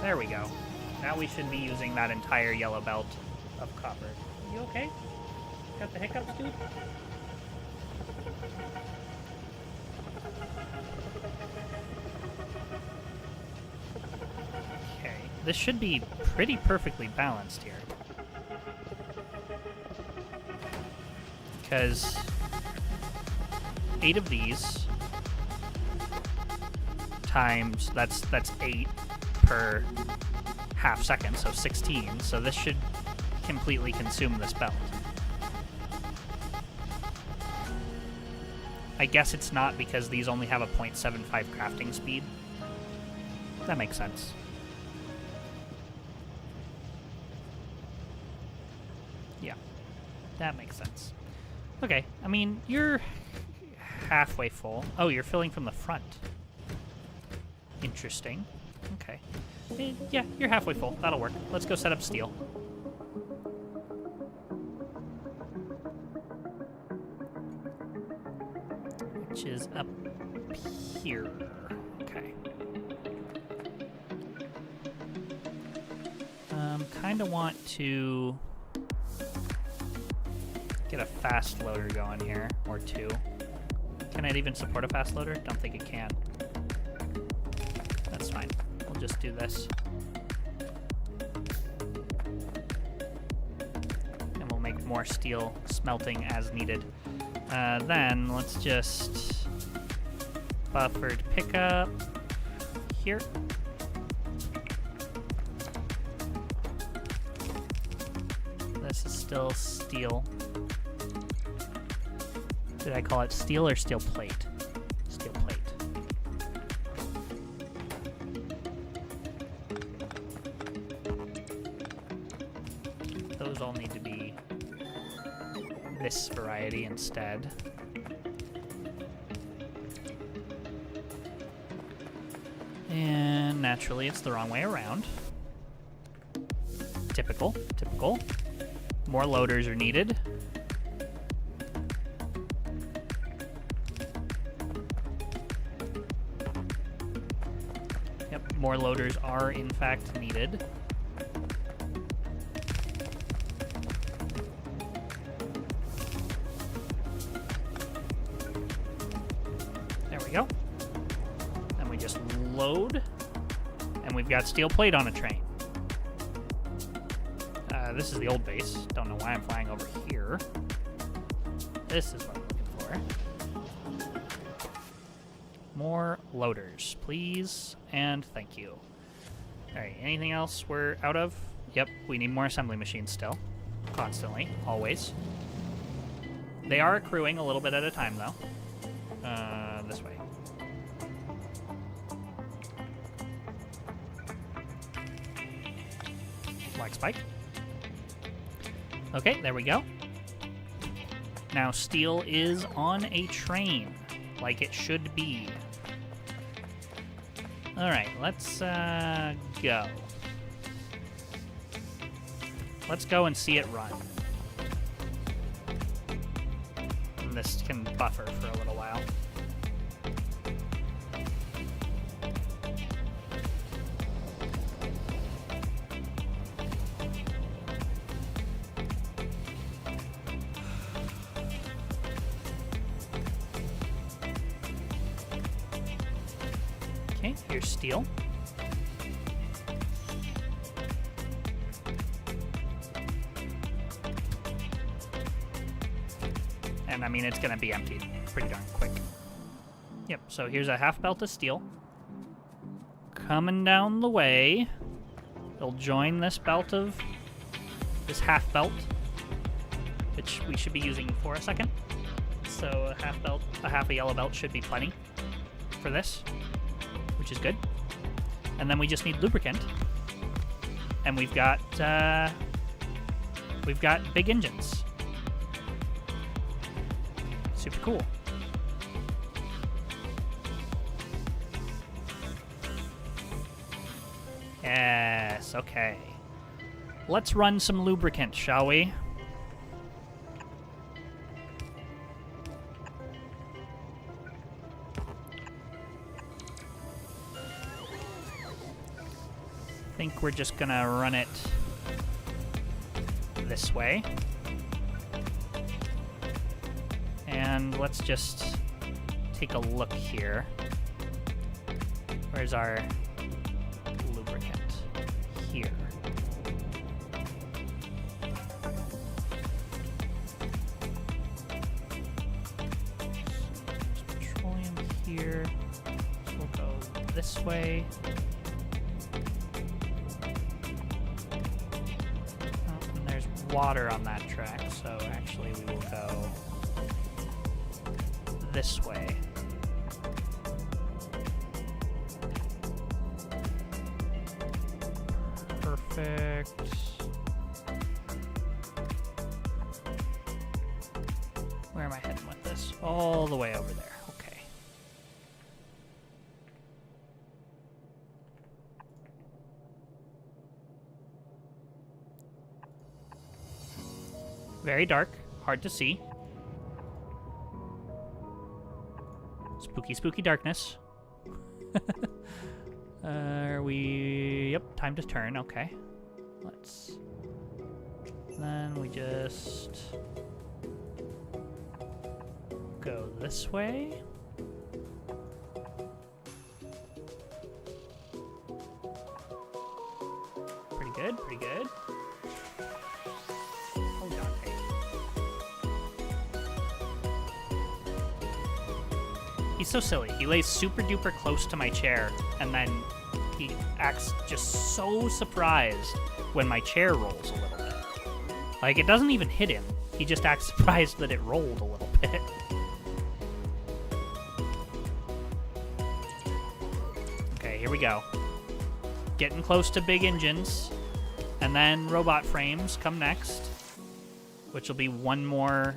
There we go. Now we should be using that entire yellow belt of copper. You okay? Got the hiccups, dude? Okay. This should be pretty perfectly balanced here. Because 8 of these times, that's 8 per half second, so 16. So this should completely consume this belt. I guess it's not because these only have a 0.75 crafting speed. That makes sense. Yeah, that makes sense. Okay, I mean, you're halfway full. Oh, you're filling from the front. Interesting. Okay. Yeah, you're halfway full. That'll work. Let's go set up steel. Which is up here. Okay. Kind of want to get a fast loader going here, or 2. Can it even support a fast loader? Don't think it can. That's fine. We'll just do this. And we'll make more steel smelting as needed. Then let's just buffered pickup here. This is still steel. Did I call it steel or steel plate? Steel plate. Those all need to be this variety instead. And naturally, it's the wrong way around. Typical, typical. More loaders are needed. Yep, more loaders are in fact needed. There we go. Then we just load, and we've got steel plate on a train. This is the old base. Don't know why I'm flying over here. This is what I'm looking More loaders, please, and thank you. All right, anything else we're out of? Yep, we need more assembly machines still. Constantly, always. They are accruing a little bit at a time, though. This way. Black spike. Okay, there we go. Now steel is on a train, like it should be. All right, let's go. Let's go and see it run. And this can buffer for a little while. Okay, here's steel. And I mean, it's gonna be emptied pretty darn quick. Yep, so here's a half belt of steel. Coming down the way, it'll join this belt of, this half belt, which we should be using for a second. So a half belt, a half a yellow belt should be plenty for this, which is good. And then we just need lubricant. And we've got big engines. Super cool. Yes, okay. Let's run some lubricant, shall we? I think we're just gonna run it this way. And let's just take a look here. Where's our lubricant? Here. So there's petroleum here. So we'll go this way. Oh, and there's water on that track, so actually we will go this way. Perfect. Where am I heading with this? All the way over there. Okay. Very dark, hard to see. Spooky, spooky darkness. Are we... Yep, time to turn. Okay. Let's... Then we just... go this way. Pretty good, pretty good. Oh, Dante. He's so silly. He lays super duper close to my chair, and then he acts just so surprised when my chair rolls a little bit. Like, it doesn't even hit him. He just acts surprised that it rolled a little bit. Okay, here we go. Getting close to big engines. And then robot frames come next, which will be one more...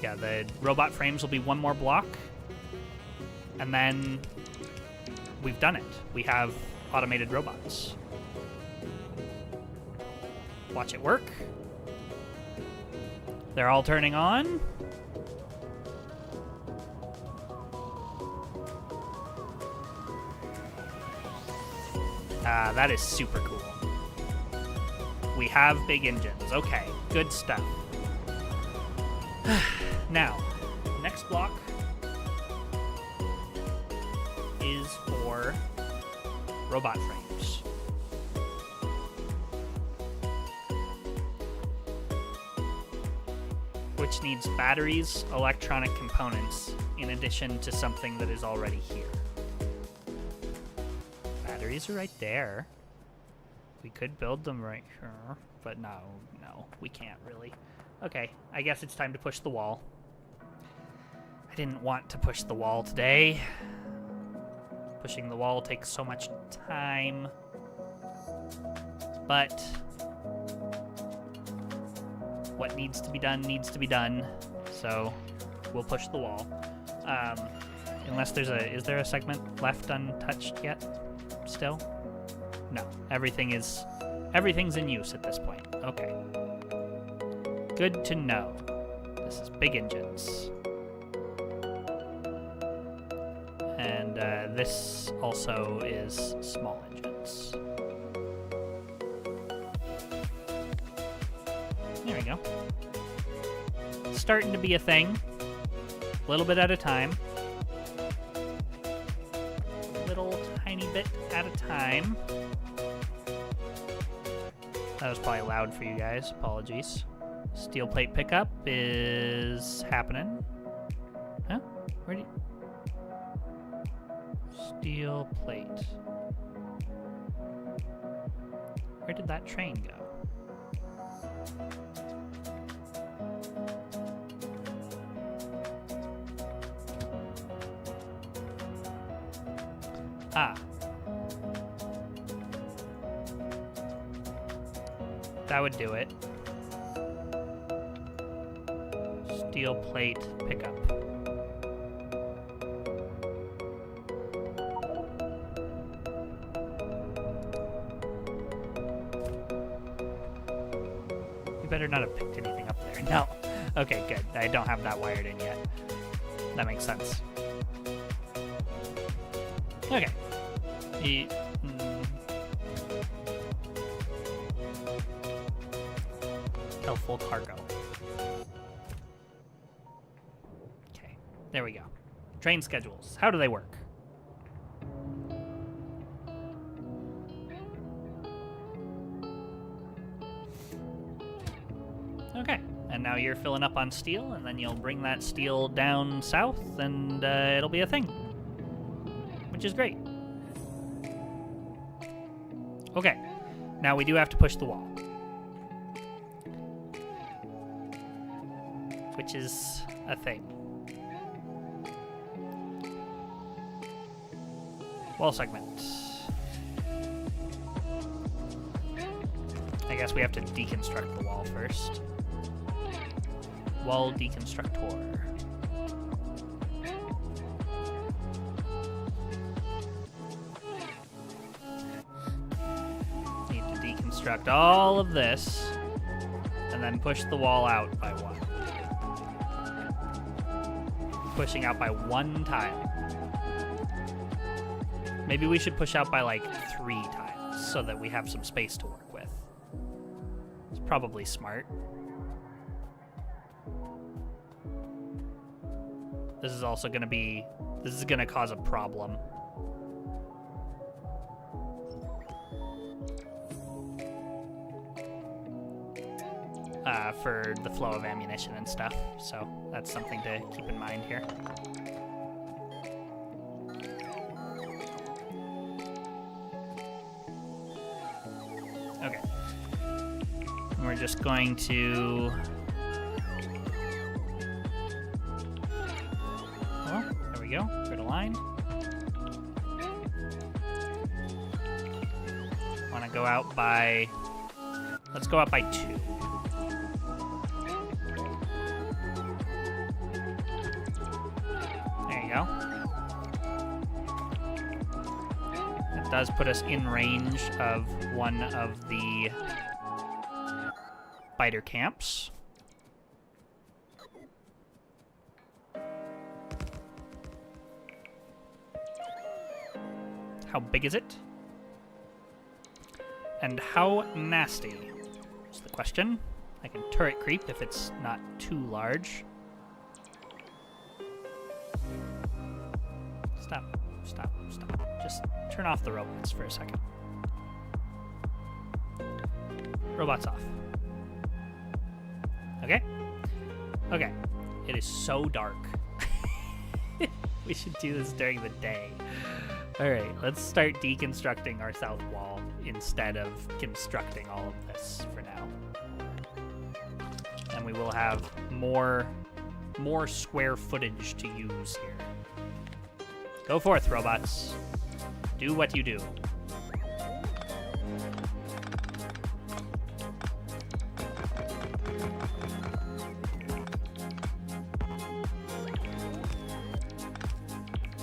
Yeah, the robot frames will be one more block. And then we've done it. We have automated robots. Watch it work. They're all turning on. That is super cool. We have big engines. Okay, good stuff. Now, next block is for robot frames. which needs batteries, electronic components, in addition to something that is already here. Batteries are right there. We could build them right here, but no, we can't really. Okay, I guess it's time to push the wall. I didn't want to push the wall today. Pushing the wall takes so much time. But what needs to be done, so we'll push the wall. Unless is there a segment left untouched yet? Still? No, everything's in use at this point. Okay. Good to know. This is big engines. And this also is small engines. There we go. Starting to be a thing. A little bit at a time. Little tiny bit at a time. That was probably loud for you guys. Apologies. Steel plate pickup is happening. Huh? Where did... Steel plate. Where did that train go? Ah. That would do it. Steel plate pickup. You better not have picked anything up there. No. Okay, good. I don't have that wired in yet. That makes sense. Okay. Full cargo. Okay, there we go. Train schedules. How do they work? Okay, and now you're filling up on steel, and then you'll bring that steel down south, and it'll be a thing. Which is great. Okay, now we do have to push the wall. Which is a thing. Wall segment. I guess we have to deconstruct the wall first. Wall deconstructor. Need to deconstruct all of this and then push the wall out by one. Pushing out by one time. Maybe we should push out by like 3 times so that we have some space to work with. It's probably smart. This is also gonna cause a problem. For the flow of ammunition and stuff, so that's something to keep in mind here. Okay. And we're just going to... Well, there we go. Grid aligned. Want to go out by... Let's go out by 2. Go. It does put us in range of one of the fighter camps. How big is it? And how nasty is the question. I can turret creep if it's not too large. Stop. Just turn off the robots for a second. Robots off. Okay. Okay. It is so dark. We should do this during the day. Alright, let's start deconstructing our south wall instead of constructing all of this for now. And we will have more square footage to use here. Go forth, robots. Do what you do.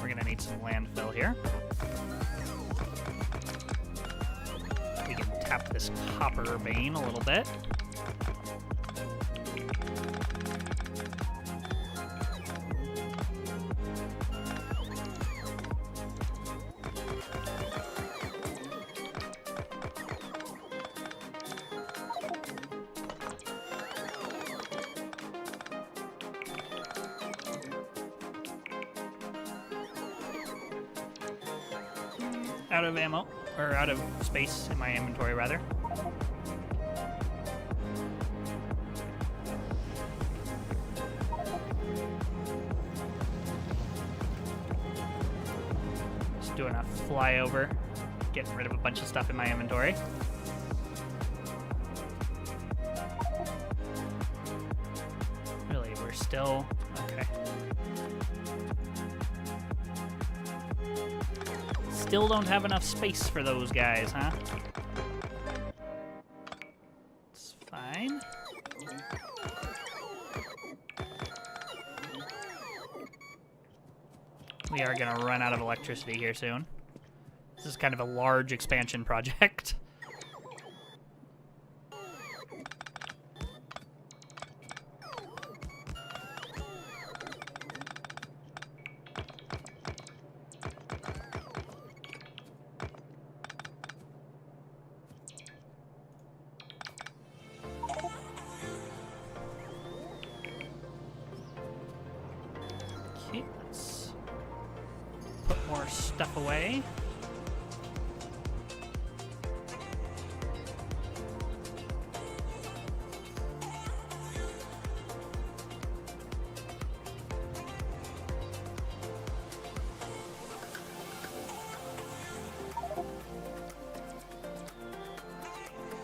We're gonna need some landfill here. We can tap this copper vein a little bit. Out of ammo, or out of space in my inventory, rather. Just doing a flyover, getting rid of a bunch of stuff in my inventory. Really, we're still... okay. Still don't have enough space for those guys, huh? It's fine. We are gonna run out of electricity here soon. This is kind of a large expansion project. Okay, let's put more stuff away.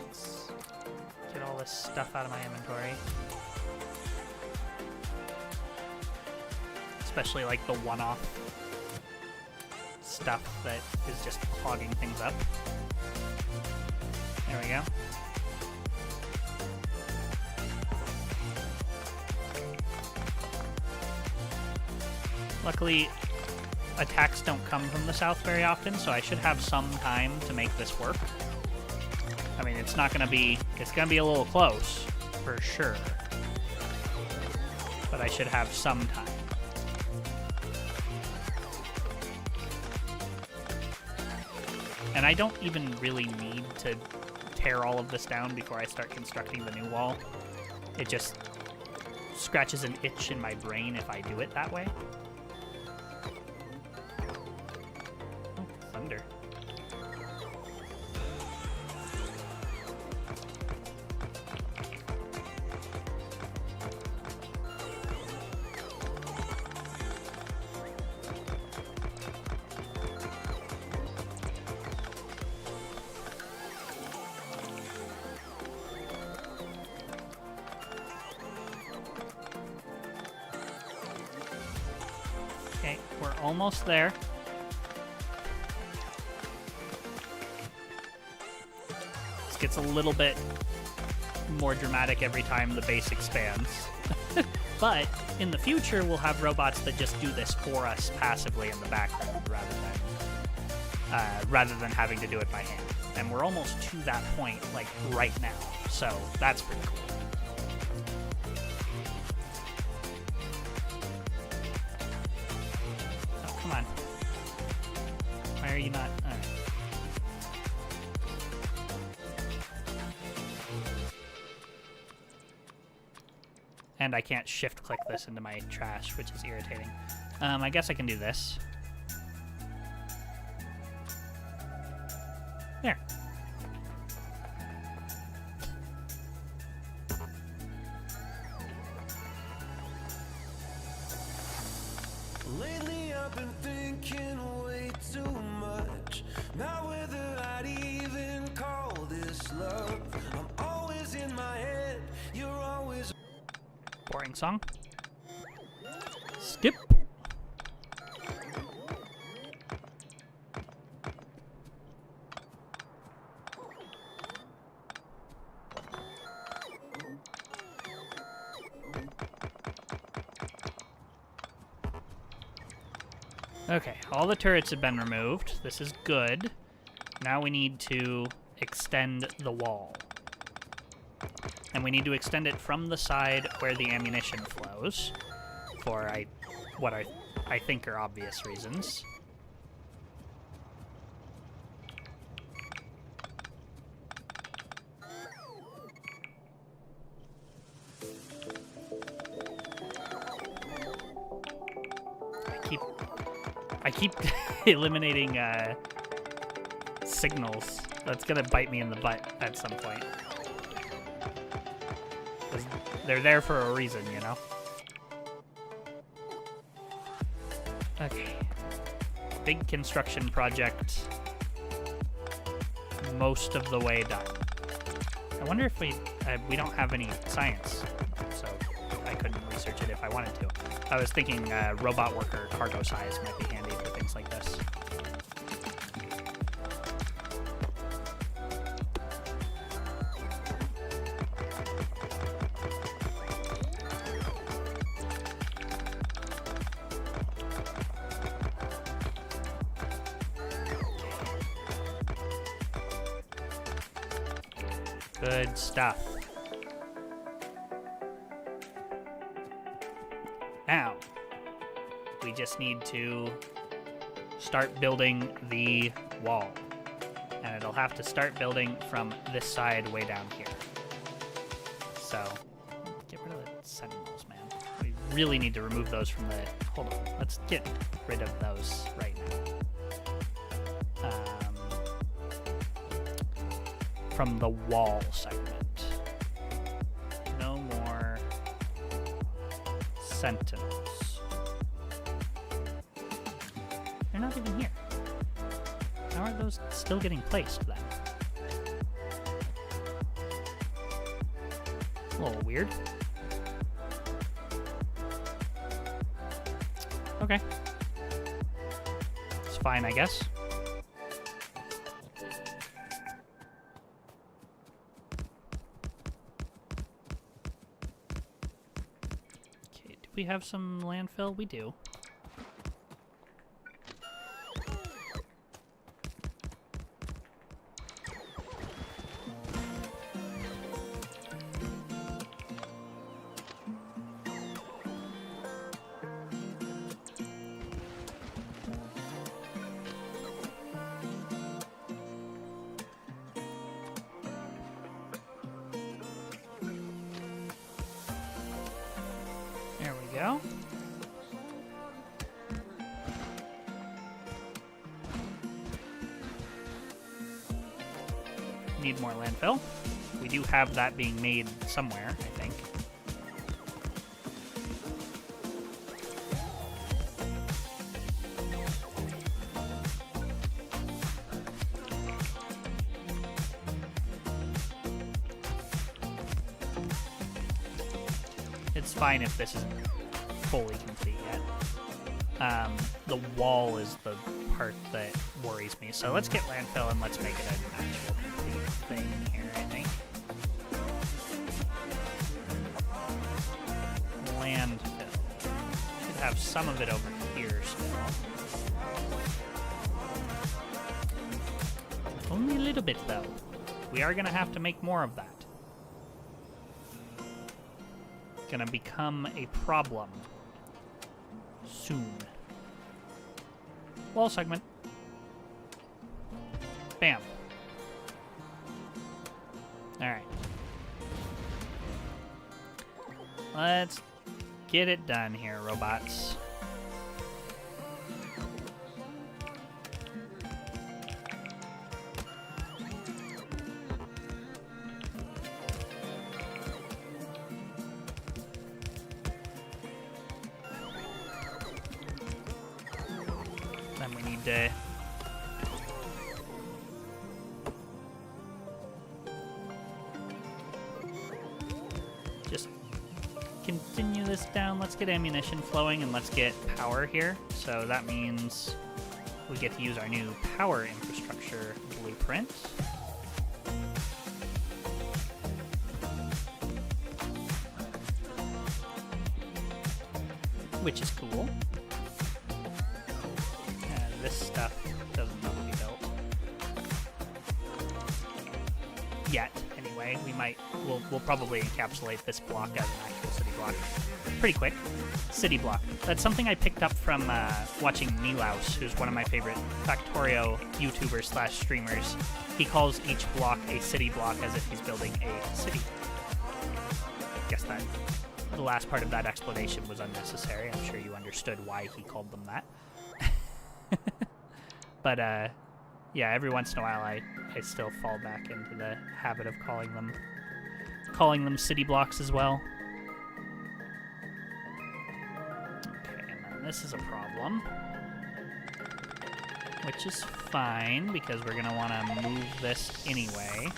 Let's get all this stuff out of my inventory. Especially like the one-off stuff that is just clogging things up. There we go. Luckily, attacks don't come from the south very often, so I should have some time to make this work. I mean, it's gonna be a little close, for sure. But I should have some time. And I don't even really need to tear all of this down before I start constructing the new wall. It just scratches an itch in my brain if I do it that way. Oh, thunder. Okay, we're almost there. This gets a little bit more dramatic every time the base expands. But in the future, we'll have robots that just do this for us passively in the background rather than having to do it by hand. And we're almost to that point, like, right now. So that's pretty cool. Oh, come on. Why are you not? All right. And I can't shift-click this into my trash, which is irritating. I guess I can do this. There. Lately I've been thinking way too much. Not whether I'd even call this love. I'm always in my head, you're always. Boring song. Skip. Okay, all the turrets have been removed. This is good. Now we need to extend the wall. And we need to extend it from the side where the ammunition flows, for what I think are obvious reasons. I keep eliminating signals. That's gonna bite me in the butt at some point. 'Cause they're there for a reason, you know? Okay. Big construction project. Most of the way done. I wonder if we don't have any science, so I couldn't research it if I wanted to. I was thinking robot worker cargo size might be handy for things like this. Good stuff. Now, we just need to start building the wall. And it'll have to start building from this side way down here. So, get rid of the sentinels, man. We really need to remove those from the... Hold on. Let's get rid of those right now. From the wall segment. No more sentinels. They're not even here. How are those still getting placed then? A little weird. Okay. It's fine, I guess. We have some landfill? We do. Go. Need more landfill. We do have that being made somewhere, I think. It's fine if this isn't fully complete yet. The wall is the part that worries me. So let's get landfill and let's make it an actual complete thing here, I think. Landfill. Should have some of it over here still. Only a little bit though. We are gonna have to make more of that. Gonna become a problem soon. Wall segment. Bam. Alright. Let's get it done here, robots. Then we need to just continue this down. Let's get ammunition flowing and let's get power here. So that means we get to use our new power infrastructure blueprint. Which is cool. This stuff doesn't need to be built. Yet, anyway. We'll probably encapsulate this block as an actual city block pretty quick. City block. That's something I picked up from watching Nilaus, who's one of my favorite Factorio YouTubers slash streamers. He calls each block a city block as if he's building a city. Guess that the last part of that explanation was unnecessary. I'm sure you understood why he called them that. But, yeah, every once in a while I still fall back into the habit of calling them city blocks as well. Okay, and then this is a problem. Which is fine, because we're going to want to move this anyway.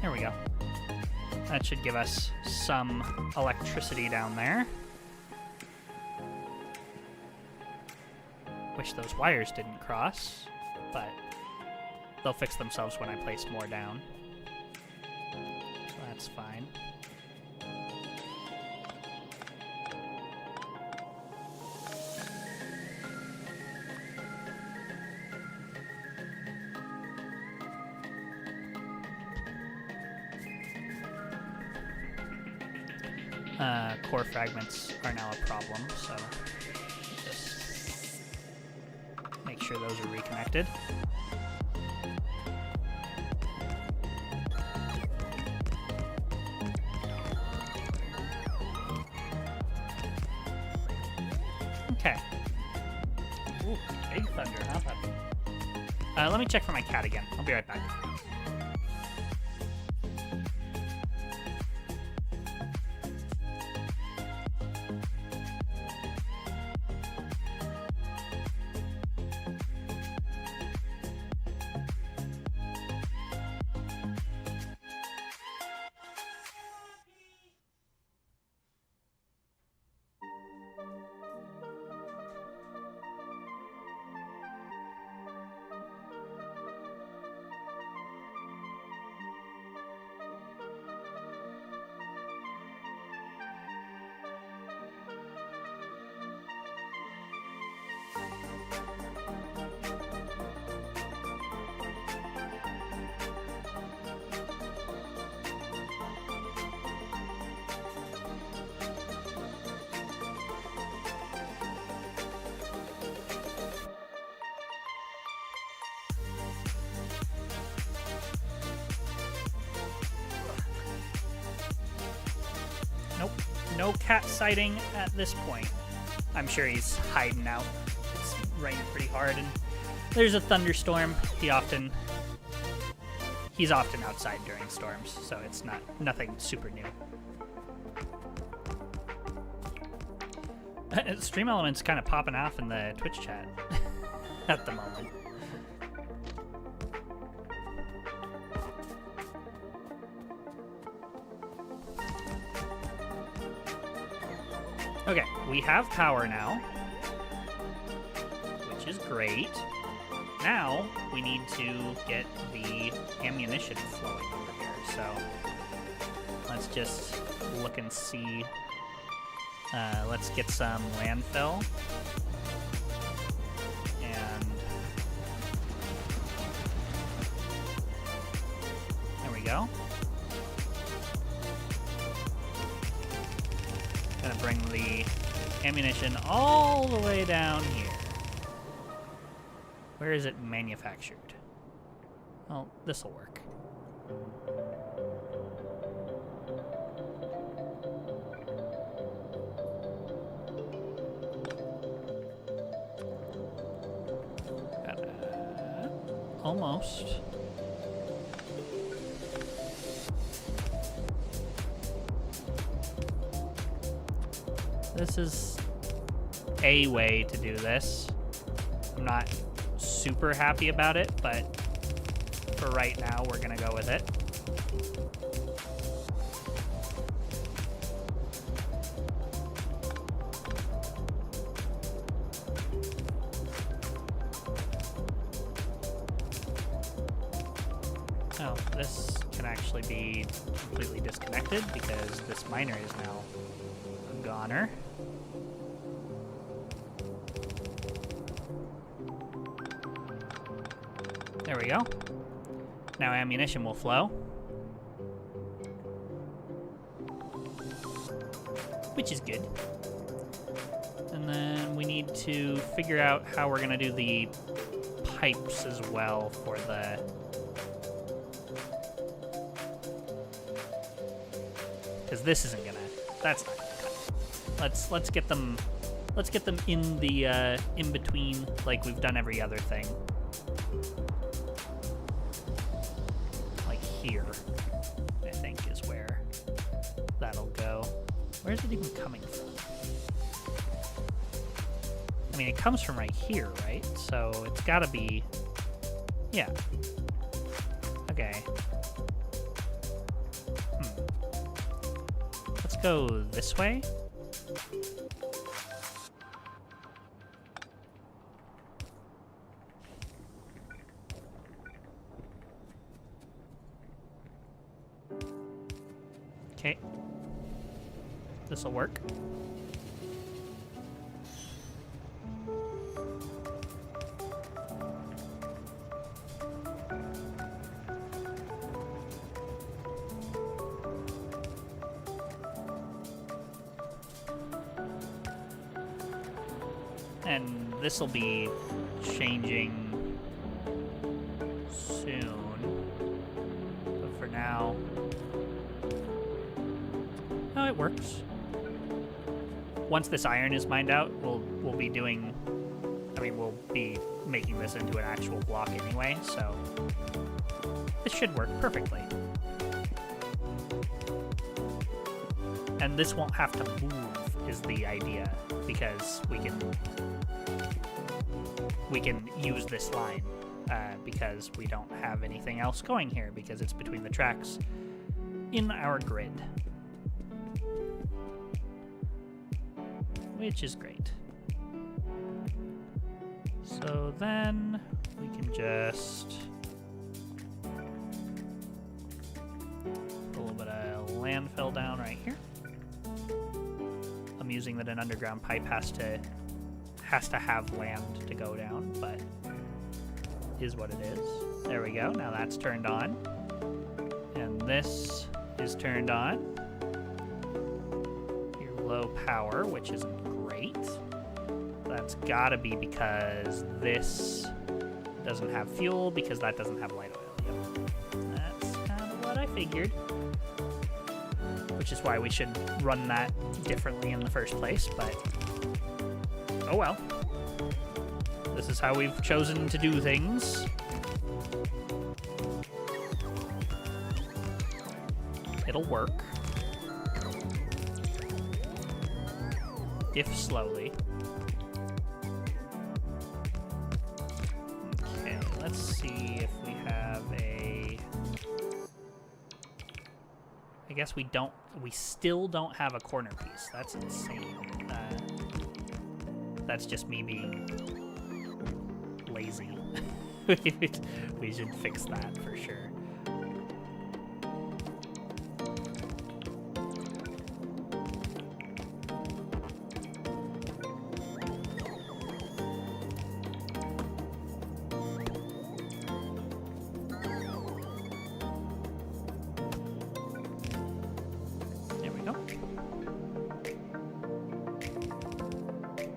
There we go. That should give us some electricity down there. Wish those wires didn't cross, but they'll fix themselves when I place more down. So that's fine. Core fragments are now a problem, so just make sure those are reconnected. Okay. Ooh, big thunder, huh, puppy? Let me check for my cat again. I'll be right back. Nope, no cat sighting at this point. I'm sure he's hiding out. It's raining pretty hard, and there's a thunderstorm. He's often outside during storms, so it's nothing super new. Stream Element's kind of popping off in the Twitch chat at the moment. Okay, we have power now, which is great. Now, we need to get the ammunition flowing over here, so let's just look and see. Let's get some landfill. And there we go. Gonna bring the ammunition all the way down here. Where is it manufactured? Well, this'll work. almost. This is a way to do this. I'm not super happy about it, but for right now, we're gonna go with it. Oh, this can actually be completely disconnected because this miner is now a goner. There we go. Now ammunition will flow. Which is good. And then we need to figure out how we're gonna do the pipes as well for the... Because this isn't gonna... That's not gonna cut. Let's get them in the in between like we've done every other thing. Like here, I think is where that'll go. Where's it even coming from? I mean, it comes from right here, right? So it's gotta be, yeah. Okay. Let's go this way. Okay. This'll work. And this will be changing soon. But for now... Oh, it works. Once this iron is mined out, we'll be doing... I mean, we'll be making this into an actual block anyway, so... This should work perfectly. And this won't have to move, is the idea, because we can use this line because we don't have anything else going here because it's between the tracks in our grid, which is great. So then we can just put a little bit of landfill down right here. Amusing that an underground pipe has to have land to go down, but is what it is. There we go. Now that's turned on. And this is turned on. Your low power, which isn't great. That's gotta be because this doesn't have fuel, because that doesn't have light oil. Yep. That's kind of what I figured. Which is why we should run that differently in the first place, but oh well. This is how we've chosen to do things. It'll work. If slowly. Okay, let's see if we have a... I guess we still don't have a corner piece. That's insane. That's just me being lazy. We should fix that for sure.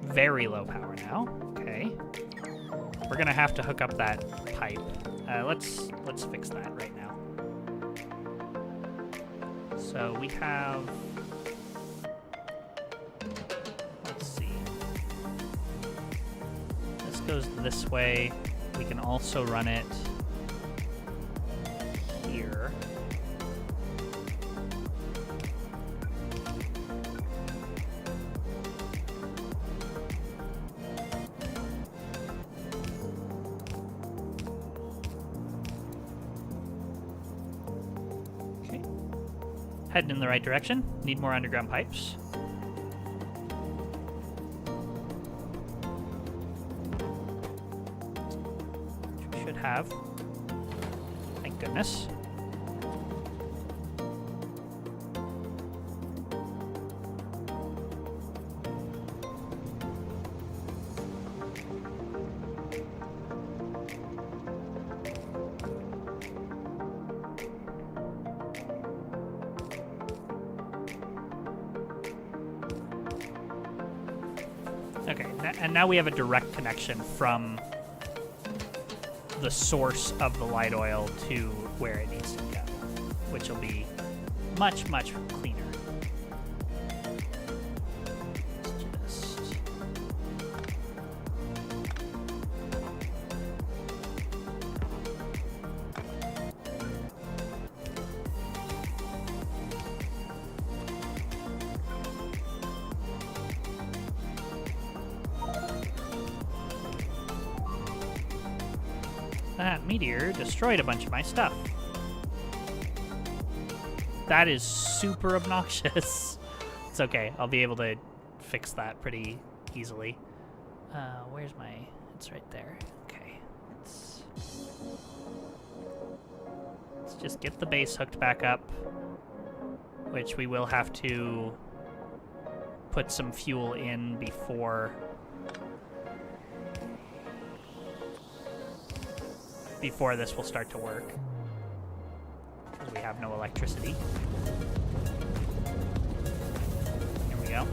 Very low power now. Okay. We're gonna have to hook up that pipe. Let's fix that right now. So we have... Let's see. This goes this way. We can also run it here. Okay. Heading in the right direction. Need more underground pipes. Which we should have. Thank goodness. Okay, and now we have a direct connection from the source of the light oil to where it needs to go, which will be much, much cleaner. Just... That meteor destroyed a bunch of my stuff. That is super obnoxious. It's okay. I'll be able to fix that pretty easily. Where's my... It's right there. Okay. Let's just get the base hooked back up, which we will have to put some fuel in before this will start to work, because we have no electricity. Here we go.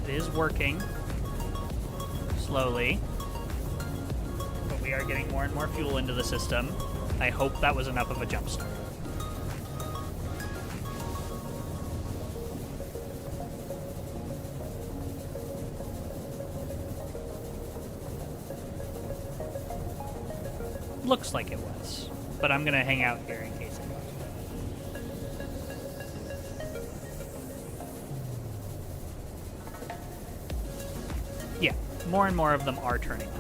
Is working slowly, but we are getting more and more fuel into the system. I hope that was enough of a jump start. Looks like it was, but I'm gonna hang out here in case it was. Yeah, more and more of them are turning on,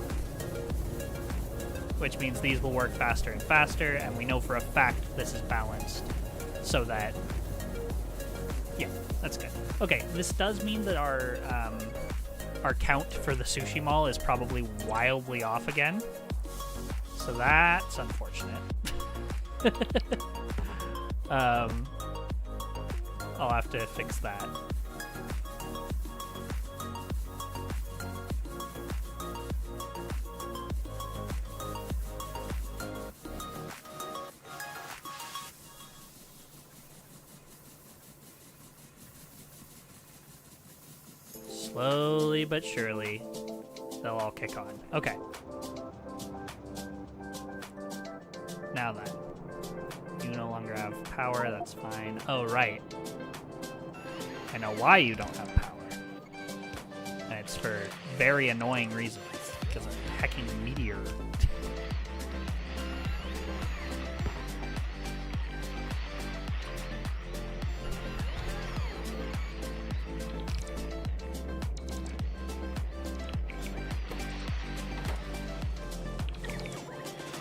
which means these will work faster and faster, and we know for a fact this is balanced, so that, yeah, that's good. Okay, this does mean that our count for the sushi mall is probably wildly off again, so that's unfortunate. I'll have to fix that. Slowly but surely, they'll all kick on. Okay. Now then. You no longer have power, that's fine. Oh, right. I know why you don't have power. And it's for very annoying reasons. Because of a hecking meteor.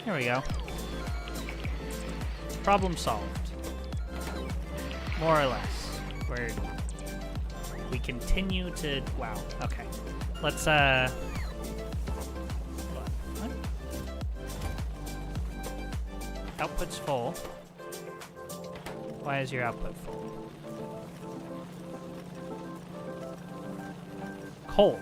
There we go. Problem solved. More or less. We continue to... Wow. Okay. Let's, what? Output's full. Why is your output full? Coal.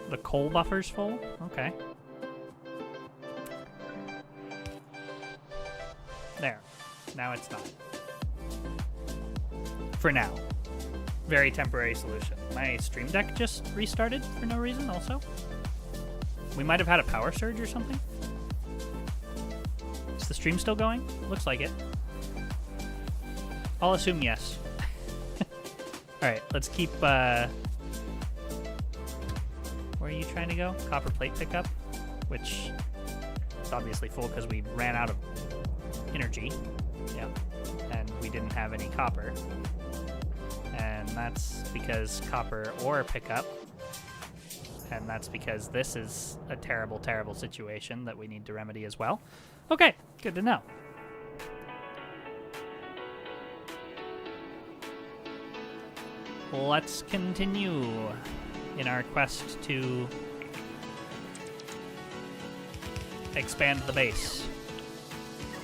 The coal buffer's full? Okay. There. Now it's not. For now. Very temporary solution. My Stream Deck just restarted for no reason also. We might have had a power surge or something. Is the stream still going? Looks like it. I'll assume yes. Alright, let's keep, where are you trying to go? Copper plate pickup, which is obviously full because we ran out of energy. Yep. And we didn't have any copper. And that's because copper ore pickup. And that's because this is a terrible, terrible situation that we need to remedy as well. Okay, good to know. Let's continue in our quest to expand the base.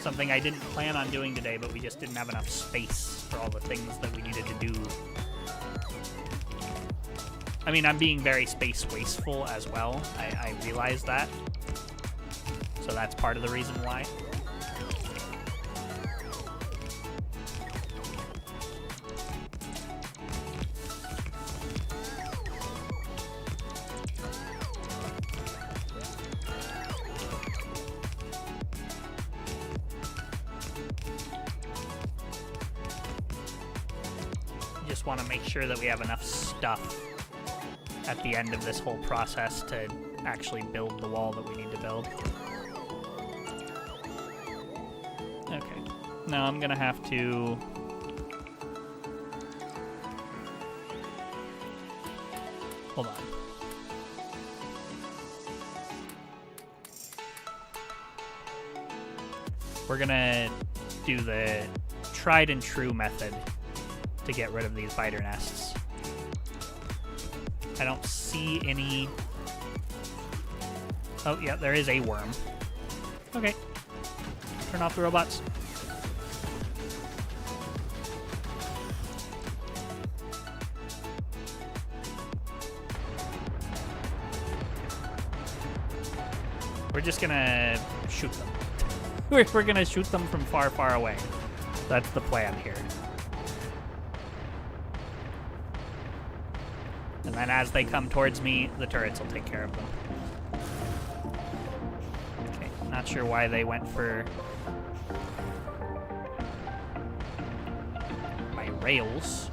Something I didn't plan on doing today, but we just didn't have enough space for all the things that we needed to do. I mean, I'm being very space wasteful as well. I realize that. So that's part of the reason why. Just want to make sure that we have enough stuff at the end of this whole process to actually build the wall that we need to build. Okay. Now I'm gonna have to... Hold on. We're gonna do the tried and true method to get rid of these biter nests. I don't see any... Oh, yeah, there is a worm. Okay. Turn off the robots. We're just gonna shoot them. We're gonna shoot them from far, far away. That's the plan here. And then as they come towards me, the turrets will take care of them. Okay, not sure why they went for my rails.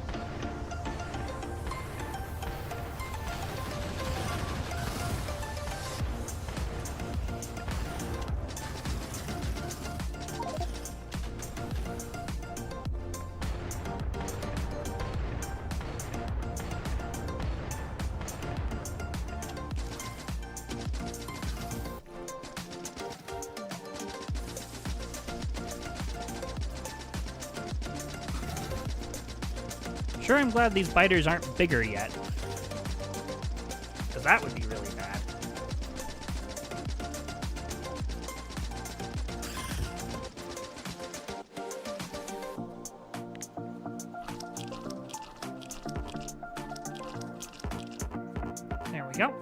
Sure, I'm glad these biters aren't bigger yet. Because that would be really bad. There we go.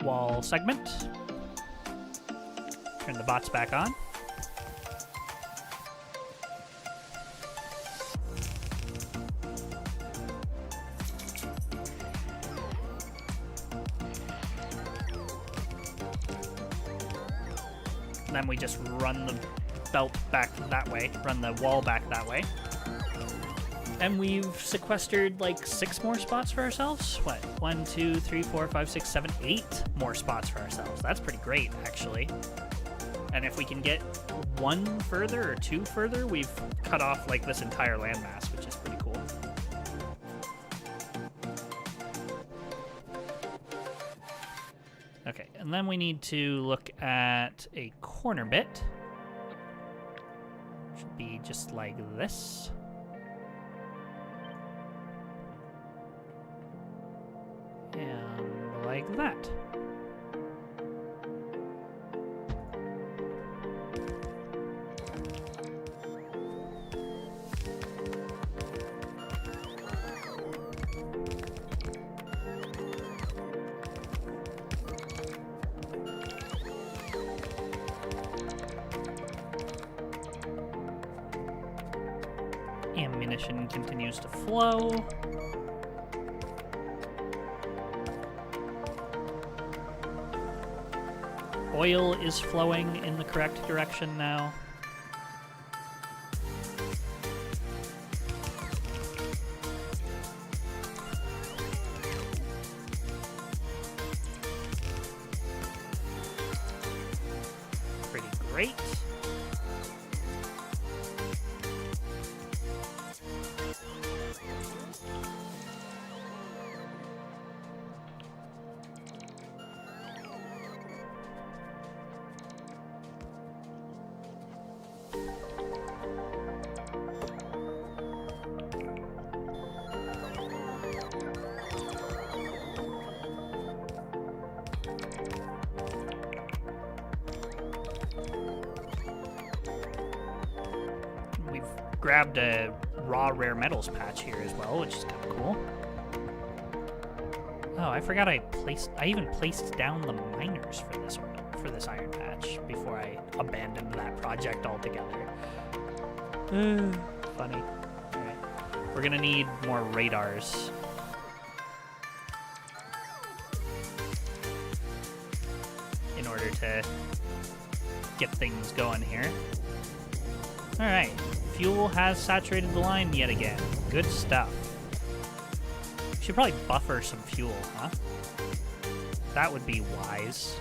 Wall segment. Turn the bots back on. Then we just run the belt back that way, run the wall back that way. And we've sequestered like 6 more spots for ourselves. What? 1, 2, 3, 4, 5, 6, 7, 8 more spots for ourselves. That's pretty great, actually. And if we can get 1 further or 2 further, we've cut off like this entire landmass, which is pretty cool. Okay, and then we need to look at a corner bit. Should be just like this. And like that. Ammunition continues to flow. Oil is flowing in the correct direction now. Pretty great. We've grabbed a raw rare metals patch here as well, which is kind of cool. Oh, I forgot I even placed down the miners for this iron patch before I abandoned that project altogether. Funny. Alright. We're gonna need more radars. In order to get things going here. Alright. Fuel has saturated the line yet again. Good stuff. Should probably buffer some fuel, huh? That would be wise.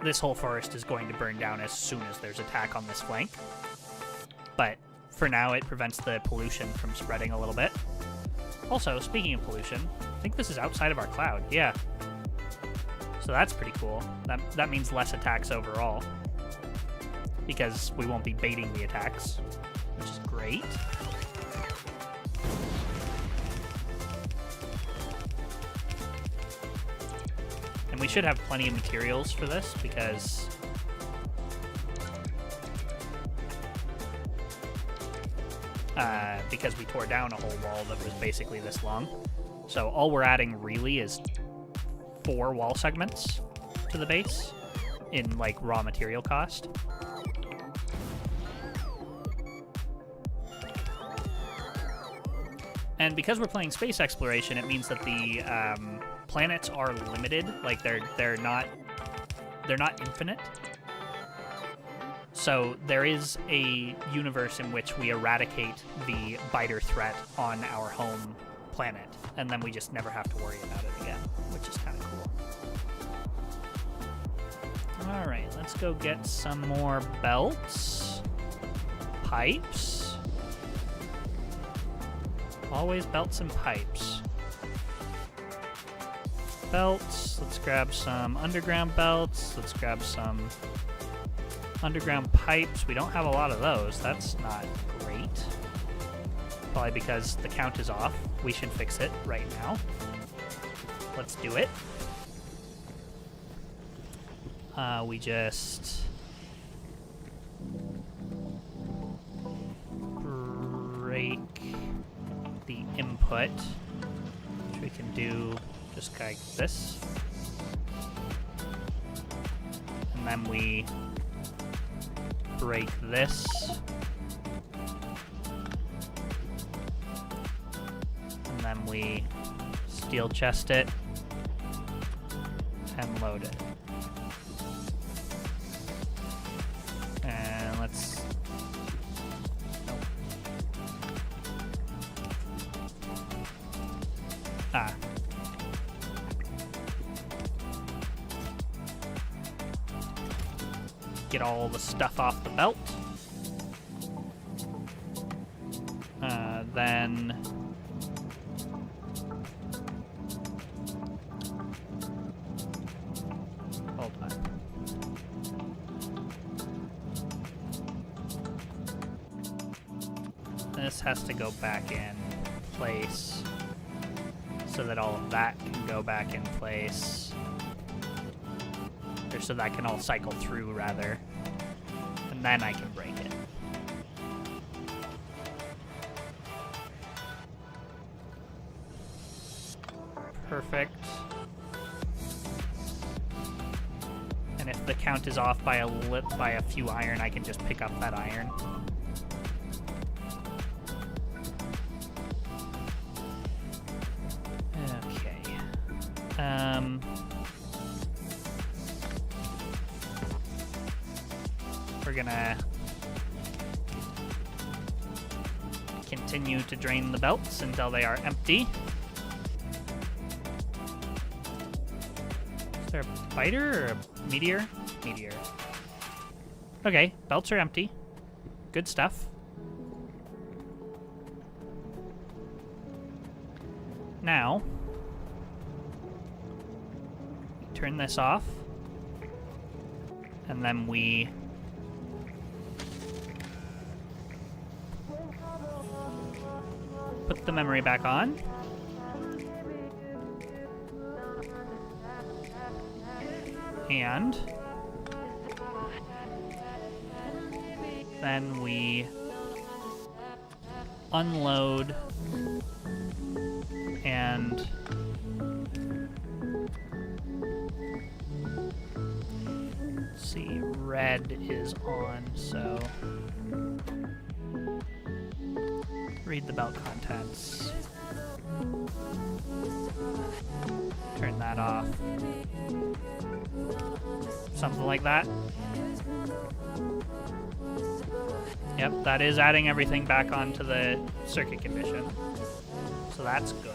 This whole forest is going to burn down as soon as there's attack on this flank. But for now, it prevents the pollution from spreading a little bit. Also, speaking of pollution, I think this is outside of our cloud. Yeah. So that's pretty cool. That means less attacks overall. Because we won't be baiting the attacks, which is great. And we should have plenty of materials for this because we tore down a whole wall that was basically this long. So all we're adding really is 4 wall segments to the base in like raw material cost. And because we're playing space exploration, it means that the planets are limited. Like they're not infinite. So there is a universe in which we eradicate the biter threat on our home planet, and then we just never have to worry about it again, which is kind of cool. All right, let's go get some more belts, pipes. Always belts and pipes. Belts. Let's grab some underground belts. Let's grab some underground pipes. We don't have a lot of those. That's not great. Probably because the count is off. We should fix it right now. Let's do it. We just break the input, which we can do just like this. And then we break this. And then we steel chest it and load it. And let's... Nope. Ah. Get all the stuff off the belt. Then hold on. This has to go back in place so that all of that can go back in place. Or so that can all cycle through, rather. And then I can break it. Perfect. And if the count is off by a few iron, I can just pick up that iron. We're gonna continue to drain the belts until they are empty. Is there a fighter or a meteor? Meteor. Okay, belts are empty. Good stuff. Now, turn this off, and then we put the memory back on. And then we unload and see, red is on, so read the belt contents. Turn that off. Something like that. Yep, that is adding everything back onto the circuit condition. So that's good.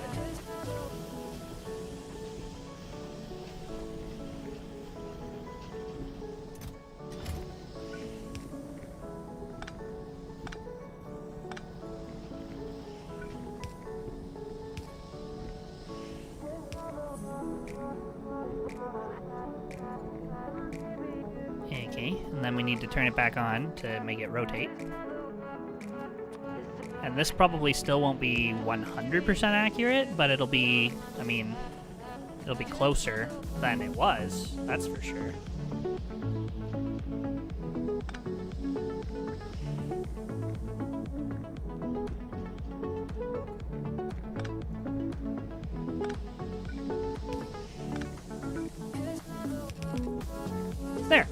Okay, and then we need to turn it back on to make it rotate. And this probably still won't be 100% accurate, but it'll be, I mean, it'll be closer than it was, that's for sure. There.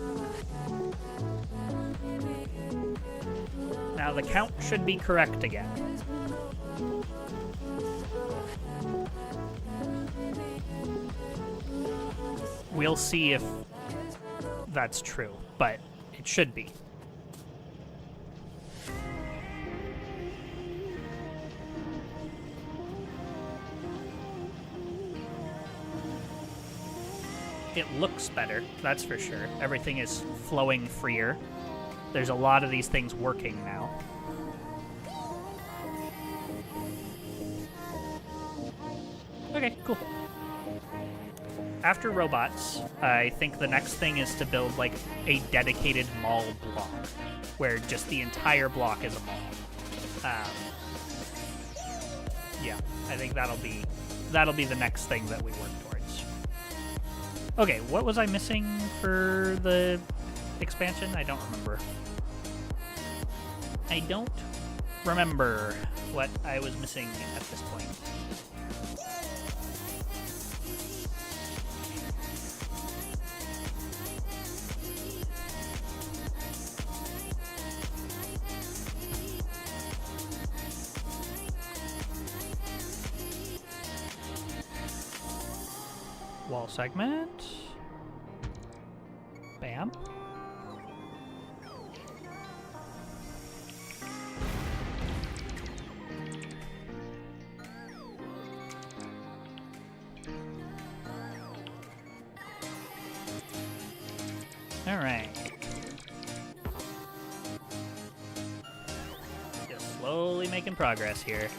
Now the count should be correct again. We'll see if that's true, but it should be. It looks better, that's for sure. Everything is flowing freer. There's a lot of these things working now. Okay, cool. After robots, I think the next thing is to build like a dedicated mall block, where just the entire block is a mall. Yeah, I think that'll be the next thing that we work towards. Okay, what was I missing for the expansion? I don't remember. I don't remember what I was missing at this point. Wall segment. Bam. All right. Just slowly making progress here.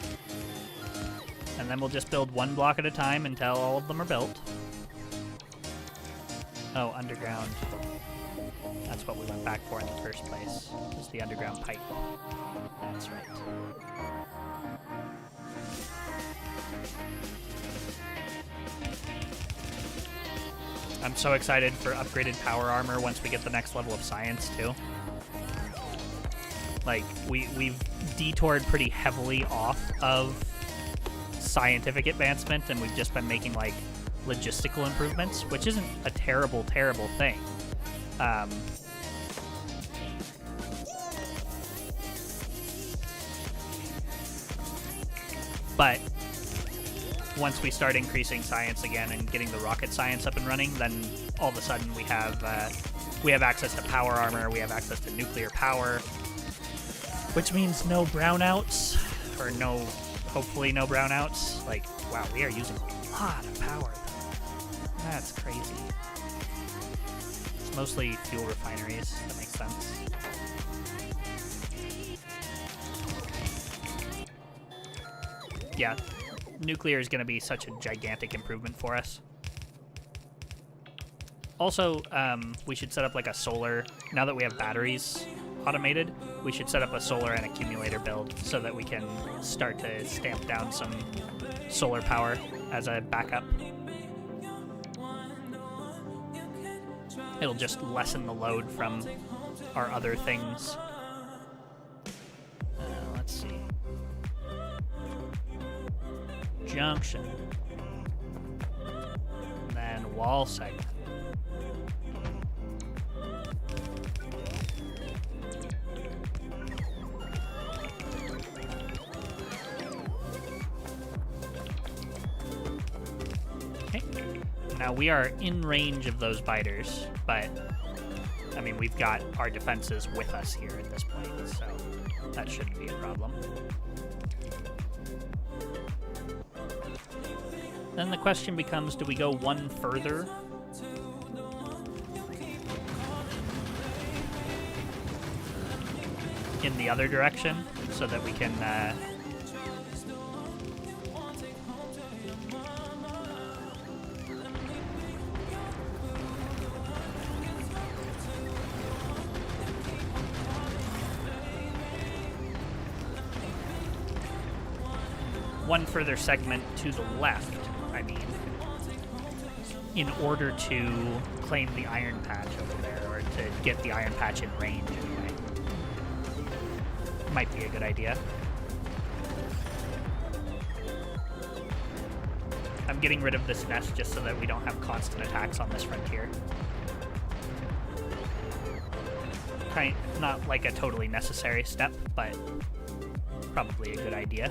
And then we'll just build one block at a time until all of them are built. Oh, underground. That's what we went back for in the first place, was the underground pipe. That's right. I'm so excited for upgraded power armor once we get the next level of science, too. Like, we've detoured pretty heavily off of scientific advancement, and we've just been making, like, logistical improvements, which isn't a terrible, terrible thing. But once we start increasing science again and getting the rocket science up and running, then all of a sudden we have access to power armor, we have access to nuclear power, which means no brownouts, or hopefully no brownouts. Like, wow, we are using a lot of power, though. That's crazy. It's mostly fuel refineries. That makes sense. Yeah, nuclear is going to be such a gigantic improvement for us. Also, we should set up like a solar, now that we have batteries automated, we should set up a solar and accumulator build so that we can start to stamp down some solar power as a backup. It'll just lessen the load from our other things. Let's see. Junction. And then wall segment. Okay. Now we are in range of those biters, but I mean, we've got our defenses with us here at this point, so that shouldn't be a problem. Then the question becomes, do we go one further? In the other direction, so that we can, one further segment to the left, I mean, in order to claim the iron patch over there, or to get the iron patch in range anyway. Might be a good idea. I'm getting rid of this nest just so that we don't have constant attacks on this frontier. Not like a totally necessary step, but probably a good idea.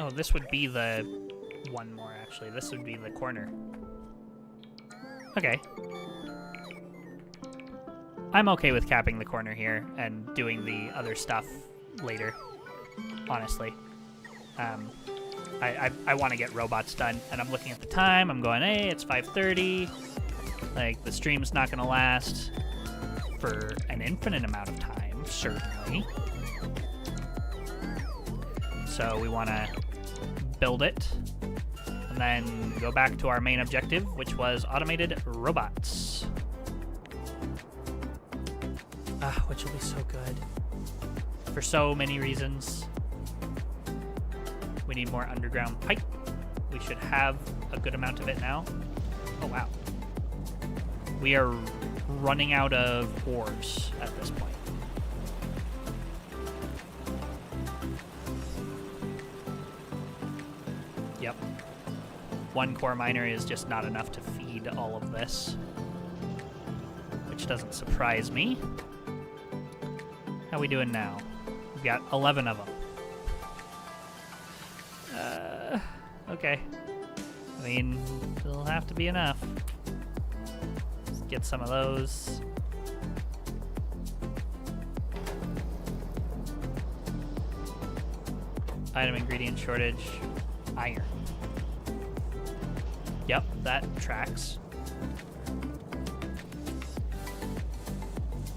Oh, this would be the one more, actually. This would be the corner. Okay. I'm okay with capping the corner here and doing the other stuff later, honestly. I want to get robots done, and I'm looking at the time. I'm going, hey, it's 5:30. Like, the stream's not going to last for an infinite amount of time, certainly. So we want to build it, and then go back to our main objective, which was automated robots. Which will be so good. For so many reasons. We need more underground pipe. We should have a good amount of it now. Oh, wow. We are running out of ores at this point. Yep. One core miner is just not enough to feed all of this, which doesn't surprise me. How we doing now? We've got 11 of them. Okay. I mean, it'll have to be enough. Let's get some of those. Item ingredient shortage. Iron. Yep, that tracks.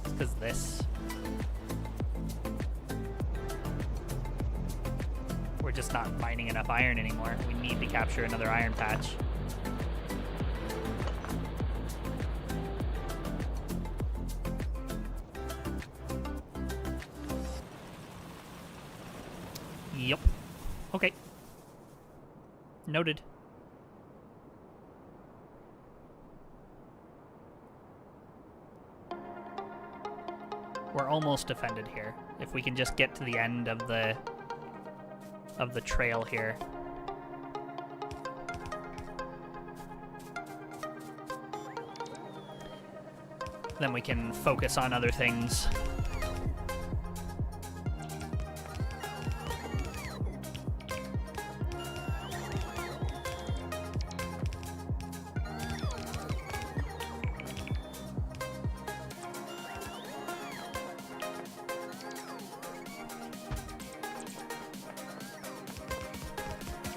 It's because this. We're just not mining enough iron anymore. We need to capture another iron patch. Yep. Okay. Noted. We're almost defended here. If we can just get to the end of the trail here. Then we can focus on other things.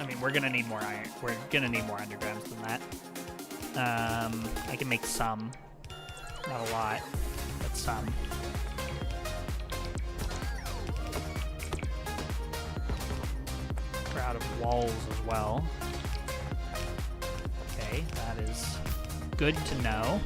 I mean, we're gonna need more iron. We're gonna need more undergrounds than that. I can make some. Not a lot, but some. We're out of walls as well. Okay, that is good to know.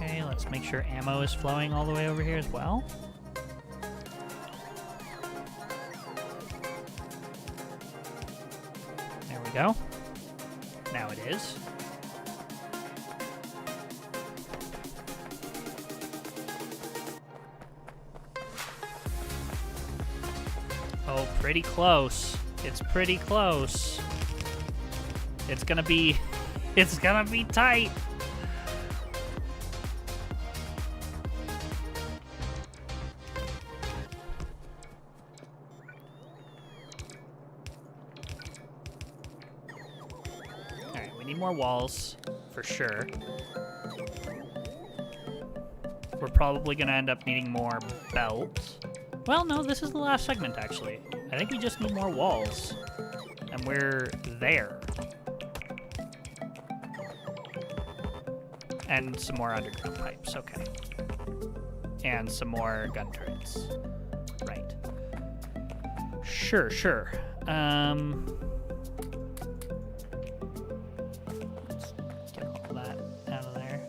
Okay, let's make sure ammo is flowing all the way over here as well. There we go. Now it is. Oh, pretty close. It's pretty close. It's gonna be tight. Alright, we need more walls, for sure. We're probably gonna end up needing more belts. Well, no, this is the last segment, actually. I think we just need more walls. And we're there. And some more underground pipes, okay. And some more gun turrets. Right. Sure. Let's get all that out of there.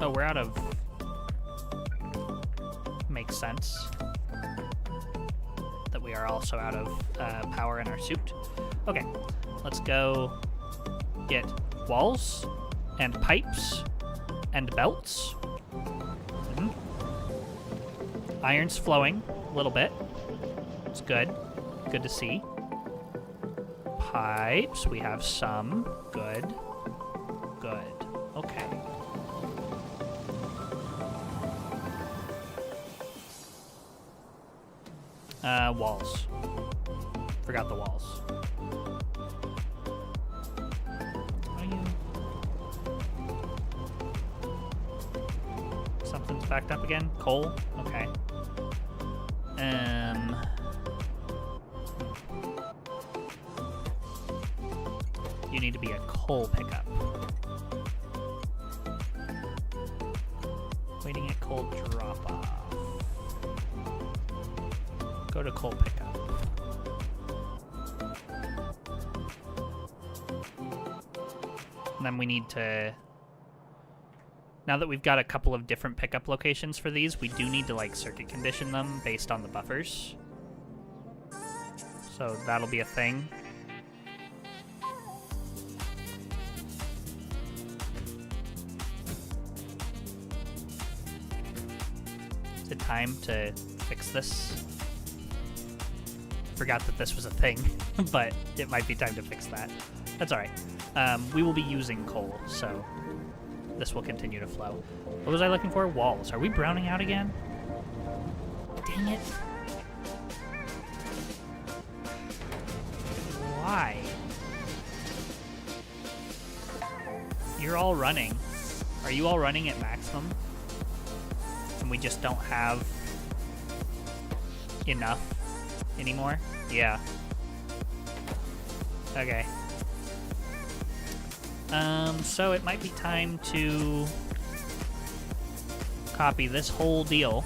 Oh, we're out of... Makes sense. That we are also out of power in our suit. Okay, let's go get walls and pipes and belts. Iron's flowing a little bit. It's good. Good to see. Pipes, we have some. Good. Okay. Walls. Forgot the walls. Something's backed up again? Coal? Okay. You need to be a coal pickup. Waiting at coal drop off. Go to coal pickup. And then we need to... Now that we've got a couple of different pickup locations for these, we do need to, like, circuit condition them based on the buffers. So that'll be a thing. Is it time to fix this? forgot that this was a thing, but it might be time to fix that. That's alright. We will be using coal, so this will continue to flow. What was I looking for? Walls. Are we browning out again? Dang it. Why? You're all running. Are you all running at maximum? And we just don't have enough anymore? Yeah. Okay. So it might be time to copy this whole deal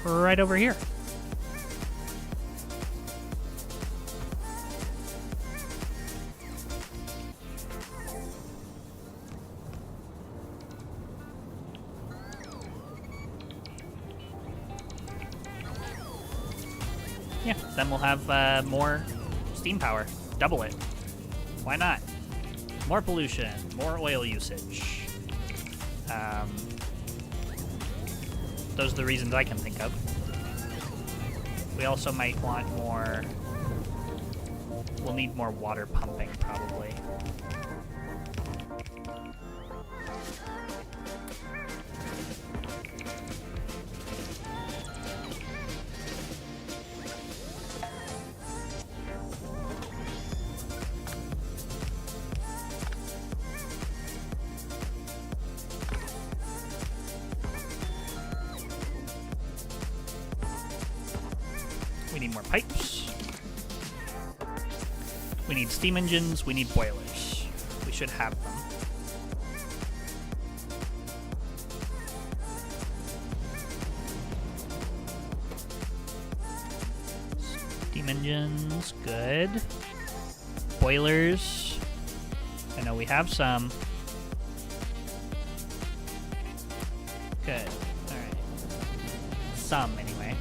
right over here. Yeah, then we'll have more steam power. Double it. Why not? More pollution, more oil usage. Those are the reasons I can think of. We also might want more... We'll need more water pumping, probably. We need more pipes. We need steam engines. We need boilers. We should have them. Steam engines, good. Boilers. I know we have some. Good. Alright. Some, anyway.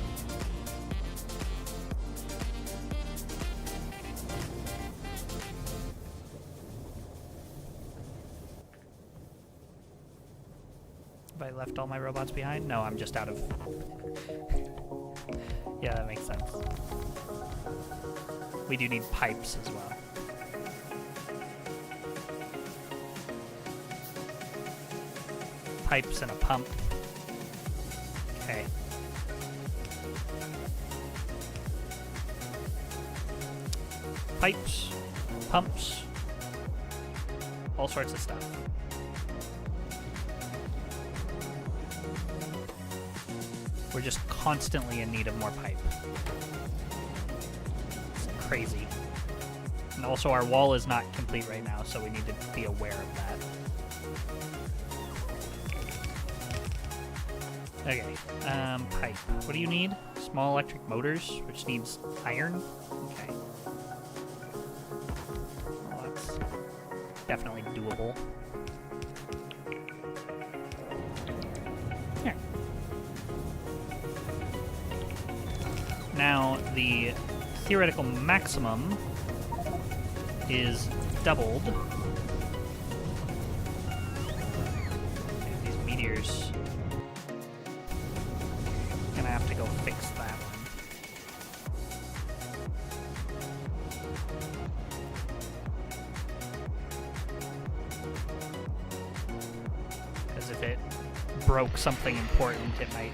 Have I left all my robots behind? No, I'm just out of... Yeah, that makes sense. We do need pipes as well. Pipes and a pump. Okay. Pipes, pumps, all sorts of stuff. We're just constantly in need of more pipe. It's crazy. And also our wall is not complete right now, so we need to be aware of that. Okay, pipe. What do you need? Small electric motors, which needs iron? Okay. Well, that's definitely doable. Here. Now, the theoretical maximum is doubled. These meteors. Gonna have to go fix that one. Because if it broke something important, it might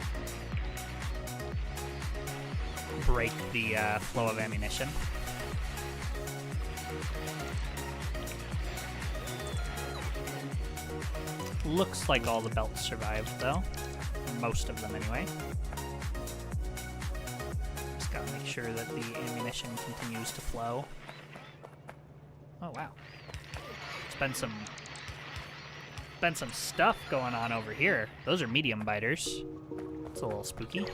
break the flow of ammunition. Looks like all the belts survived, though. Most of them, anyway. Just gotta make sure that the ammunition continues to flow. Oh, wow. It's been some stuff going on over here. Those are medium biters. It's a little spooky.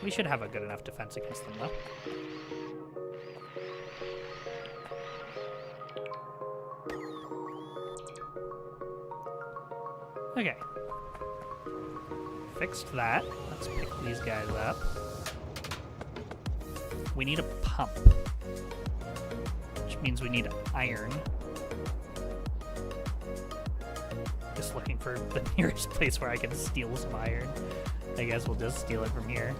We should have a good enough defense against them, though. Okay. Fixed that. Let's pick these guys up. We need a pump. Which means we need iron. Just looking for the nearest place where I can steal some iron. I guess we'll just steal it from here.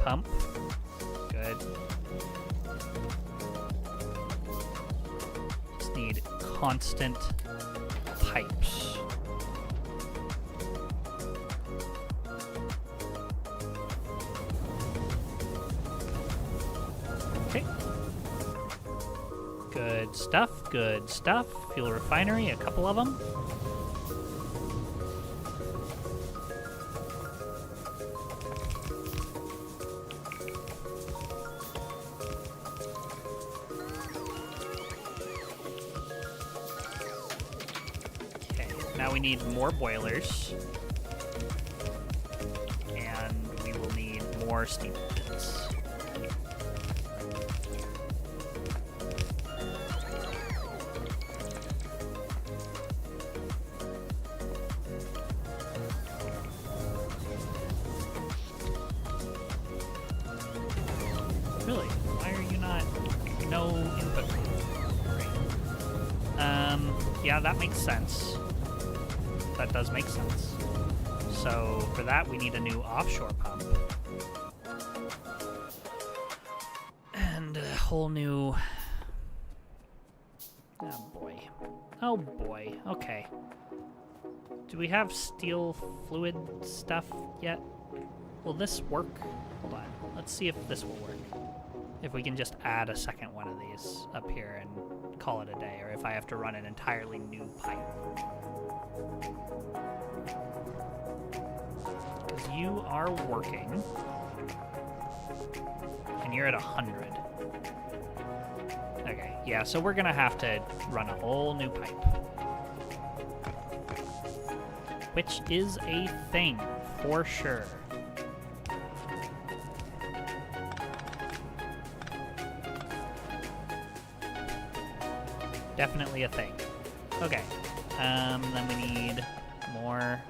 pump. Good. Just need constant pipes. Okay. Good stuff, good stuff. Fuel refinery, a couple of them. Okay, now we need more boilers. And we will need more steam engines. Really? Why are you not... No input rate? Great. Yeah, that makes sense. That does make sense. So, for that, we need a new offshore pump. And a whole new... Oh, boy. Oh, boy. Okay. Do we have steel fluid stuff yet? Will this work? Hold on. Let's see if this will work. If we can just add a second one of these up here and call it a day, or if I have to run an entirely new pipe. Because you are working, and you're at 100. Okay, yeah, so we're gonna have to run a whole new pipe. Which is a thing, for sure. Definitely a thing. Okay. Then we need more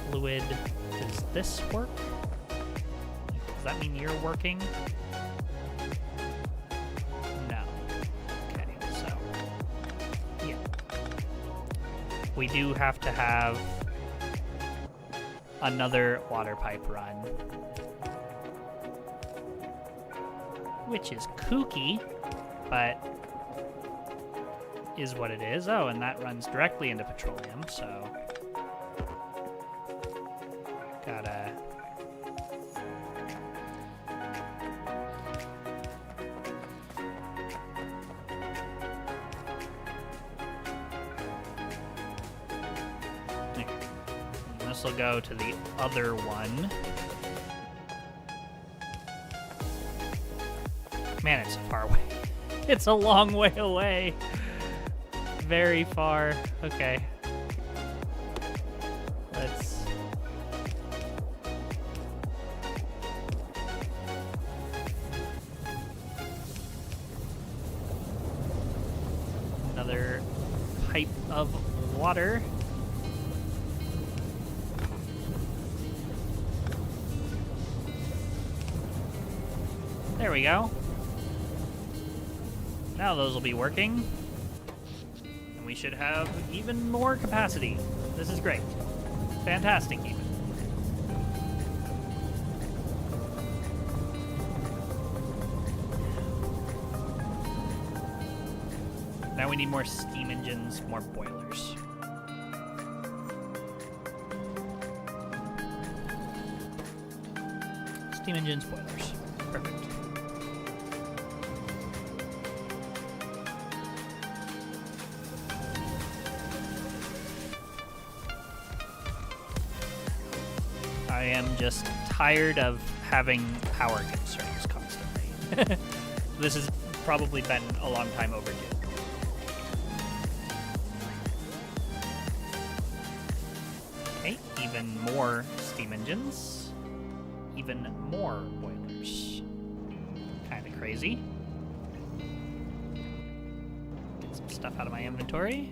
fluid. Does this work? Does that mean you're working? No. Okay, so... yeah. We do have to have another water pipe run. Which is kooky, but... is what it is. Oh, and that runs directly into petroleum, so... gotta... okay. This will go to the other one. Man, it's so far away. It's a long way away. Very far. Okay. Let's... another pipe of water. There we go. Now those will be working. We should have even more capacity. This is great. Fantastic, even. Now we need more steam engines, more boilers. Steam engines, boilers. Perfect. I am just tired of having power concerns constantly. This has probably been a long time overdue. Okay, even more steam engines. Even more boilers. Kind of crazy. Get some stuff out of my inventory.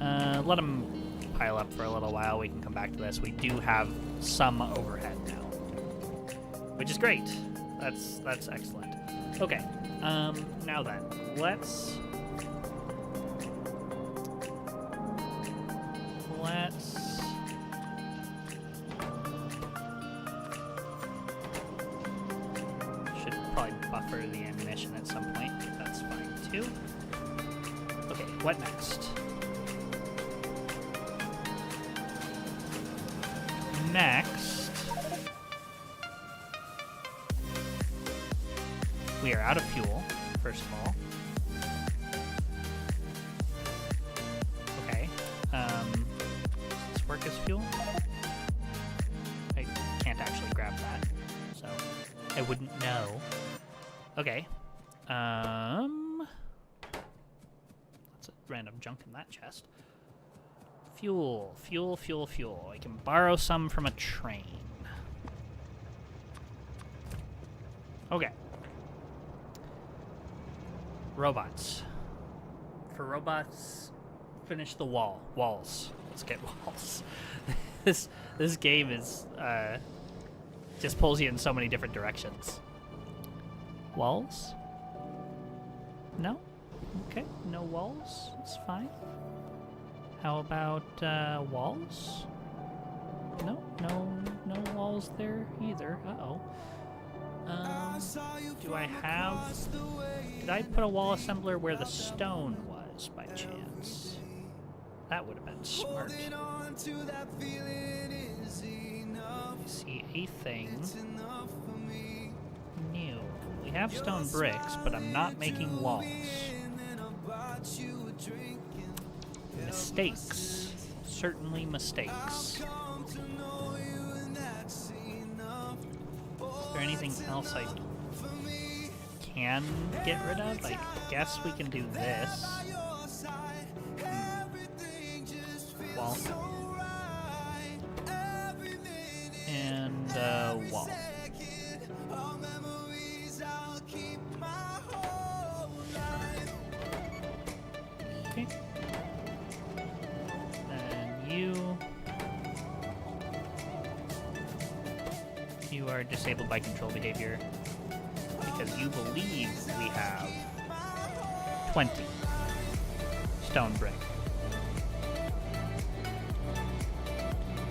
Let them pile up for a little while. We can come back to this. We do have some overhead now, which is great. That's excellent. Okay, now then, let's for the ammunition at some point. But that's fine too. Okay, what next? Next, we are out of fuel, first of all. Okay, does this work as fuel? I can't actually grab that, so I wouldn't know. Okay, lots of random junk in that chest. Fuel, fuel, fuel, fuel. I can borrow some from a train. Okay. Robots. For robots, finish the wall. Walls. Let's get walls. This game is just pulls you in so many different directions. Walls? No? Okay, no walls. It's fine. How about walls? No walls there either. Uh-oh. Do I have... Did I put a wall assembler where the stone was, by chance? That would have been smart. I see a thing. New. We have stone bricks, but I'm not making walls. Mistakes. Certainly mistakes. Is there anything else I can get rid of? I guess we can do this. Wall. And wall. Okay. You are disabled by control behavior because you believe we have 20 stone brick.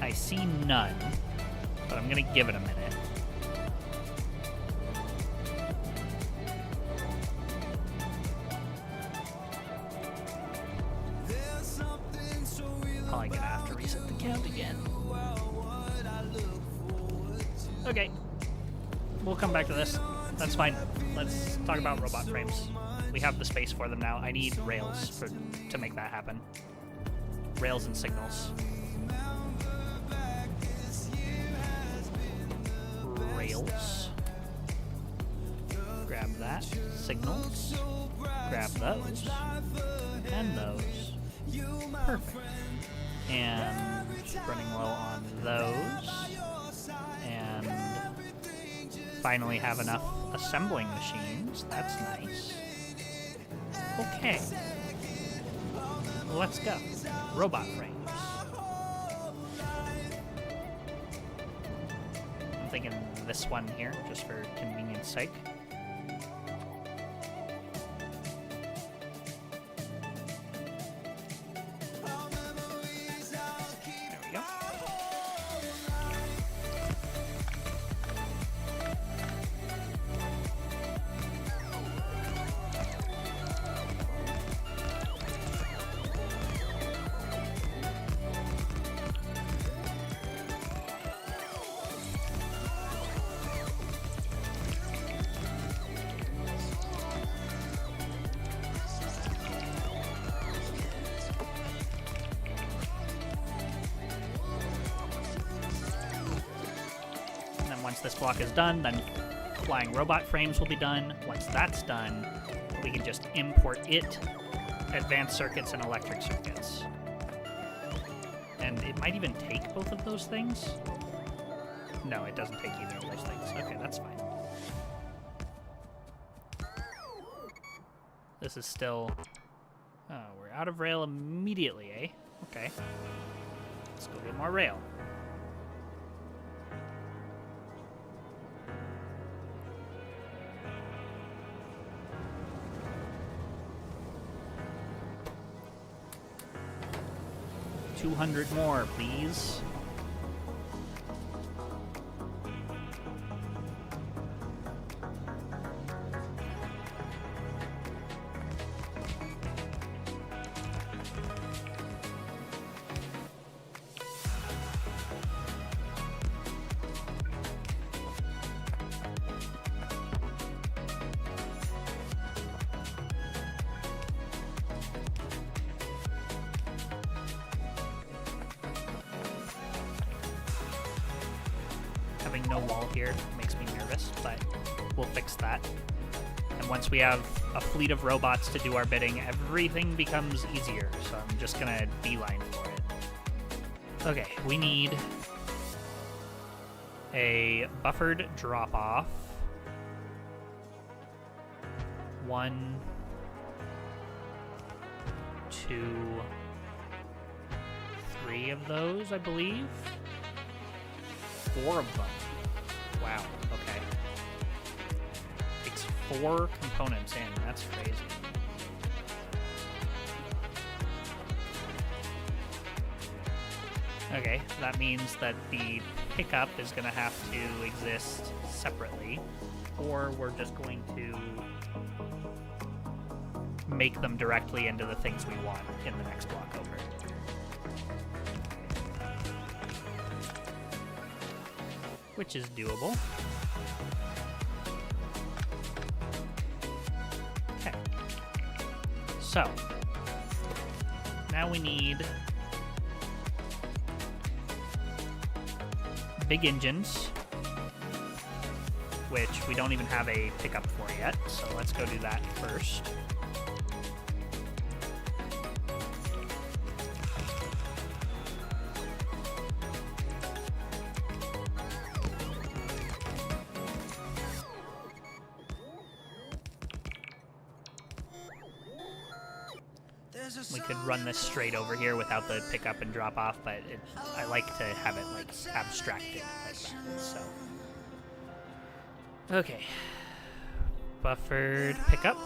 I see none, but I'm gonna give it a minute. Probably gonna have to reset the count again. Okay, we'll come back to this. That's fine. Let's talk about robot frames. We have the space for them now. I need rails to make that happen. Rails and signals. Rails. Grab that. Signals. Grab those. And those. Perfect. And running low on those. And finally have enough assembling machines. That's nice. Okay. Let's go. Robot frames. I'm thinking this one here, just for convenience sake. There we go. Once this block is done, then flying robot frames will be done. Once that's done, we can just import it, advanced circuits, and electric circuits. And it might even take both of those things. No, it doesn't take either of those things. Okay, that's fine. This is still... Oh, we're out of rail immediately, eh? Okay. Let's go get more rail. $200 more, please. no wall here makes me nervous, but we'll fix that. And once we have a fleet of robots to do our bidding, everything becomes easier. So I'm just gonna beeline for it. Okay, we need a buffered drop-off. 1, 2, 3 of those, I believe. 4 of them. Wow, okay. Takes 4 components in, that's crazy. Okay, that means that the pickup is going to have to exist separately, or we're just going to make them directly into the things we want in the next block over. Which is doable. Okay. So, now we need big engines, which we don't even have a pickup for yet, so let's go do that first. We could run this straight over here without the pickup and drop off, but I like to have it like abstracted like that, so. Okay. Buffered pickup.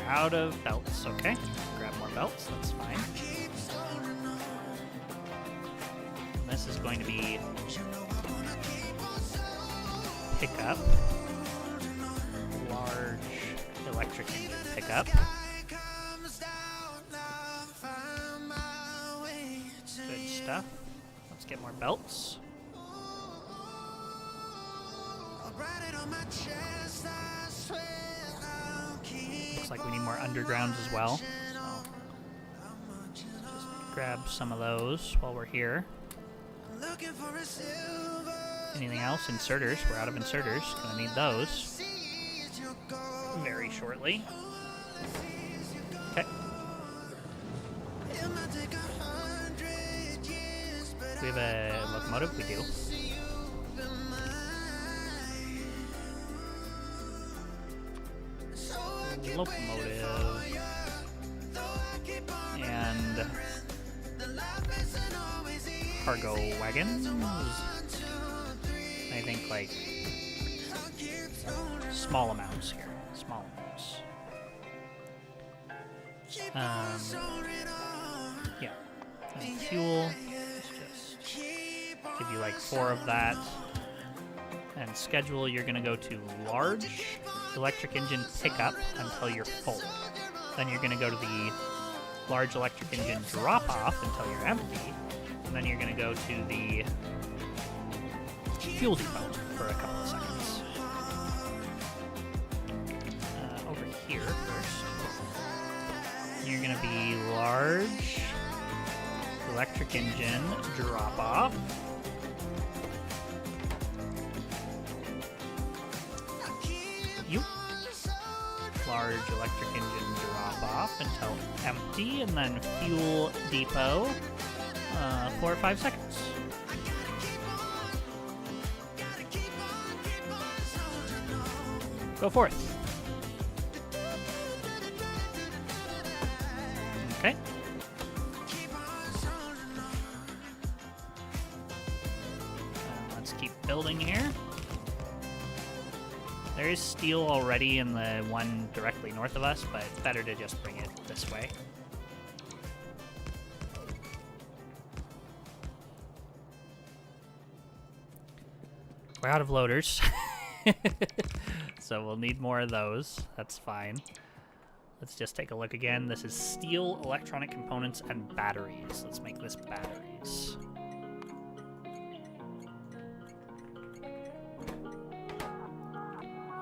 Out of belts, okay. Grab more belts, that's fine. And this is going to be pickup, large electric engine pickup. Good stuff. Let's get more belts. Looks like we need more undergrounds as well. So just grab some of those while we're here. Anything else? Inserters. We're out of inserters. Gonna need those very shortly. Okay. Do we have a locomotive? We do. Locomotive and cargo wagons. I think like small amounts here. Small amounts. Yeah. And fuel. Let's just give you like 4 of that. And schedule, you're going to go to large electric engine pickup until you're full. Then you're going to go to the large electric engine drop off until you're empty. And then you're going to go to the fuel depot for a couple of seconds. Over here first. You're going to be large electric engine drop off. Large electric engine drop off until empty, and then fuel depot 4 or 5 seconds. Go for it. Okay. Let's keep building here. There is steel already in the one directly north of us, but it's better to just bring it this way. We're out of loaders. So we'll need more of those. That's fine. Let's just take a look again. This is steel, electronic components, and batteries. Let's make this batteries.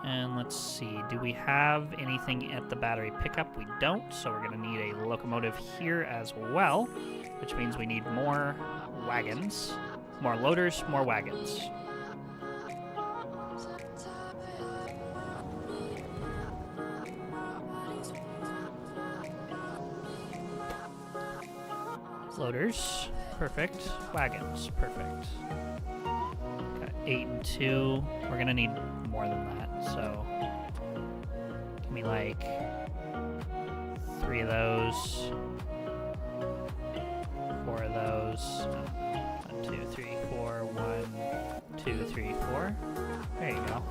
And let's see, do we have anything at the battery pickup? We don't, so we're going to need a locomotive here as well, which means we need more wagons. More loaders, more wagons. Loaders, perfect. Wagons, perfect. Got 8 and 2. We're gonna need more than that, so give me like 3 of those, 4 of those. 1, 2, 3, 4. 1, 2, 3, 4. There you go.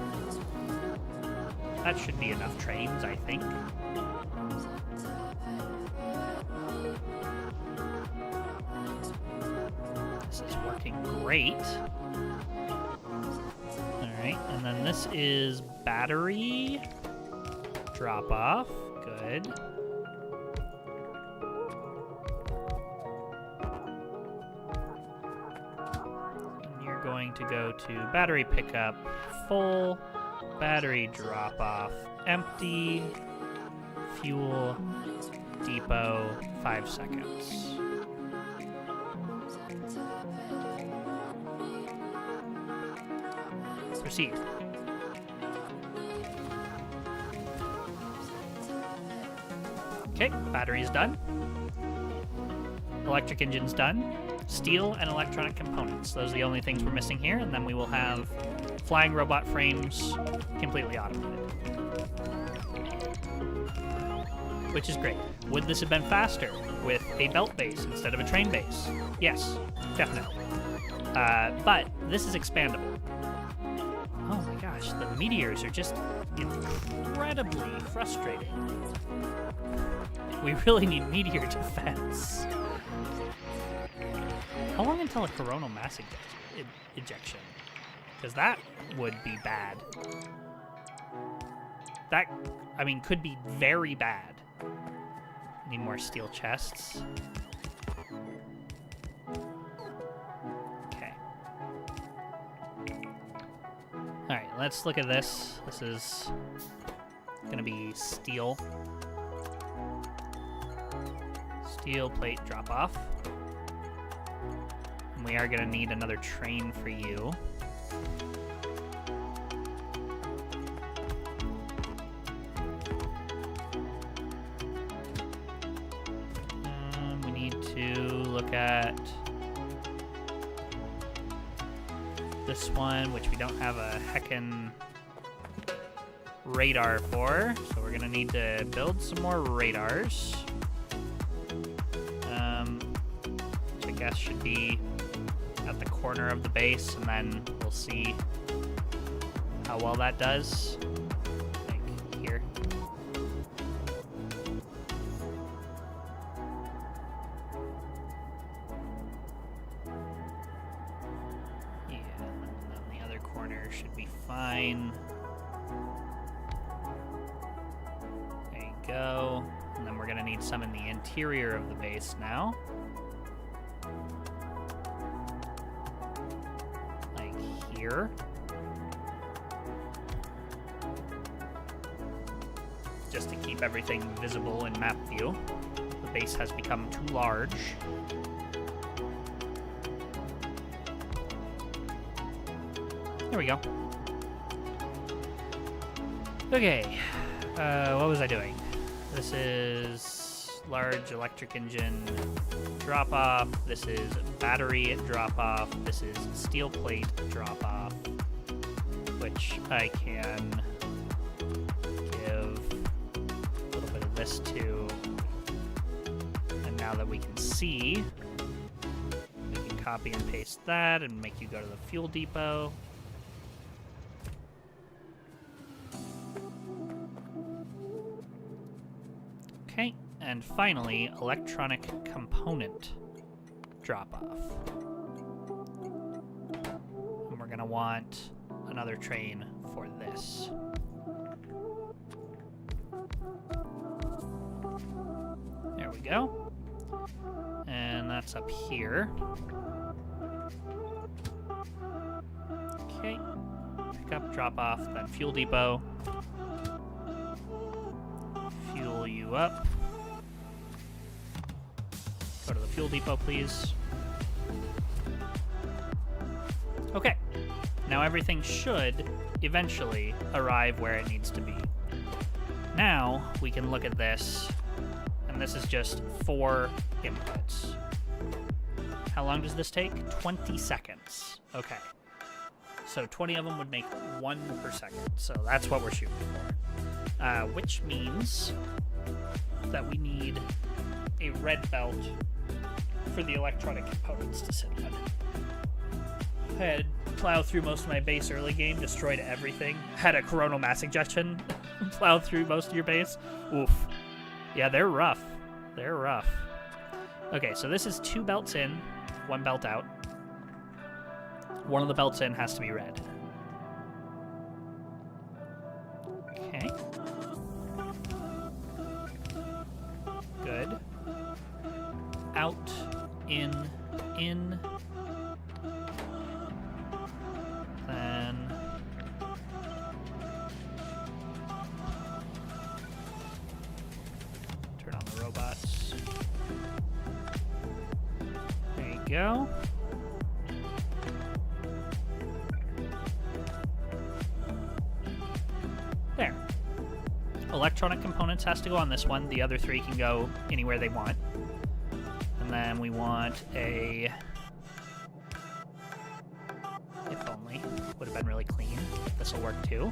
That should be enough trains, I think. This is working great. Alright, and then this is battery drop off. Good. And you're going to go to battery pickup, full, battery drop off, empty, fuel, depot, 5 seconds. Proceed. Okay, battery's done. Electric engine's done. Steel and electronic components. Those are the only things we're missing here, and then we will have flying robot frames completely automated. Which is great. Would this have been faster with a belt base instead of a train base? Yes, definitely. But this is expandable. Oh my gosh, the meteors are just incredibly frustrating. We really need meteor defense. How long until a coronal mass ejection? Because that would be bad. That, I mean, could be very bad. Need more steel chests. Okay. Alright, let's look at this. This is gonna be steel. Steel plate drop off. And we are gonna need another train for you. We need to look at this one, which we don't have a heckin' radar for, so we're gonna need to build some more radars. Which I guess should be at the corner of the base, and then we'll see how well that does. Like here. Yeah, and then the other corner should be fine. There you go. And then we're gonna need some in the interior of the base now. Like here. Just to keep everything visible in map view. The base has become too large. There we go. Okay. What was I doing? This is large electric engine drop off. This is battery drop off. This is steel plate drop off, which I can give a little bit of this to. And now that we can see, we can copy and paste that and make you go to the fuel depot. Okay, and finally, electronic component drop-off. And we're gonna want another train for this. There we go. And that's up here. Okay. Pick up, drop off, then fuel depot. Fuel you up. Go to the fuel depot, please. Okay. Now everything should eventually arrive where it needs to be. Now we can look at this, and this is just 4 inputs. How long does this take? 20 seconds. Okay. So 20 of them would make 1 per second. So that's what we're shooting for. Which means that we need a red belt for the electronic components to sit on. I had plowed through most of my base early game, destroyed everything. Had a coronal mass ejection, plowed through most of your base. Oof. Yeah, they're rough. They're rough. Okay, so this is 2 belts in, 1 belt out. One of the belts in has to be red. Okay. Good. Out, in, then turn on the robots. There you go. There. Electronic components has to go on this one. The other 3 can go anywhere they want. And then we want a... If only. Would have been really clean. This will work too.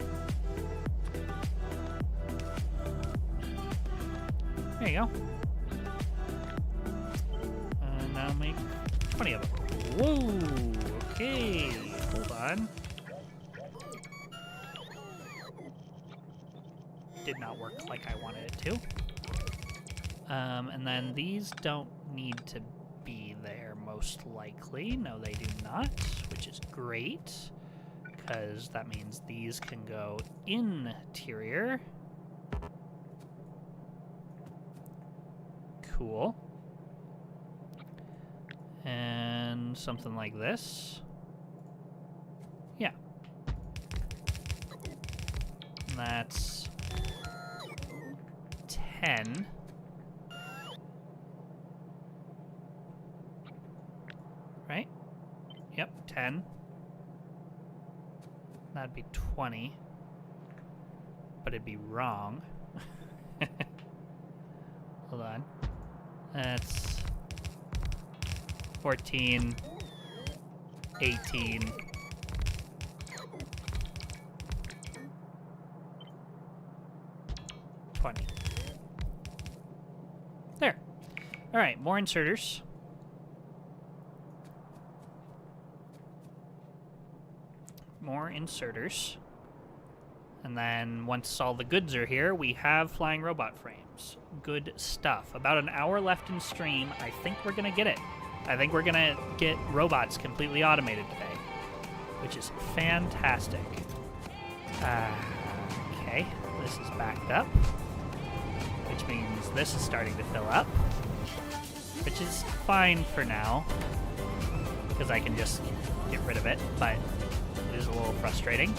There you go. And now make 20 of them. Whoa! Okay. Hold on. Did not work like I wanted it to. And then these don't need to be there, most likely. No, they do not, which is great, because that means these can go interior. Cool. And something like this. Yeah. And that's 10. Right? Yep, 10. That'd be 20. But it'd be wrong. Hold on. That's 14, 18, 20. There. All right, more inserters. More inserters. And then once all the goods are here, we have flying robot frames. Good stuff. About an hour left in stream. I think we're going to get it. I think we're going to get robots completely automated today, which is fantastic. Okay, this is backed up, which means this is starting to fill up, which is fine for now, because I can just get rid of it, but it is a little frustrating.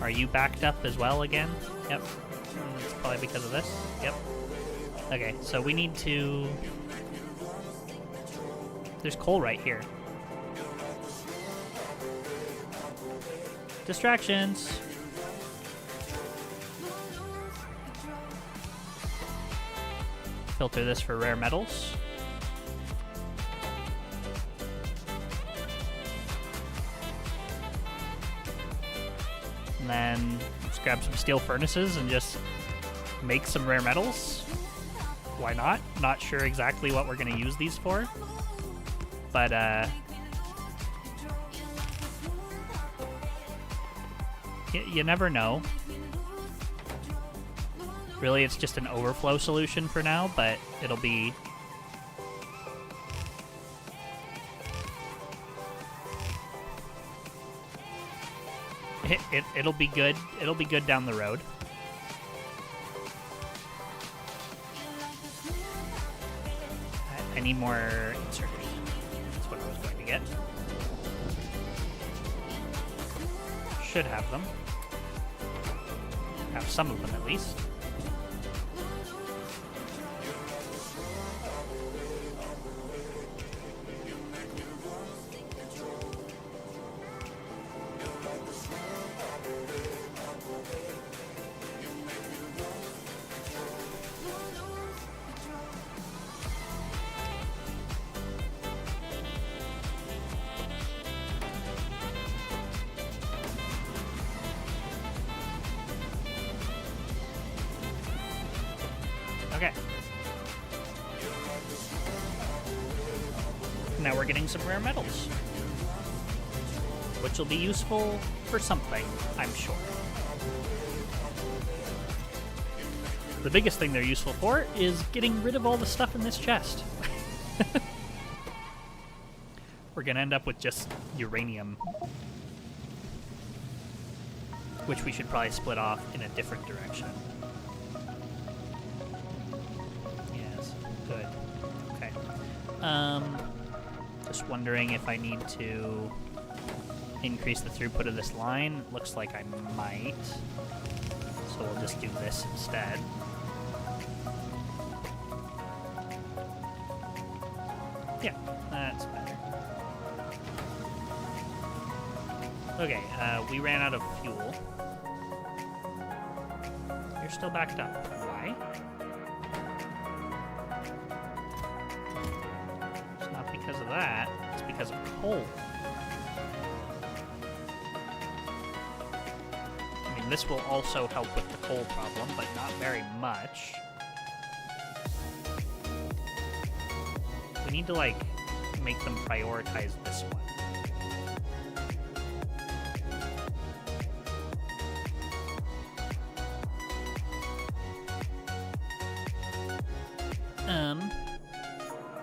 Are you backed up as well again? Yep. It's probably because of this. Yep. Okay, so we need to... There's coal right here. Distractions. Filter this for rare metals. And then let's grab some steel furnaces and just make some rare metals. Why not? Not sure exactly what we're going to use these for. But, you never know. Really, it's just an overflow solution for now, but it'll be It'll be good. It'll be good down the road. I need more inserters. That's what I was going to get. Should have them. Have some of them at least. Okay. Now we're getting some rare metals, which will be useful for something, I'm sure. The biggest thing they're useful for is getting rid of all the stuff in this chest. We're gonna end up with just uranium, which we should probably split off in a different direction. Good. Okay. Just wondering if I need to increase the throughput of this line. Looks like I might. So we'll just do this instead. Yeah, that's better. Okay, we ran out of fuel. You're still backed up. Why? Because of that, it's because of coal. I mean, this will also help with the coal problem, but not very much. We need to, like, make them prioritize this one.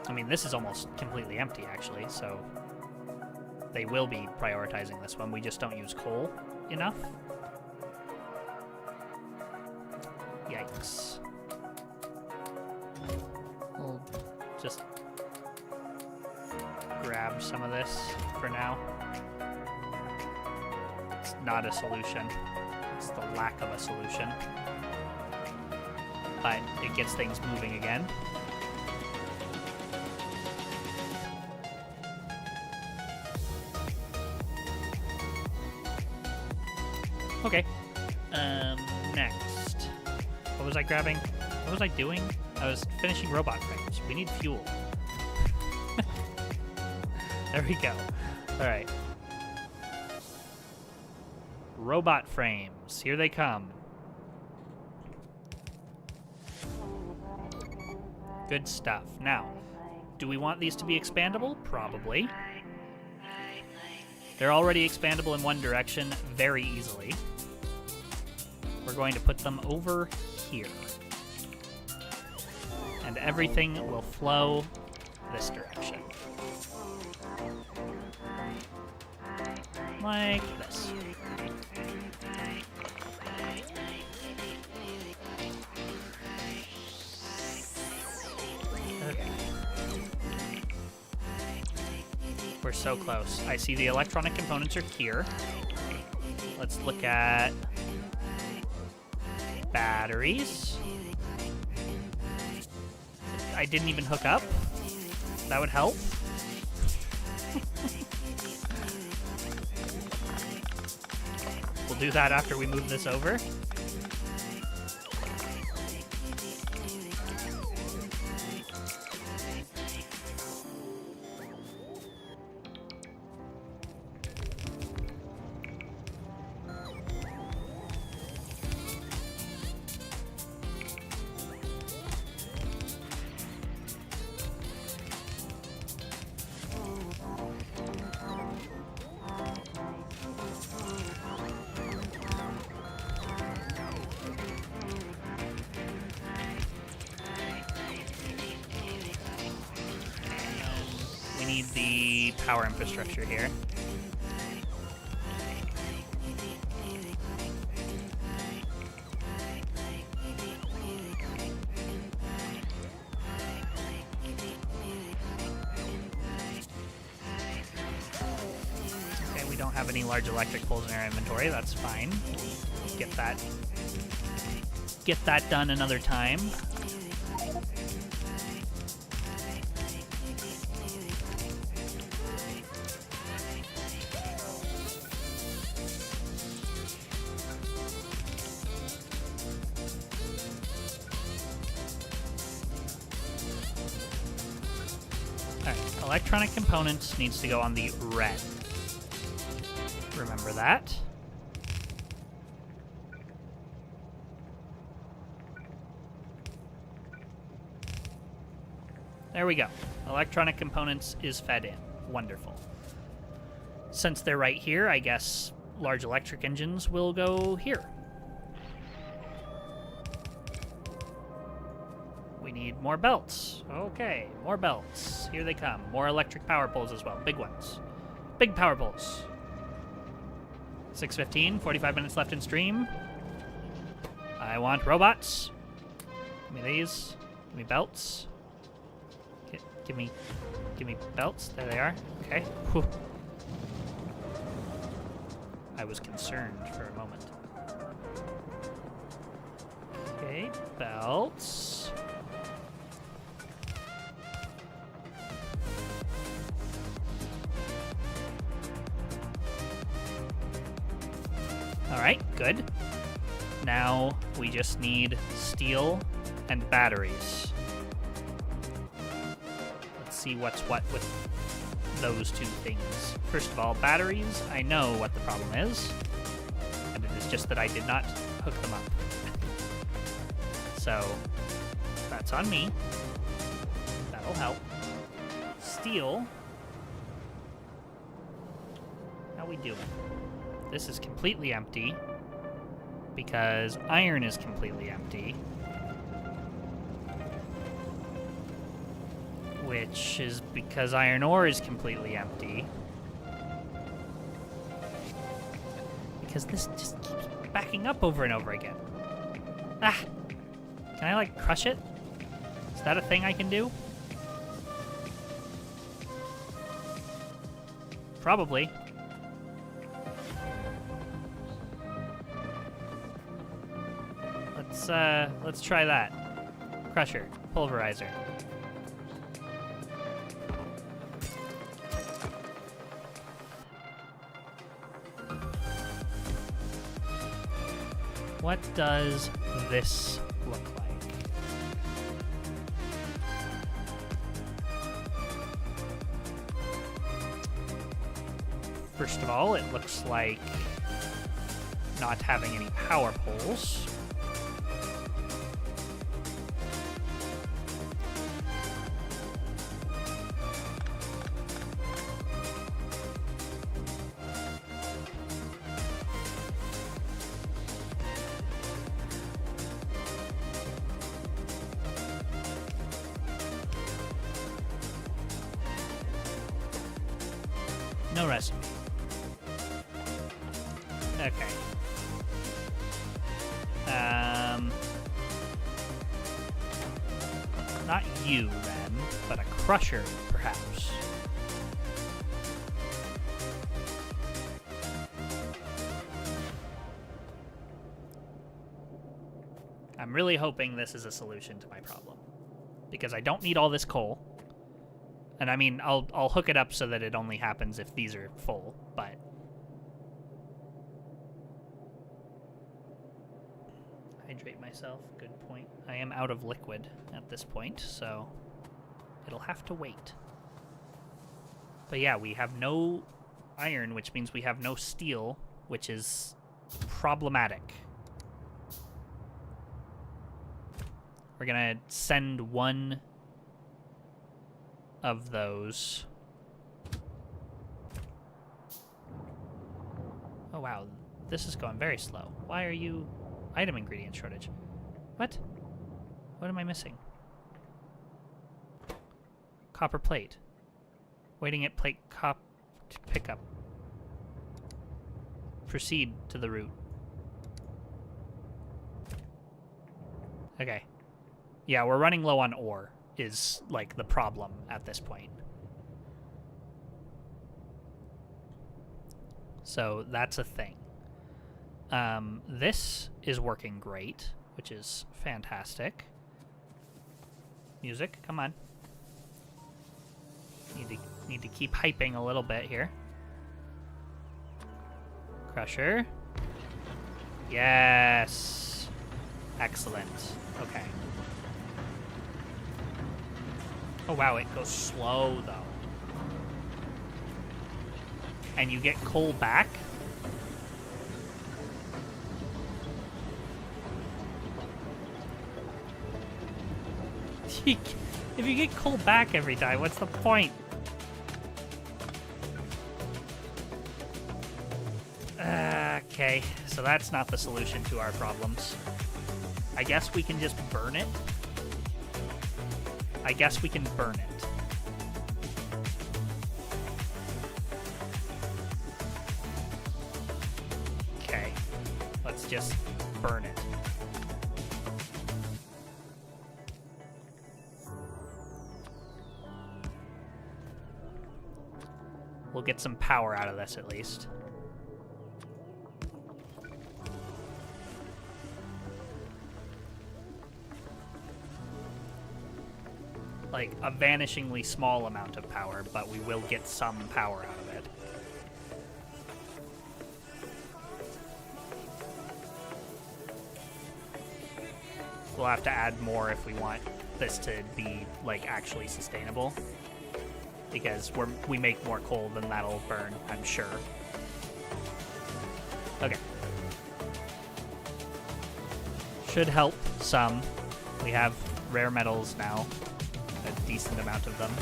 I mean, this is almost completely empty, actually, so they will be prioritizing this one. We just don't use coal enough. Yikes. We'll just grab some of this for now. It's not a solution. It's the lack of a solution. But it gets things moving again. Okay. Next. What was I grabbing? What was I doing? I was finishing robot frames. We need fuel. There we go. Alright. Robot frames. Here they come. Good stuff. Now, do we want these to be expandable? Probably. They're already expandable in one direction very easily. We're going to put them over here. And everything will flow this direction. Like this. Okay. We're so close. I see the electronic components are here. Let's look at batteries. I didn't even hook up. That would help. We'll do that after we move this over. We need the power infrastructure here. don't have any large electric poles in our inventory. That's fine. Get that done another time. Alright, electronic components needs to go on the red. Remember that. There we go. Electronic components is fed in. Wonderful. Since they're right here, I guess large electric engines will go here. We need more belts. Okay, more belts. Here they come. More electric power poles as well. Big ones. Big power poles. 6:15, 45 minutes left in stream. I want robots. Give me these. Give me belts. Give me belts. There they are. Okay. Whew. I was concerned for a moment. Okay, belts. All right, good. Now we just need steel and batteries. See what's what with those two things. First of all, batteries, I know what the problem is, and it is just that I did not hook them up. So, that's on me. That'll help. Steel. How we doing? This is completely empty, because iron is completely empty. Which is because iron ore is completely empty. Because this just keeps backing up over and over again. Ah! Can I, like, crush it? Is that a thing I can do? Probably. Let's try that. Crusher. Pulverizer. What does this look like? First of all, it looks like not having any power poles. No recipe. Okay. Not you, then, but a crusher, perhaps. I'm really hoping this is a solution to my problem, because I don't need all this coal. And I mean, I'll hook it up so that it only happens if these are full, but... Hydrate myself, good point. I am out of liquid at this point, so it'll have to wait. But yeah, we have no iron, which means we have no steel, which is problematic. We're gonna send one of those. Oh wow, this is going very slow. Why are you... Item ingredient shortage. What? What am I missing? Copper plate. Waiting at plate pickup. Proceed to the route. Okay. Yeah, we're running low on ore, is, like, the problem at this point. So that's a thing. This is working great, which is fantastic. Music, come on. Need to keep hyping a little bit here. Crusher. Yes. Excellent. Okay. Oh wow, it goes slow though. And you get coal back? If you get coal back every time, what's the point? Okay, so that's not the solution to our problems. I guess we can just burn it. I guess we can burn it. Okay, let's just burn it. We'll get some power out of this at least. Like a vanishingly small amount of power, but we will get some power out of it. We'll have to add more if we want this to be like actually sustainable, because we make more coal than that'll burn, I'm sure. Okay. Should help some. We have rare metals now. A decent amount of them.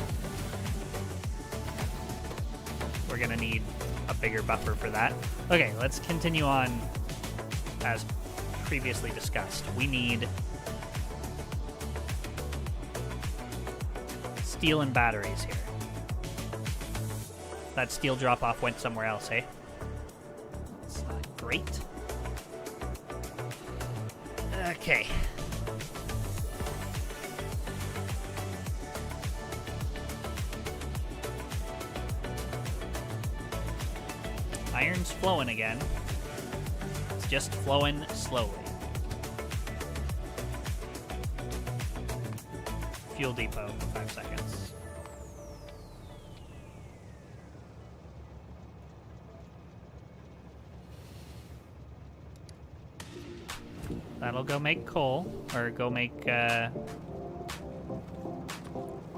We're gonna need a bigger buffer for that. Okay, let's continue on as previously discussed. We need steel and batteries here. That steel drop-off went somewhere else, eh? That's not great. Okay. Iron's flowing again. It's just flowing slowly. Fuel depot, 5 seconds. That'll go make coal, or go make,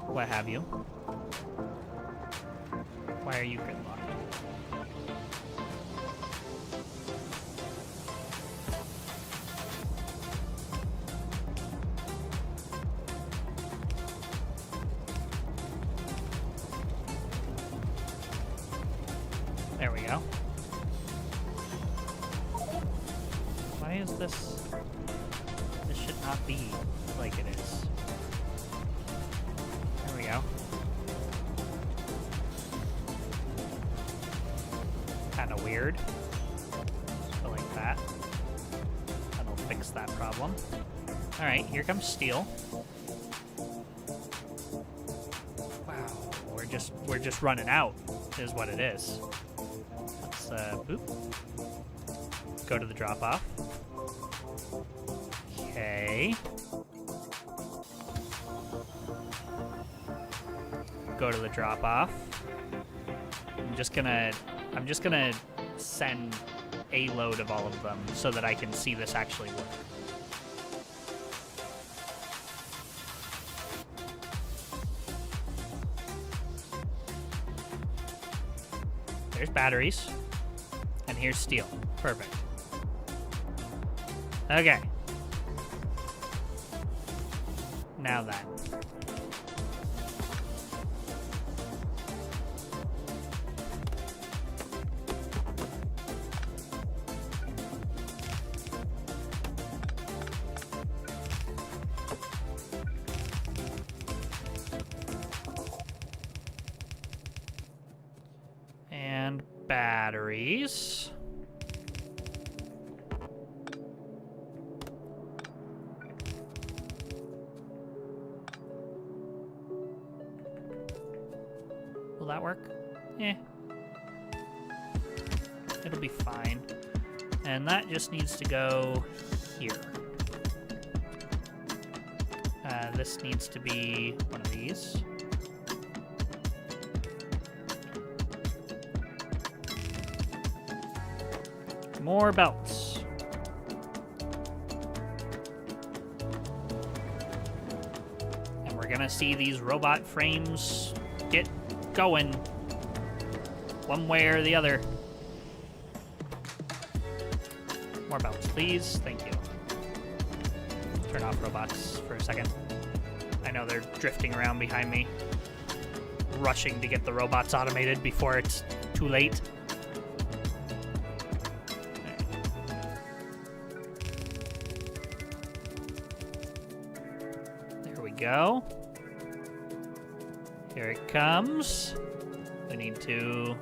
what have you. Why are you gridlocked? There we go. Why is this? This should not be like it is. There we go. Kinda weird. So like that. That'll fix that problem. Alright, here comes steel. Wow, we're just running out, is what it is. Boop. Go to the drop-off. Okay. Go to the drop-off. I'm just gonna send a load of all of them so that I can see this actually work. There's batteries. And here's steel. Perfect. Okay. Now that. And batteries. Will that work? Eh. It'll be fine. And that just needs to go here. This needs to be one of these. More belts. And we're gonna see these robot frames get going one way or the other. More belts, please. Thank you. Turn off robots for a second. I know they're drifting around behind me, rushing to get the robots automated before it's too late. There we go. Here it comes. We need to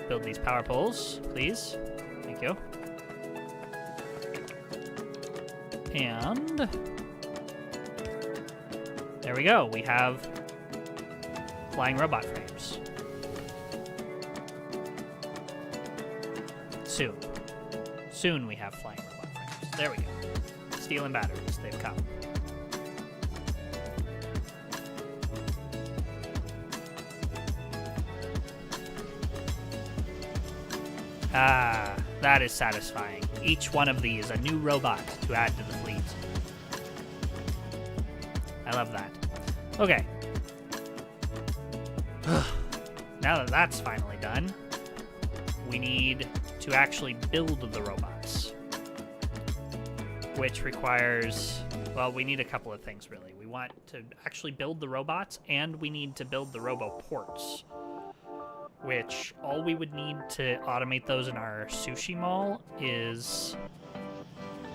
build these power poles, please. Thank you. And there we go. We have flying robot frames. Soon. Soon we have flying robot frames. There we go. Steel and batteries. They've come. Ah, that is satisfying. Each one of these, a new robot to add to the fleet. I love that. Okay. Now that that's finally done, we need to actually build the robots. Which requires, well, we need a couple of things, really. We want to actually build the robots, and we need to build the roboports. Which, all we would need to automate those in our sushi mall is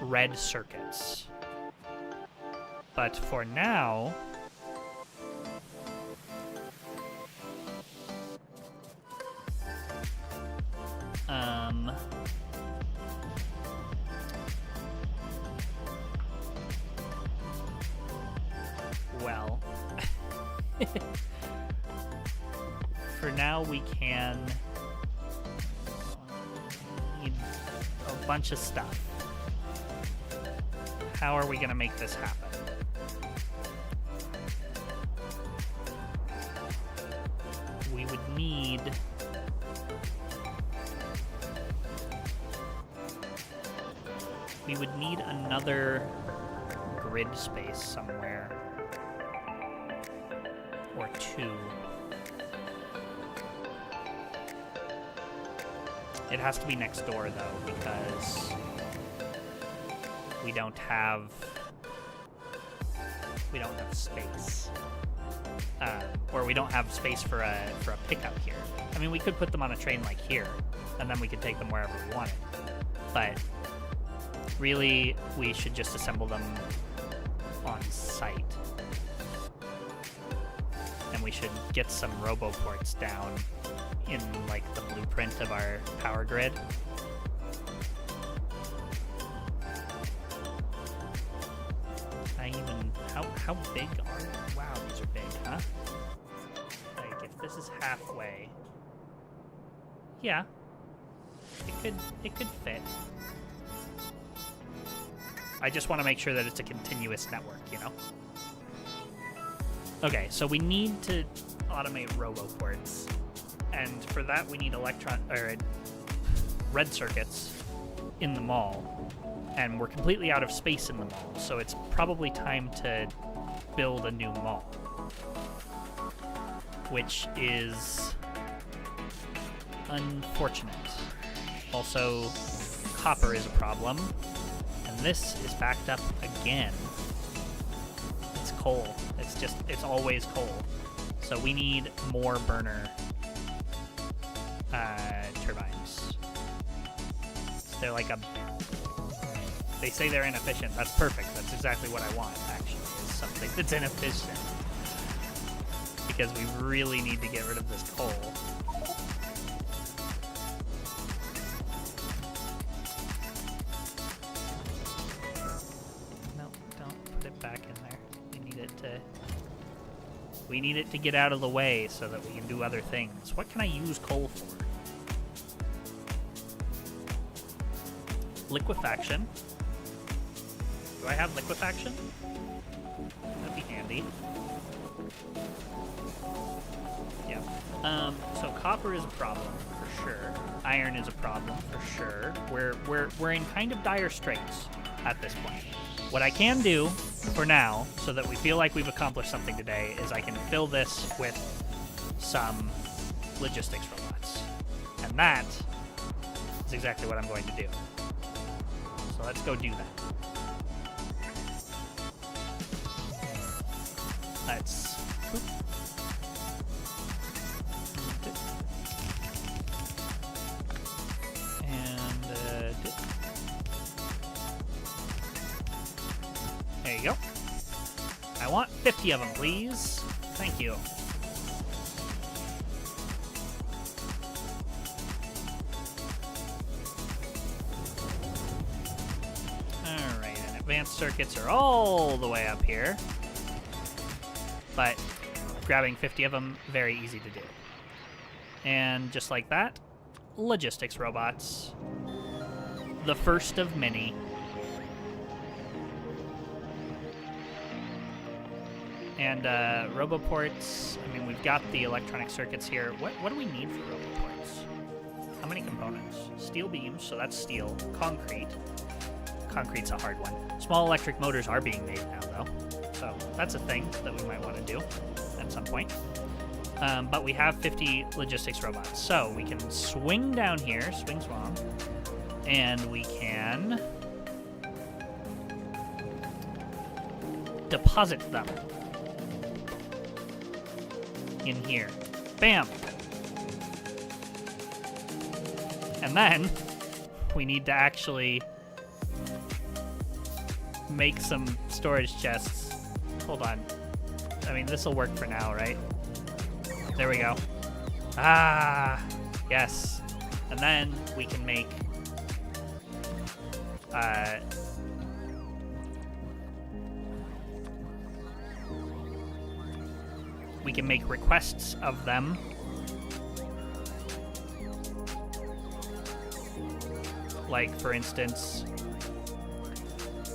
red circuits. But for now, well, for now we can need a bunch of stuff. How are we going to make this happen? We would need another grid space somewhere, or two. It has to be next door though, because we don't have space, or we don't have space for a pickup here. I mean, we could put them on a train like here, and then we could take them wherever we wanted. But really, we should just assemble them on site, and we should get some roboports down in like the blueprint of our power grid. How big are they? Wow, these are big, huh? Like, if this is halfway, yeah, it could fit. I just want to make sure that it's a continuous network, you know? Okay, so we need to automate roboports, and for that we need red circuits in the mall, and we're completely out of space in the mall, so it's probably time to build a new mall, which is unfortunate. Also, copper is a problem, and this is backed up again. It's coal. It's always coal. So we need more burner turbines. They're like they say they're inefficient. That's perfect. That's exactly what I want, actually, is something that's inefficient. Because we really need to get rid of this coal. No, don't put it back in there. We need it to get out of the way so that we can do other things. What can I use coal for? liquefaction. Do I have liquefaction? That'd be handy. Yeah. So copper is a problem for sure. Iron is a problem for sure. We're in kind of dire straits at this point. What I can do for now, so that we feel like we've accomplished something today, is I can fill this with some logistics robots. And that is exactly what I'm going to do. So let's go do that. Let's... Oop. And, there you go. I want 50 of them, please. Thank you. Alright, and advanced circuits are all the way up here. But grabbing 50 of them, very easy to do. And just like that, logistics robots. The first of many. And roboports, I mean, we've got the electronic circuits here. What do we need for roboports? How many components? Steel beams, so that's steel. Concrete. Concrete's a hard one. Small electric motors are being made now, though. So that's a thing that we might want to do at some point. But we have 50 logistics robots. So we can swing down here, swing swong, and we can deposit them in here. Bam! And then we need to actually make some storage chests. Hold on. I mean, this will work for now, right? There we go. Ah, yes. And then we can make requests of them. Like, for instance,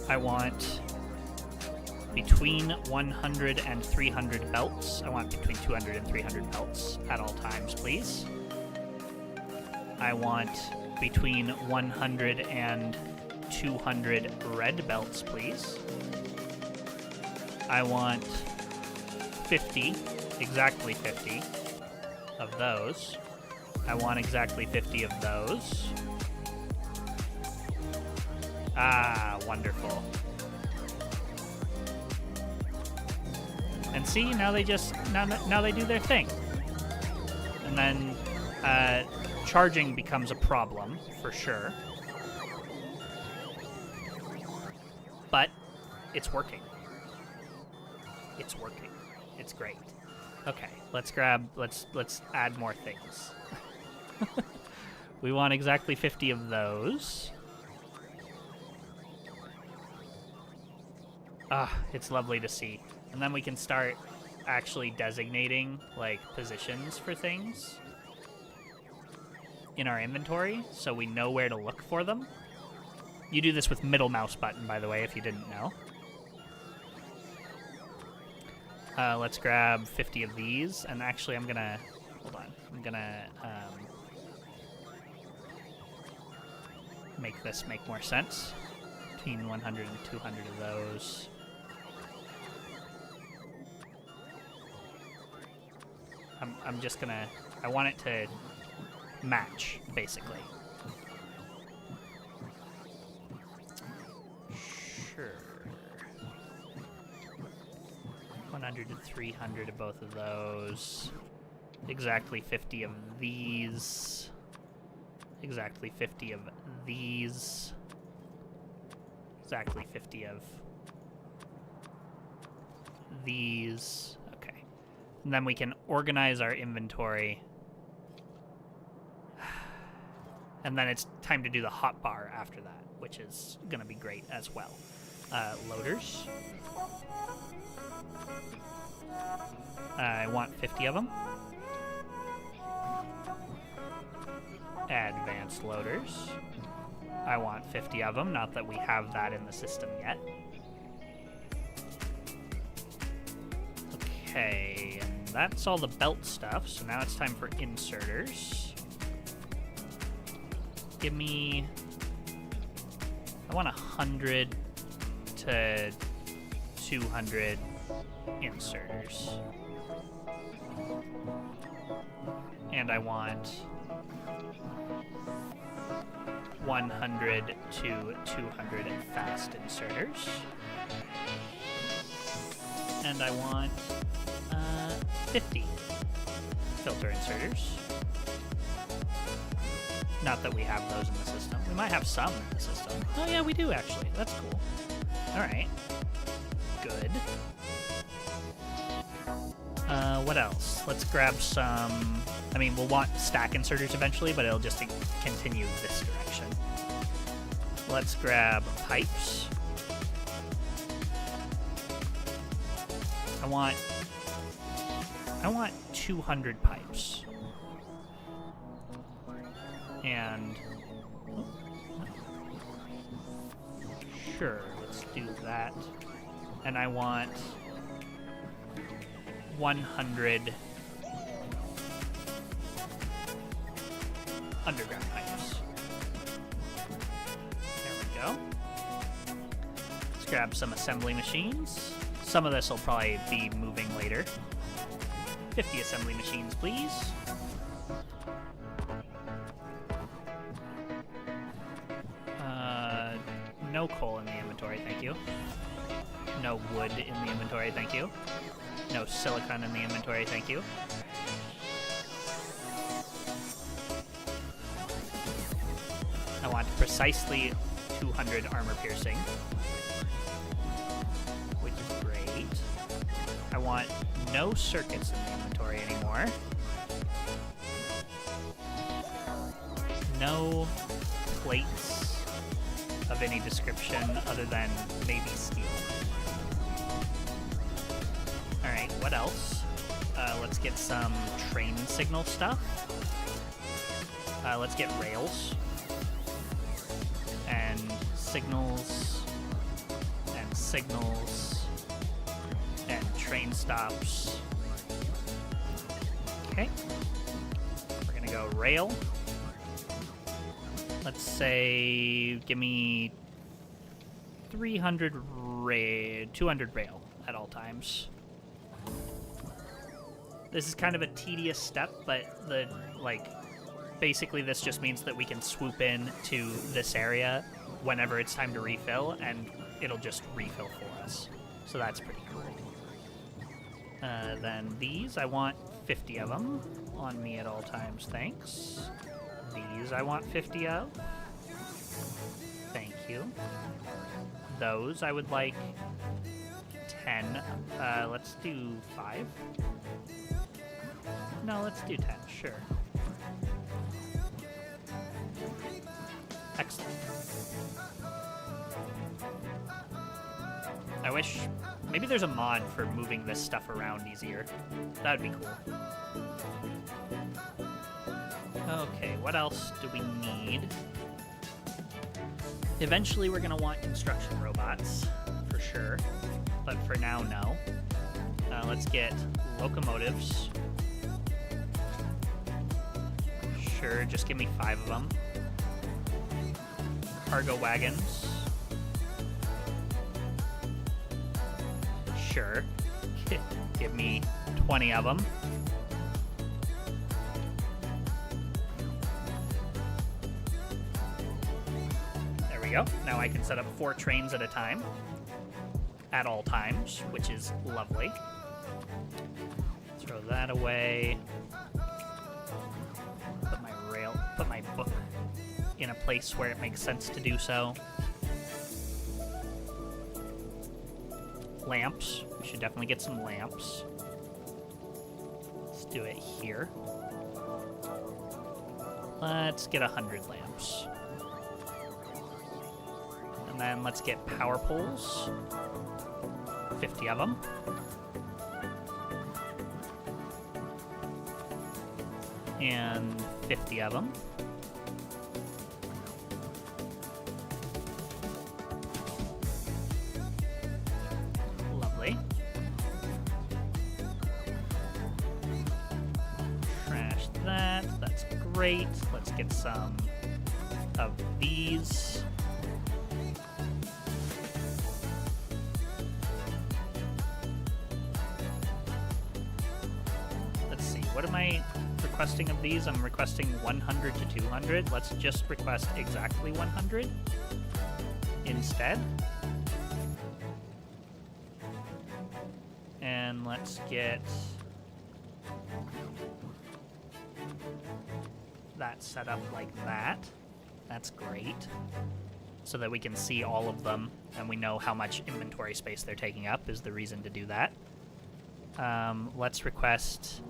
I want between 100 and 300 belts. I want between 200 and 300 belts at all times, please. I want between 100 and 200 red belts, please. I want 50, exactly 50 of those. I want exactly 50 of those. Ah, wonderful. And see, now they just, now they do their thing. And then charging becomes a problem, for sure. But it's working. It's working. It's great. Okay, let's add more things. We want exactly 50 of those. Ah, it's lovely to see. And then we can start actually designating, like, positions for things in our inventory, so we know where to look for them. You do this with middle mouse button, by the way, if you didn't know. Let's grab 50 of these, and actually I'm gonna... Hold on. I'm gonna make this make more sense. Between 100 and 200 of those. I'm just gonna... I want it to match, basically. Sure. 100 to 300 of both of those. Exactly 50 of these. Exactly 50 of these. Exactly 50 of these. Okay. And then we can organize our inventory. And then it's time to do the hotbar after that, which is going to be great as well. Loaders. I want 50 of them. Advanced loaders. I want 50 of them, not that we have that in the system yet. Okay, and that's all the belt stuff, so now it's time for inserters. Give me... I want 100 to 200 inserters. And I want 100 to 200 fast inserters. And I want 50 filter inserters. Not that we have those in the system. We might have some in the system. Oh yeah, we do actually. That's cool. Alright. Good. What else? Let's grab some... I mean, we'll want stack inserters eventually, but it'll just continue this direction. Let's grab pipes. I want 200 pipes. And... sure, let's do that. And I want 100 underground pipes. There we go. Let's grab some assembly machines. Some of this will probably be moving later. 50 assembly machines, please. No coal in the inventory, thank you. No wood in the inventory, thank you. No silicon in the inventory, thank you. I want precisely 200 armor piercing, which is great. I want no circuits in the inventory anymore. No plates of any description other than maybe steel. Alright, what else? Let's get some train signal stuff. Let's get rails. And signals. And signals. And train stops. Okay. We're gonna go rail. Let's say, give me 300 rail, 200 rail at all times. This is kind of a tedious step, but basically this just means that we can swoop in to this area whenever it's time to refill, and it'll just refill for us. So that's pretty cool. Then these, I want 50 of them on me at all times, thanks. These I want 50 of. Thank you. Those I would like 10. Let's do 5. No, let's do 10, sure. Excellent. I wish... maybe there's a mod for moving this stuff around easier. That would be cool. Okay, what else do we need? Eventually we're going to want construction robots, for sure. But for now, no. Let's get locomotives. Sure, just give me 5 of them. Cargo wagons. Sure. Give me 20 of them. There we go. Now I can set up 4 trains at a time. At all times, which is lovely. Throw that away. Put my book in a place where it makes sense to do so. Lamps. We should definitely get some lamps. Let's do it here. Let's get 100 lamps. And then let's get power poles. 50 of them. And 50 of them. great. Let's get some of these. Let's see, what am I requesting of these? I'm requesting 100 to 200. Let's just request exactly 100 instead. And let's get that set up like that. That's great. So that we can see all of them and we know how much inventory space they're taking up is the reason to do that. Let's request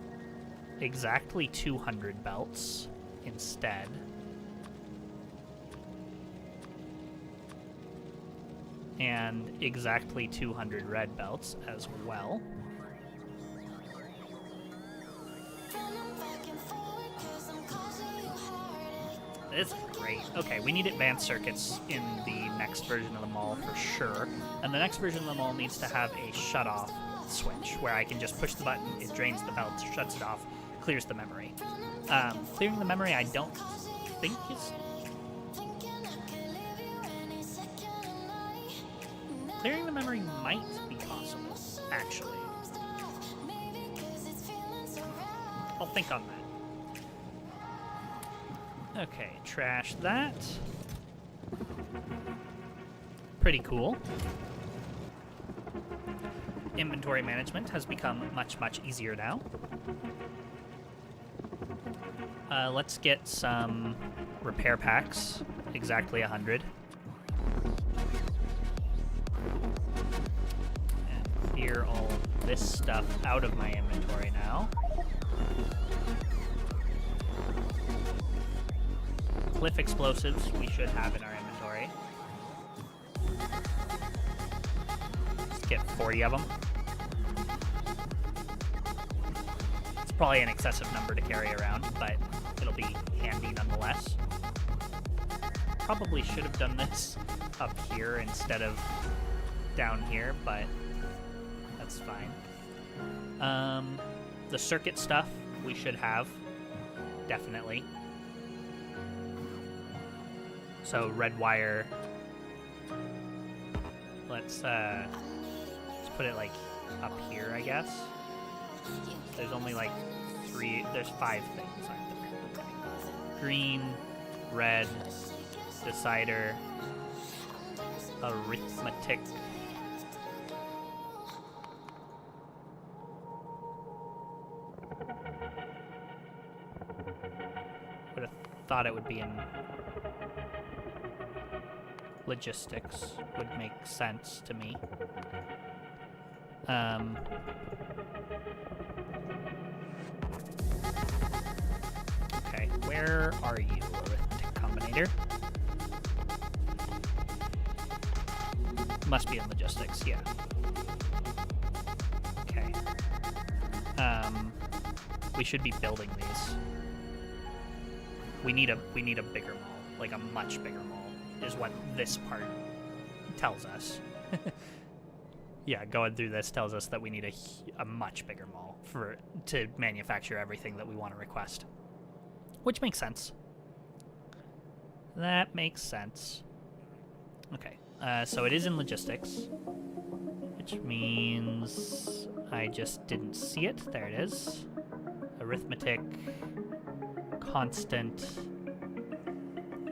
exactly 200 belts instead. And exactly 200 red belts as well. This is great. Okay, we need advanced circuits in the next version of the mall for sure. And the next version of the mall needs to have a shut-off switch where I can just push the button, it drains the belt, shuts it off, clears the memory. Clearing the memory I don't think is... Clearing the memory might be possible, actually. I'll think on that. Okay, trash that. Pretty cool. Inventory management has become much, much easier now. Let's get some repair packs, exactly 100. And clear all of this stuff out of my inventory now. Cliff explosives we should have in our inventory. Let's get 40 of them. It's probably an excessive number to carry around, but it'll be handy nonetheless. Probably should have done this up here instead of down here, but that's fine. The circuit stuff we should have, definitely. So red wire. Let's put it like up here, I guess. There's only like there's 5 things, aren't there? Okay. Green, red, decider, arithmetic. Would have thought it would be in logistics. Would make sense to me. Okay, where are you, arithmetic combinator? Must be in logistics, yeah. Okay. We should be building these. We need a bigger mall, like a much bigger mall, is what this part tells us. Yeah, going through this tells us that we need a much bigger mall to manufacture everything that we want to request. Which makes sense. That makes sense. Okay, so it is in logistics, which means I just didn't see it. There it is. Arithmetic, constant.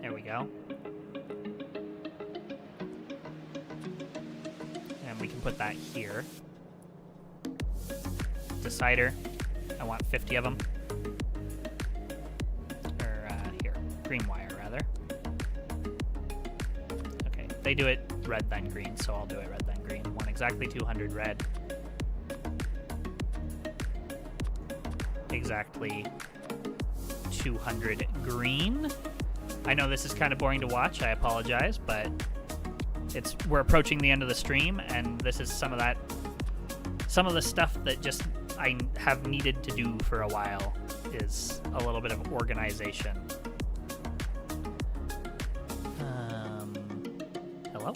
There we go. And we can put that here. Decider. I want 50 of them. Or here, green wire rather. Okay, they do it red then green, so I'll do it red then green. Want exactly 200 red. Exactly 200 green. I know this is kind of boring to watch, I apologize, but we're approaching the end of the stream, and this is some of the stuff that just I have needed to do for a while is a little bit of organization. Hello?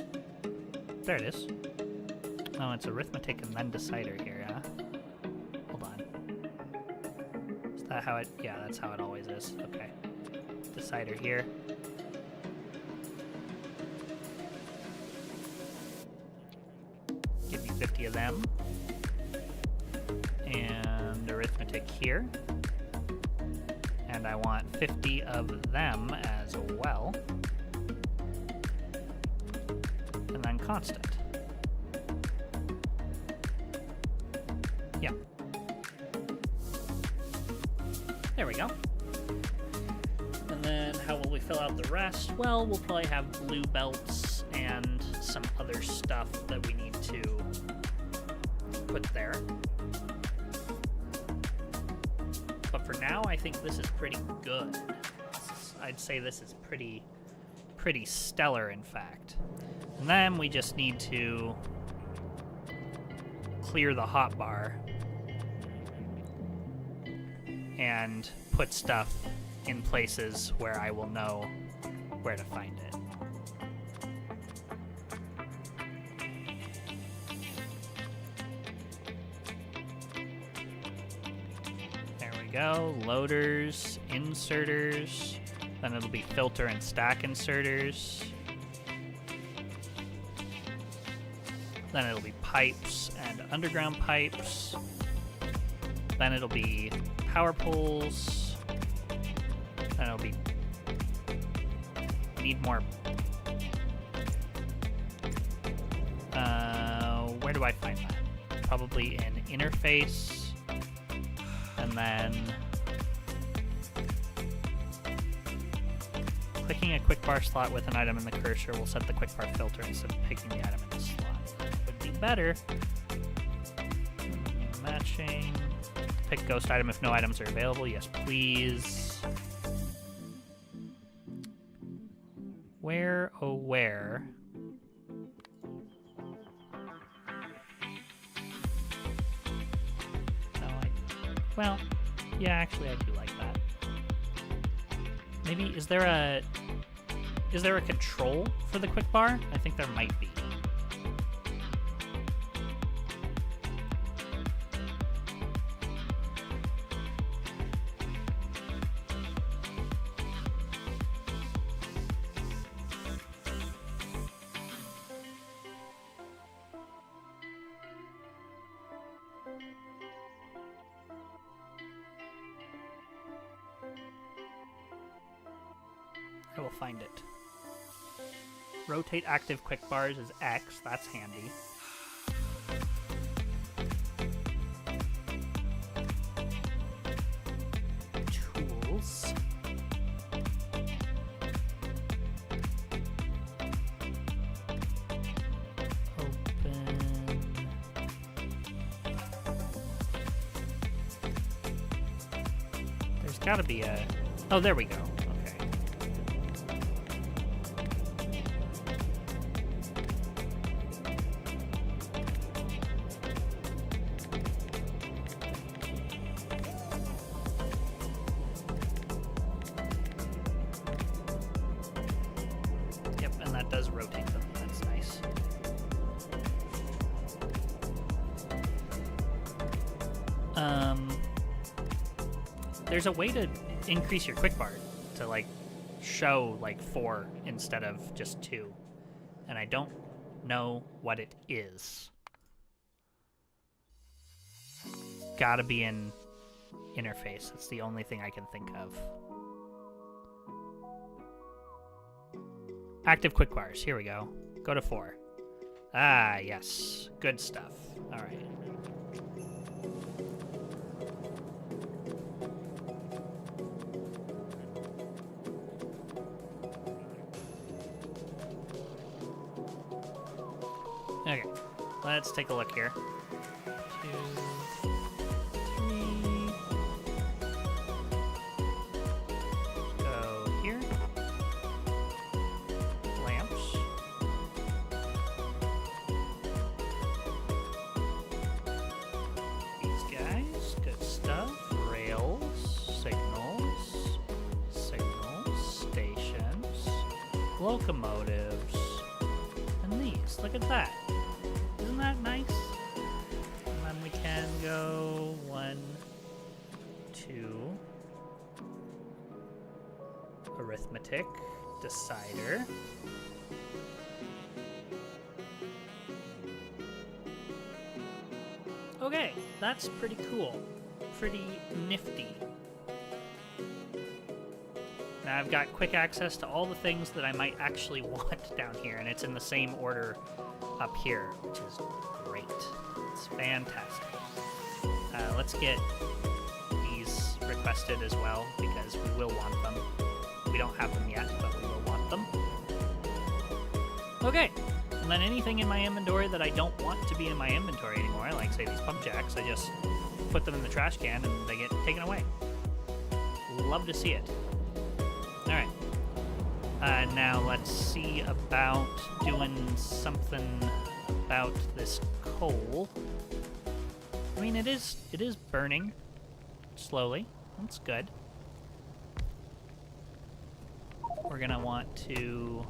There it is. Oh, it's arithmetic and then decider here, huh? Hold on. Is that how it... Yeah, that's how it always is. Okay. decider here. Give me 50 of them. And arithmetic here. And I want 50 of them as well. And then constant. Yeah. There we go. And then how will we fill out the rest? Well, we'll probably have blue belts and some other stuff that we need to put there. But for now, I think this is pretty good. I'd say this is pretty stellar, in fact. And then we just need to clear the hotbar and put stuff in places where I will know where to find it. There we go. Loaders, inserters, then it'll be filter and stack inserters. Then it'll be pipes and underground pipes. Then it'll be power poles. Then it'll be... need more... where do I find that? Probably in interface. And then... clicking a quick bar slot with an item in the cursor will set the quick bar filter instead of picking the item in the slot. Would be better. Matching. Pick ghost item if no items are available. Yes, please. Where, oh where? No, well, yeah, actually I do like that. Maybe, is there a control for the quick bar? I think there might be. I will find it. Rotate active quick bars is X. That's handy. Tools. Open. There's gotta be a... oh, there we go. Does rotate them. That's nice. There's a way to increase your quick bar to like show like 4 instead of just 2, and I don't know what it is. Gotta be in interface. It's the only thing I can think of. Active quick bars. Here we go. Go to 4. Ah, yes. Good stuff. All right. Okay. Let's take a look here. 2, 3. Go here. Locomotives, and these. Look at that. Isn't that nice? And then we can go 1, 2. arithmetic, decider. Okay, that's pretty cool. Pretty nifty. Now I've got quick access to all the things that I might actually want down here, and it's in the same order up here, which is great. It's fantastic. Let's get these requested as well, because we will want them. We don't have them yet, but we will want them. Okay, and then anything in my inventory that I don't want to be in my inventory anymore, like say these pump jacks, I just put them in the trash can and they get taken away. Love to see it. Alright. Now let's see about doing something about this coal. I mean, it is burning slowly. That's good. We're gonna want to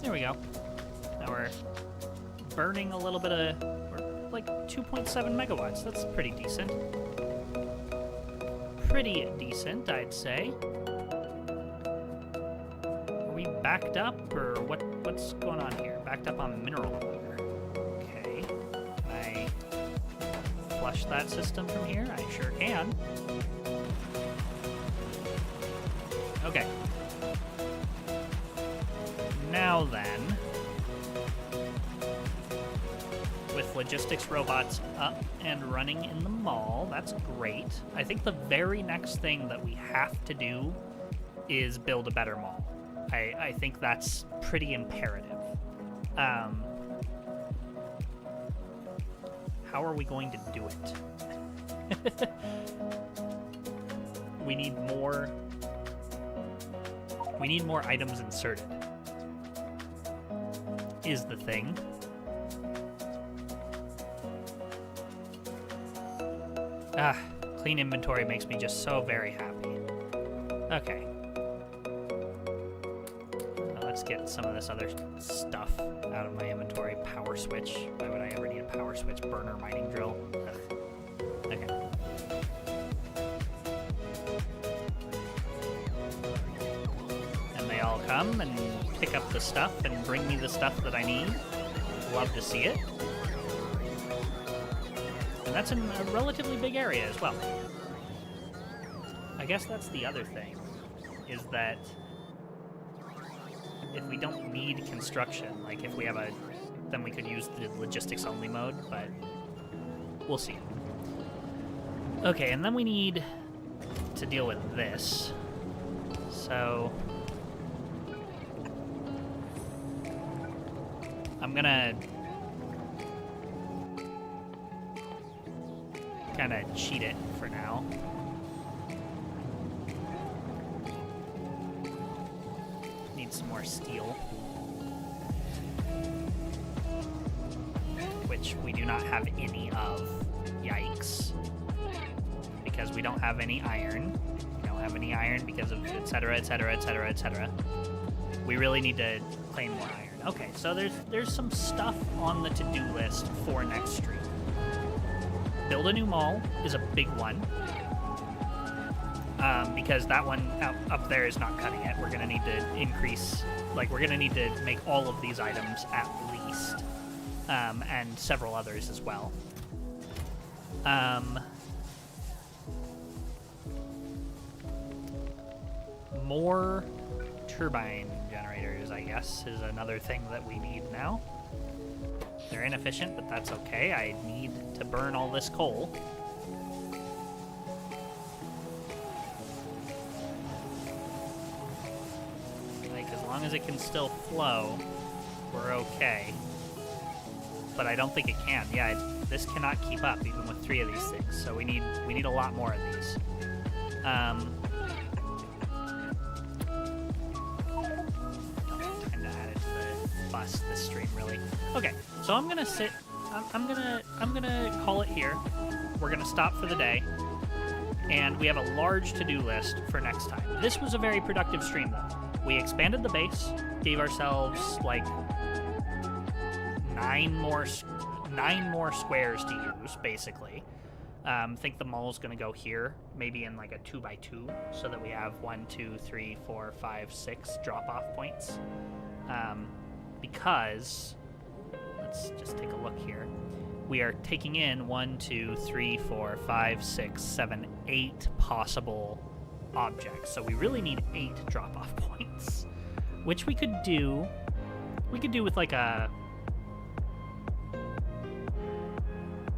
there we go. Now we're burning a little bit of, we're like 2.7 megawatts. That's pretty decent. Pretty decent, I'd say. Are we backed up, or what's going on here? Backed up on mineral water. Okay. Can I flush that system from here? I sure can. Okay. Now then, with logistics robots up and running in the mall, that's great. I think the very next thing that we have to do is build a better mall. I think that's pretty imperative. How are we going to do it? We need more items inserted. Is the thing. Clean inventory makes me just so very happy. Okay. Now let's get some of this other stuff out of my inventory. Power switch. Why would I ever need a power switch? Burner mining drill. Ugh. Okay. And they all come and pick up the stuff and bring me the stuff that I need. Love to see it. And that's in a relatively big area as well. I guess that's the other thing, is that if we don't need construction, like if we have then we could use the logistics only mode, but we'll see. Okay, and then we need to deal with this. So I'm gonna kind of cheat it for now. Need some more steel, which we do not have any of. Yikes. Because we don't have any iron. We don't have any iron because of etc, etc, etc, etc. We really need to claim more iron. Okay, so there's some stuff on the to-do list for next stream. Build a new mall is a big one, because that one up there is not cutting it. We're gonna need to increase, like we're gonna need to make all of these items at least, and several others as well. More turbine generators, I guess, is another thing that we need now. They're inefficient, but that's okay. I need to burn all this coal. Like, as long as it can still flow, we're okay. But I don't think it can. Yeah, this cannot keep up even with 3 of these things. So we need a lot more of these. This stream really. Okay, so I'm gonna sit I'm gonna call it here. We're gonna stop for the day, and we have a large to-do list for next time. This was a very productive stream, though. We expanded the base, gave ourselves like 9 more squares to use, basically. I think the mall is going to go here, maybe in like a 2x2, so that we have 1, 2, 3, 4, 5, 6 drop-off points. Because, let's just take a look here. We are taking in 1, 2, 3, 4, 5, 6, 7, 8 possible objects. So we really need 8 drop-off points, which we could do. We could do with like a.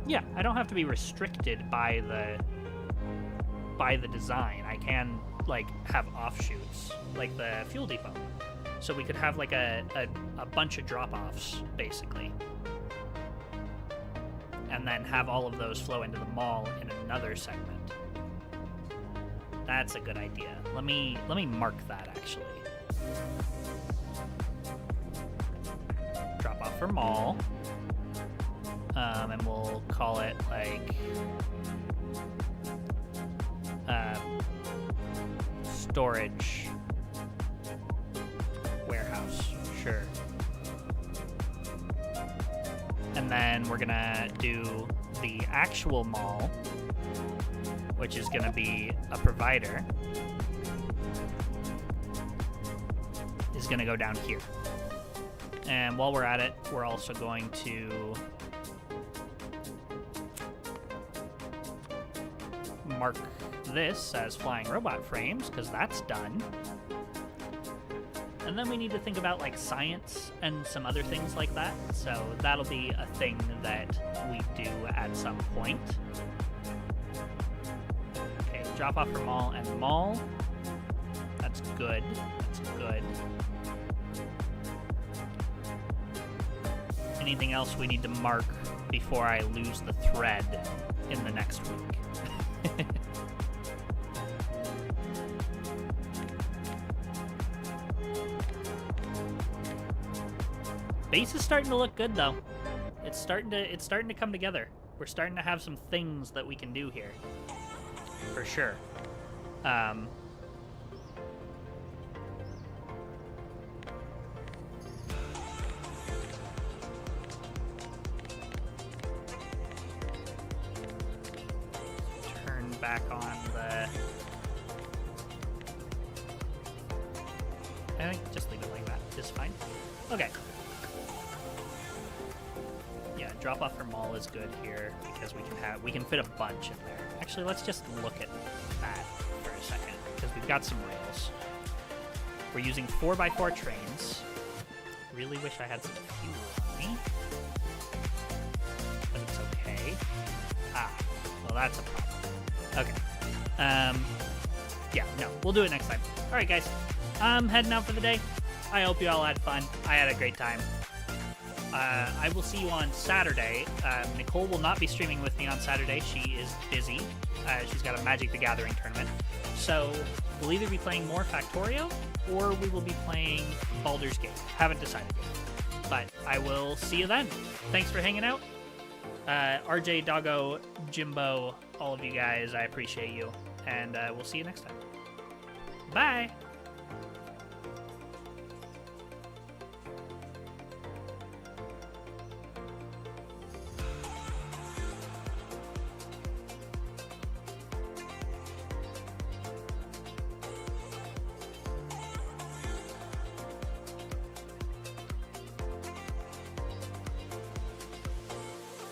Yeah, I don't have to be restricted by the design. I can like have offshoots, like the fuel depot. So we could have like a bunch of drop-offs, basically. And then have all of those flow into the mall in another segment. That's a good idea. Let me mark that, actually. Drop off for mall. And we'll call it like storage warehouse. Sure. And then we're gonna do the actual mall, which is gonna be a provider, is gonna go down here. And while we're at it, we're also going to mark this as flying robot frames, because that's done. And then we need to think about like science and some other things like that. So that'll be a thing that we do at some point. Okay, drop off for mall and mall. That's good. That's good. Anything else we need to mark before I lose the thread in the next week? Base is starting to look good, though. It's starting to come together. We're starting to have some things that we can do here, for sure. Turn back on the. I think just leave it like that. It's fine. Okay. Yeah, drop off for mall is good here because we can fit a bunch in there. Actually, let's just look at that for a second because we've got some rails. We're using 4x4 trains. Really wish I had some fuel on me, but it's okay. Ah, well that's a problem. Okay. Yeah, no, we'll do it next time. All right, guys. I'm heading out for the day. I hope you all had fun. I had a great time. I will see you on Saturday. Nicole will not be streaming with me on Saturday. She is busy. She's got a Magic the Gathering tournament. So we'll either be playing more Factorio or we will be playing Baldur's Gate. Haven't decided yet. But I will see you then. Thanks for hanging out. RJ, Doggo, Jimbo, all of you guys, I appreciate you. And we'll see you next time. Bye!